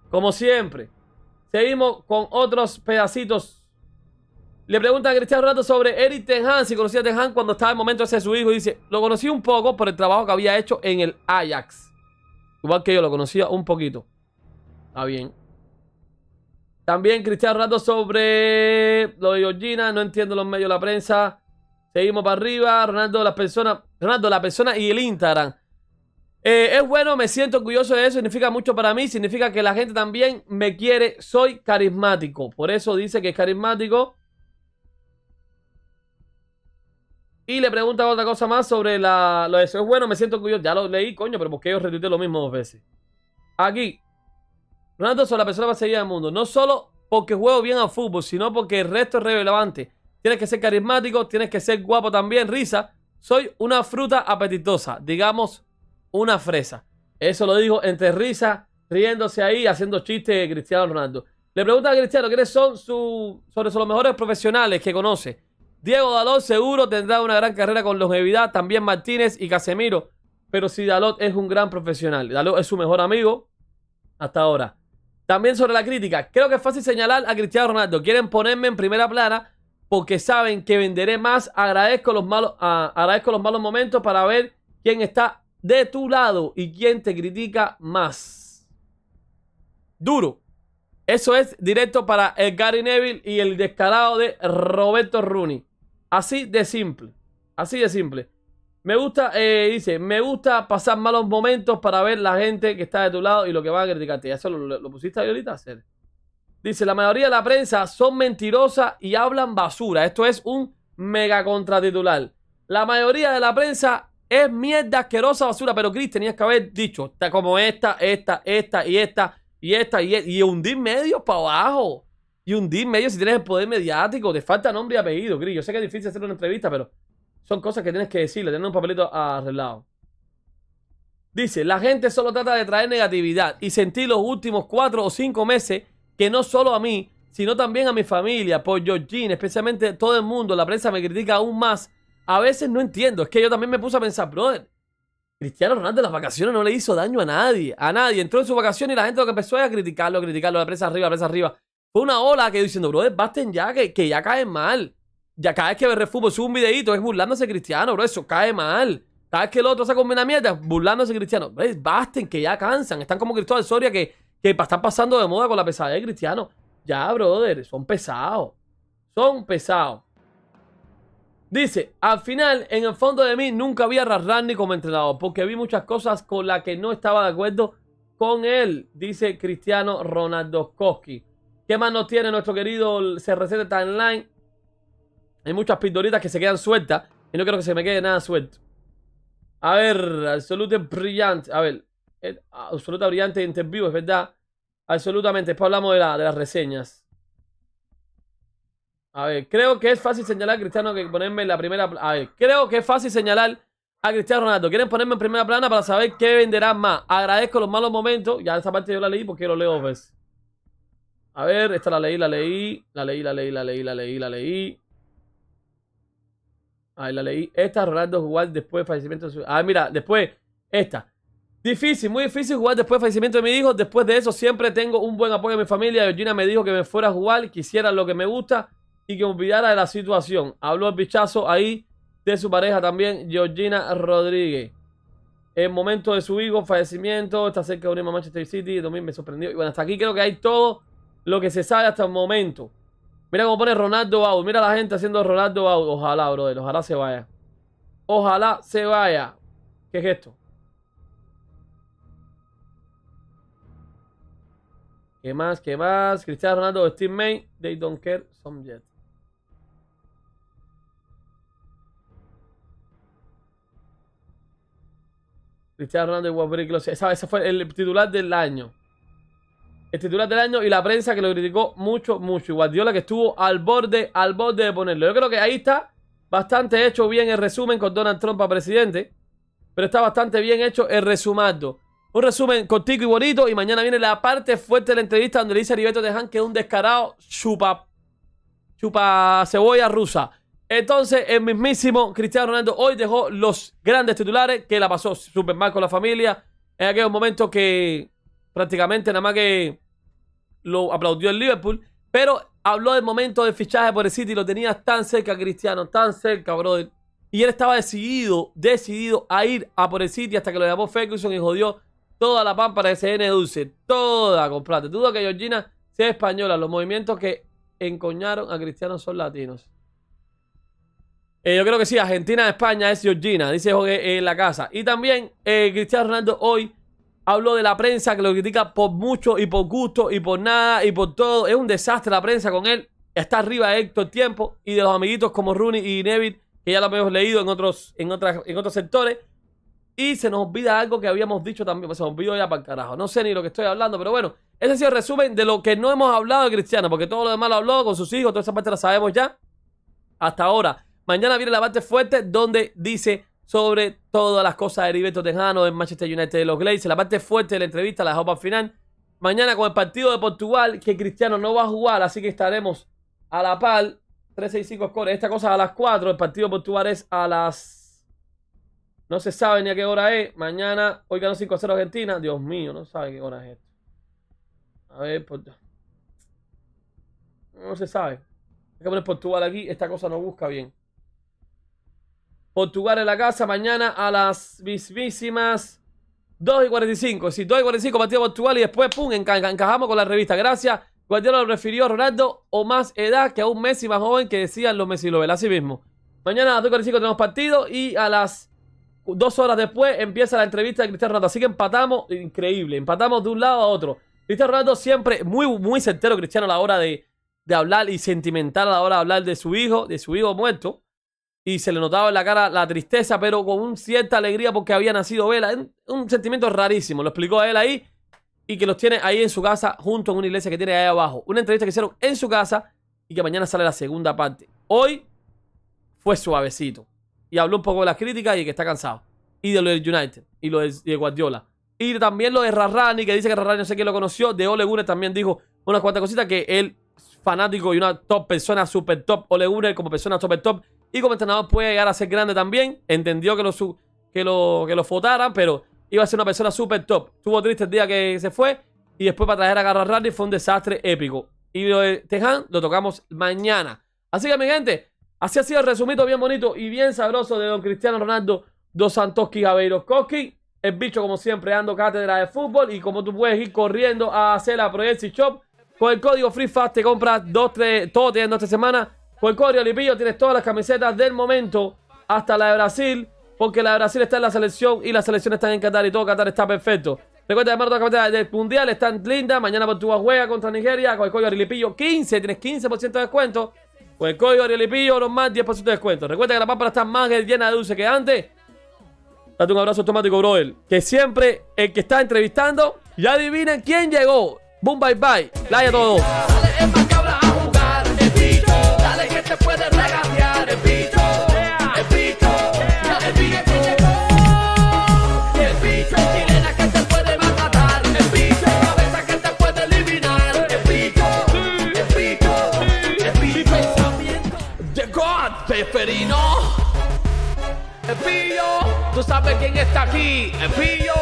A: Seguimos con otros pedacitos. Le preguntan a Cristiano Ronaldo sobre Erik ten Hag, si conocía a ten Hag cuando estaba en el momento ese de su hijo. Y dice, lo conocí un poco por el trabajo que había hecho en el Ajax. Igual que yo, lo conocía un poquito. Está bien. También Cristiano Ronaldo sobre lo de Georgina. No entiendo los medios de la prensa. Seguimos para arriba. Ronaldo, la persona y el Instagram. Es bueno, me siento orgulloso de eso. Significa mucho para mí. Significa que la gente también me quiere. Soy carismático. Por eso dice que es carismático. Y le pregunta otra cosa más sobre lo de eso. Es bueno, me siento orgulloso. Ya lo leí, coño, pero ¿por qué yo retuiteé lo mismo 2 veces? Aquí. Ronaldo es la persona más seguida del mundo. No solo porque juego bien al fútbol, sino porque el resto es relevante. Tienes que ser carismático, tienes que ser guapo también, risa. Soy una fruta apetitosa. Digamos, una fresa. Eso lo dijo entre risa, riéndose ahí, haciendo chistes de Cristiano Ronaldo. Le pregunta a Cristiano quiénes son los mejores profesionales que conoce. Diego Dalot seguro tendrá una gran carrera con longevidad. También Martínez y Casemiro. Pero si Dalot es un gran profesional. Dalot es su mejor amigo hasta ahora. También sobre la crítica. Creo que es fácil señalar a Cristiano Ronaldo. Quieren ponerme en primera plana porque saben que venderé más. Agradezco los malos momentos para ver quién está de tu lado y quién te critica más. Duro. Eso es directo para el Gary Neville y el descarado de Roberto Rooney. Así de simple. Así de simple. Me gusta, dice, me gusta pasar malos momentos para ver la gente que está de tu lado y lo que va a criticarte. ¿Eso lo pusiste ahí ahorita a hacer? Dice, la mayoría de la prensa son mentirosas y hablan basura. Esto es un mega contratitular. La mayoría de la prensa es mierda asquerosa basura. Pero Chris, tenías que haber dicho, está como esta y hundir medios para abajo. Y hundir medios si tienes el poder mediático. Te falta nombre y apellido, Chris. Yo sé que es difícil hacer una entrevista, pero son cosas que tienes que decirle. Tener un papelito arreglado. Dice, la gente solo trata de traer negatividad y sentir los últimos 4 o 5 meses que no solo a mí, sino también a mi familia, por Georgina, especialmente todo el mundo. La prensa me critica aún más. A veces no entiendo. Es que yo también me puse a pensar, brother, Cristiano Ronaldo en las vacaciones no le hizo daño a nadie. A nadie. Entró en su vacación y la gente lo que empezó a criticarlo. La prensa arriba. Fue una ola que yo diciendo, brother, basten ya, que ya cae mal. Ya cada vez que ve fútbol sube un videito, es burlándose de Cristiano, bro. Eso cae mal. Cada vez que el otro saca una mierda, burlándose de Cristiano. Bro, basten, que ya cansan. Están como Cristóbal Soria que están pasando de moda con la pesadez de Cristiano. Ya, brother, son pesados. Son pesados. Dice, al final, en el fondo de mí, nunca vi a Rarrani como entrenador, porque vi muchas cosas con las que no estaba de acuerdo con él, dice Cristiano Ronaldo Koski. ¿Qué más nos tiene nuestro querido CRC Timeline? Hay muchas pildoritas que se quedan sueltas y no quiero que se me quede nada suelto. A ver, absoluta brillante. A ver, absoluta brillante interview, es verdad. Absolutamente. Después hablamos de las reseñas. A ver, creo que es fácil señalar a Cristiano que ponerme en la primera. A ver, creo que es fácil señalar a Cristiano Ronaldo. Quieren ponerme en primera plana para saber qué venderán más. Agradezco los malos momentos. Ya esa parte yo la leí porque lo leo 2 veces. A ver, esta la leí. Ahí la leí. Esta, Ronaldo jugar después del fallecimiento de su... Ah, mira, después, esta. Difícil, muy difícil jugar después del fallecimiento de mi hijo. Después de eso siempre tengo un buen apoyo de mi familia. Georgina me dijo que me fuera a jugar, quisiera lo que me gusta y que me olvidara de la situación. Habló el bichazo ahí de su pareja también, Georgina Rodríguez. El momento de su hijo, fallecimiento, está cerca de unirme a Manchester City, también me sorprendió. Y bueno, hasta aquí creo que hay todo lo que se sabe hasta el momento. Mira cómo pone Ronaldo out. Mira la gente haciendo Ronaldo out. Ojalá, brother. Ojalá se vaya. Ojalá se vaya. ¿Qué es esto? ¿Qué más? ¿Qué más? Cristiano Ronaldo, Steve May. They don't care some yet. Cristiano Ronaldo was very close. Ese fue el titular del año. El titular del año y la prensa que lo criticó mucho. Y Guardiola que estuvo al borde de ponerlo. Yo creo que ahí está bastante hecho bien el resumen con Donald Trump para presidente. Pero está bastante bien hecho el resumado. Un resumen cortico y bonito. Y mañana viene la parte fuerte de la entrevista donde le dice a Arielipillo de Han que es un descarado chupa cebolla rusa. Entonces el mismísimo Cristiano Ronaldo hoy dejó los grandes titulares, que la pasó súper mal con la familia. En aquellos momentos que prácticamente nada más que lo aplaudió el Liverpool, pero habló del momento del fichaje por el City, lo tenía tan cerca Cristiano, tan cerca, brother. Y él estaba decidido a ir a por el City hasta que lo llamó Ferguson y jodió toda la pámpara de CN Dulce, toda, comprate. Dudo que Georgina sea española, los movimientos que encoñaron a Cristiano son latinos. Yo creo que sí, Argentina, España es Georgina, dice Jorge en la casa. Y también Cristiano Ronaldo hoy habló de la prensa que lo critica por mucho y por gusto y por nada y por todo. Es un desastre la prensa con él. Está arriba de él todo el tiempo. Y de los amiguitos como Rooney y Neville, que ya lo hemos leído en otros sectores. Y se nos olvida algo que habíamos dicho también. Pues se nos olvidó ya para el carajo. No sé ni lo que estoy hablando, pero bueno. Ese ha sido el resumen de lo que no hemos hablado de Cristiano. Porque todo lo demás lo habló con sus hijos. Toda esa parte la sabemos ya. Hasta ahora. Mañana viene la parte fuerte donde dice sobre todas las cosas de Heriberto Tejano, del Manchester United, de los Glazers. La parte fuerte de la entrevista la dejó para el final. Mañana con el partido de Portugal, que Cristiano no va a jugar, así que estaremos a la par. 365 scores. Esta cosa a las 4. El partido de Portugal es a las... No se sabe ni a qué hora es. Mañana, hoy ganó 5-0 Argentina. Dios mío, no sabe qué hora es esto. A ver, no se sabe. Hay que poner Portugal aquí. Esta cosa no busca bien. Portugal en la casa mañana a las mismísimas 2:45. Sí, 2:45 partido de Portugal y después, pum, encajamos con la revista. Gracias. Guardiola lo refirió a Ronaldo o más edad que a un Messi más joven que decían los Messi Lovell. Así mismo. Mañana a las 2:45 tenemos partido y a las 2 horas después empieza la entrevista de Cristiano Ronaldo. Así que empatamos, increíble. Empatamos de un lado a otro. Cristiano Ronaldo siempre muy certero, Cristiano, a la hora de hablar y sentimental a la hora de hablar de su hijo muerto. Y se le notaba en la cara la tristeza, pero con una cierta alegría porque había nacido Vela. Un sentimiento rarísimo. Lo explicó a él ahí. Y que los tiene ahí en su casa, junto a una iglesia que tiene ahí abajo. Una entrevista que hicieron en su casa y que mañana sale la segunda parte. Hoy fue suavecito. Y habló un poco de las críticas y que está cansado. Y de lo del United. Y lo de Guardiola. Y también lo de Rarrani, que dice que Rarrani no sé quién lo conoció. De Ole Gunnar también dijo unas cuantas cositas. Que él, fanático y una top persona, super top. Ole Gunnar como persona super top. Y como entrenador puede llegar a ser grande también. Entendió que lo votaran, pero iba a ser una persona super top. Estuvo triste el día que se fue. Y después para traer a Garra fue un desastre épico. Y lo de Teján lo tocamos mañana. Así que mi gente, así ha sido el resumito bien bonito y bien sabroso de don Cristiano Ronaldo dos Santoski Gaveiros Koski. El bicho como siempre dando cátedra de fútbol. Y como tú puedes ir corriendo a hacer la Proyecti Shop. Con el código FreeFast te compras 2-3, todo tienen 2-3 semanas. Con el código Arielipillo tienes todas las camisetas del momento. Hasta la de Brasil. Porque la de Brasil está en la selección y la selección está en Qatar y todo Qatar está perfecto. Recuerda llamar todas las camisetas del mundial, están lindas. Mañana Portugal juega contra Nigeria con el código Arielipillo 15, tienes 15% de descuento. Con el código Arielipillo normal 10% de descuento. Recuerda que la pámpara está más llena de dulce que antes. Date un abrazo automático, brother. Que siempre el que está entrevistando, ya adivinen quién llegó. Boom, bye, bye. Like a todos.
J: Dale, es macabra a jugar, el bicho. Dale que te puede regatear, el bicho. El bicho. El bicho. El bicho. Chilena que te puede matar, el bicho. Cabeza que te puede eliminar, el bicho. El bicho. El bicho. Pensamiento de God, Peperino. El pillo. Tú sabes quién está aquí, el pillo.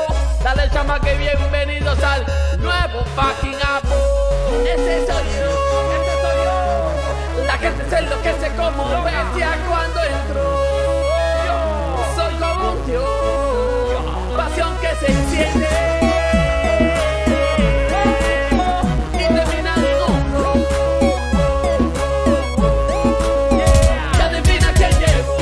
J: Dale chama que bienvenidos al nuevo fucking Apple. Ese soy yo. La gente se enloquece como bestia cuando entro. Yo soy como un dios. Pasión que se enciende. Y termina en hombro. Y adivina quién llegó.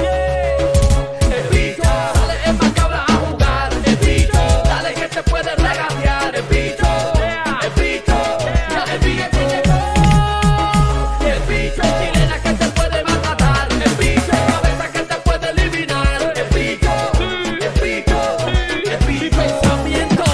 J: El bicho. Dale es macabra a jugar. El bicho. Dale que te puede regatear. El bicho. El bicho. El bicho. El bicho. Chilena que te puede matar. El bicho. Cabeza que te puede eliminar. El bicho. El bicho. El bicho. Pensamiento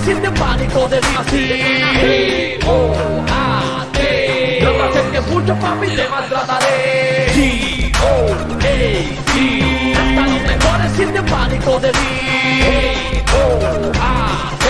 A: sienten pánico de mí. Así G-O-A-T. No te acerques mucho, papi, te maltrataré. G-O-A-T. Hasta los mejores sienten pánico de mí. G-O-A-T.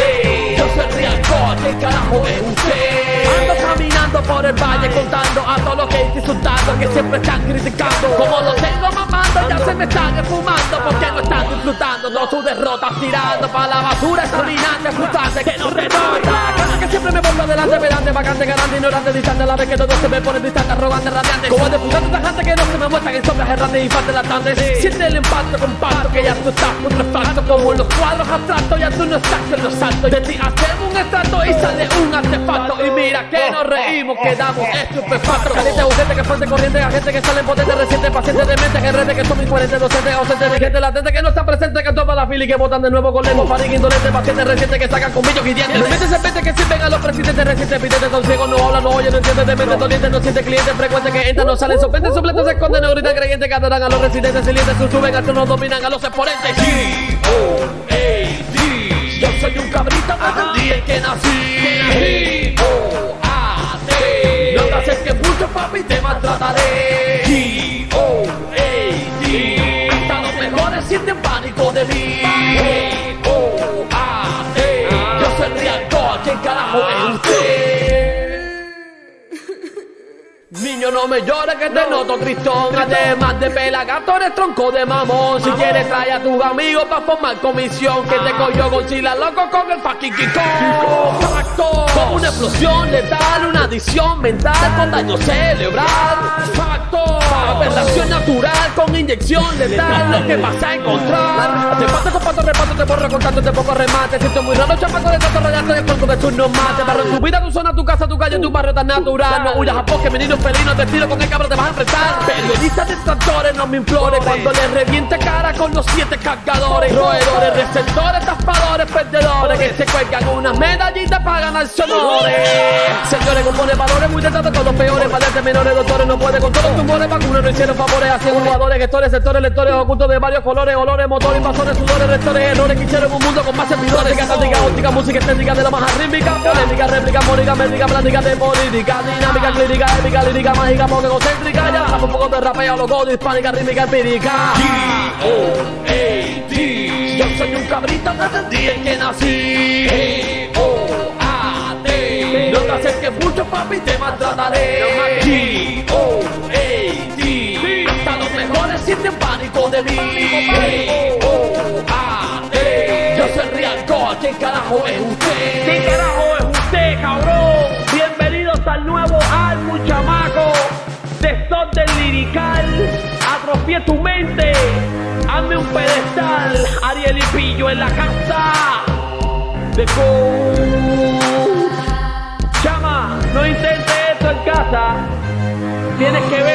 A: Yo soy Real God, ¿qué carajo es usted? Ando caminando por el valle contando a todos los que estoy insultando, que siempre están criticando. Como lo tengo mamando, ya se me están esfumando, porque no están disfrutando todas sus derrotas, tirando para la basura esa dominante, frustrante que no renota. Cada que siempre me pongo delante, pedante, vacante, garante, ignorante, distante, a la vez que todos se me ponen distante, arrogante, radiante. Como deputante tajante que no se me muestran en sombras errantes y faltas latantes. Siente el impacto compacto que ya tú estás putrefacto, como en los cuadros abstractos, ya tú no estás en los saltos. De ti hacemos un estrato y sale un artefacto, y mira que nos reímos, quedamos estupefactos. Caliente, urgente, que fuerte, corriente, agente que sale potente, reciente, paciente, demente, que rete, que son incoherentes, docentes, ausentes, vigente, latente, que no está presente, que topa la fila y que votan de nuevo con lengua, farín, indolente, paciente, reciente, que sacan con billos y dientes. Los mentes serpentes que sirven a los presidentes, recientes, videntes, son ciegos, no hablan, no oyen, no entienden, demente, dolientes, no sienten clientes, frecuentes, que entran, no salen, sorprenden, suplentes, se esconden, no gritan, creyentes, que adoran a los residentes, silientes, suben al trono, dominan a los exponentes. G-O-A-D. Yo soy un cabrito desde el día en que nací. G-O-A-D. No te acerques mucho, papi, te maltrataré. G-O-A-D. Hasta los mejores sienten pánico de mí. G-O-A-D. Yo soy Real God, ¿quién carajo es usted? Niño, no me llores que te noto tristón. Además de pelagato eres tronco de mamón. Si quieres trae a tus amigos pa' formar comisión, que te cogió Godzilla loco con el fucking Kiko. Facto, como una explosión letal, una adicción mental con daño cerebral. Facto, aberración natural con inyección letal, lo que vas a encontrar. Te paso con pato, repato, te borro con tanto, te poco remate. Siento muy raro, chapaco de tanto rodearte de cuerpo de sus no mate. Barro en tu vida, tu zona, tu casa, tu calle, tu barrio tan natural. No huyas a posque, menino felino, te tiro con el cabrón, te vas a enfrentar. Periodistas distractores, no me implores, cuando les reviente cara con los 7 cargadores. Roedores, receptores, tapadores, perdedores, que se cuelgan unas medallitas para ganar sonores. Señores, compone valores muy detrás de todos los peores. Valentes menores, doctores, no puede con todos los tumores. Vacunas no hicieron favores, hacían jugadores, gestores, sectores, lectores ocultos de varios colores, olores, motores, invasores, sudores, rectores, errores que hicieron un mundo con más servidores. Táctica, óptica, música estética de la más rítmica, polémica, réplica, mónica, médica, plática de política, dinámica, clínica, épica, lírica, mágica, poco egocéntrica. Ya un poco de rapeo, loco, hispánica, rítmica, empírica. G-O-A-T. Yo soy un cabrito desde el día en que nací. G-O-A-T. No te acerques mucho, papi, te maltrataré. G-O-A-T. Hasta los mejores sienten pánico de mí. G-O-A-T. Yo soy Real God, ¿quién carajo es usted? ¿Quién carajo es usted, cabrón? Bienvenidos al nuevo álbum, chamaco. Desorden lirical, atrofié tu mente, hazme un pedestal. Arielipillo en la casa de Chama, no intentes esto en casa, tienes que ver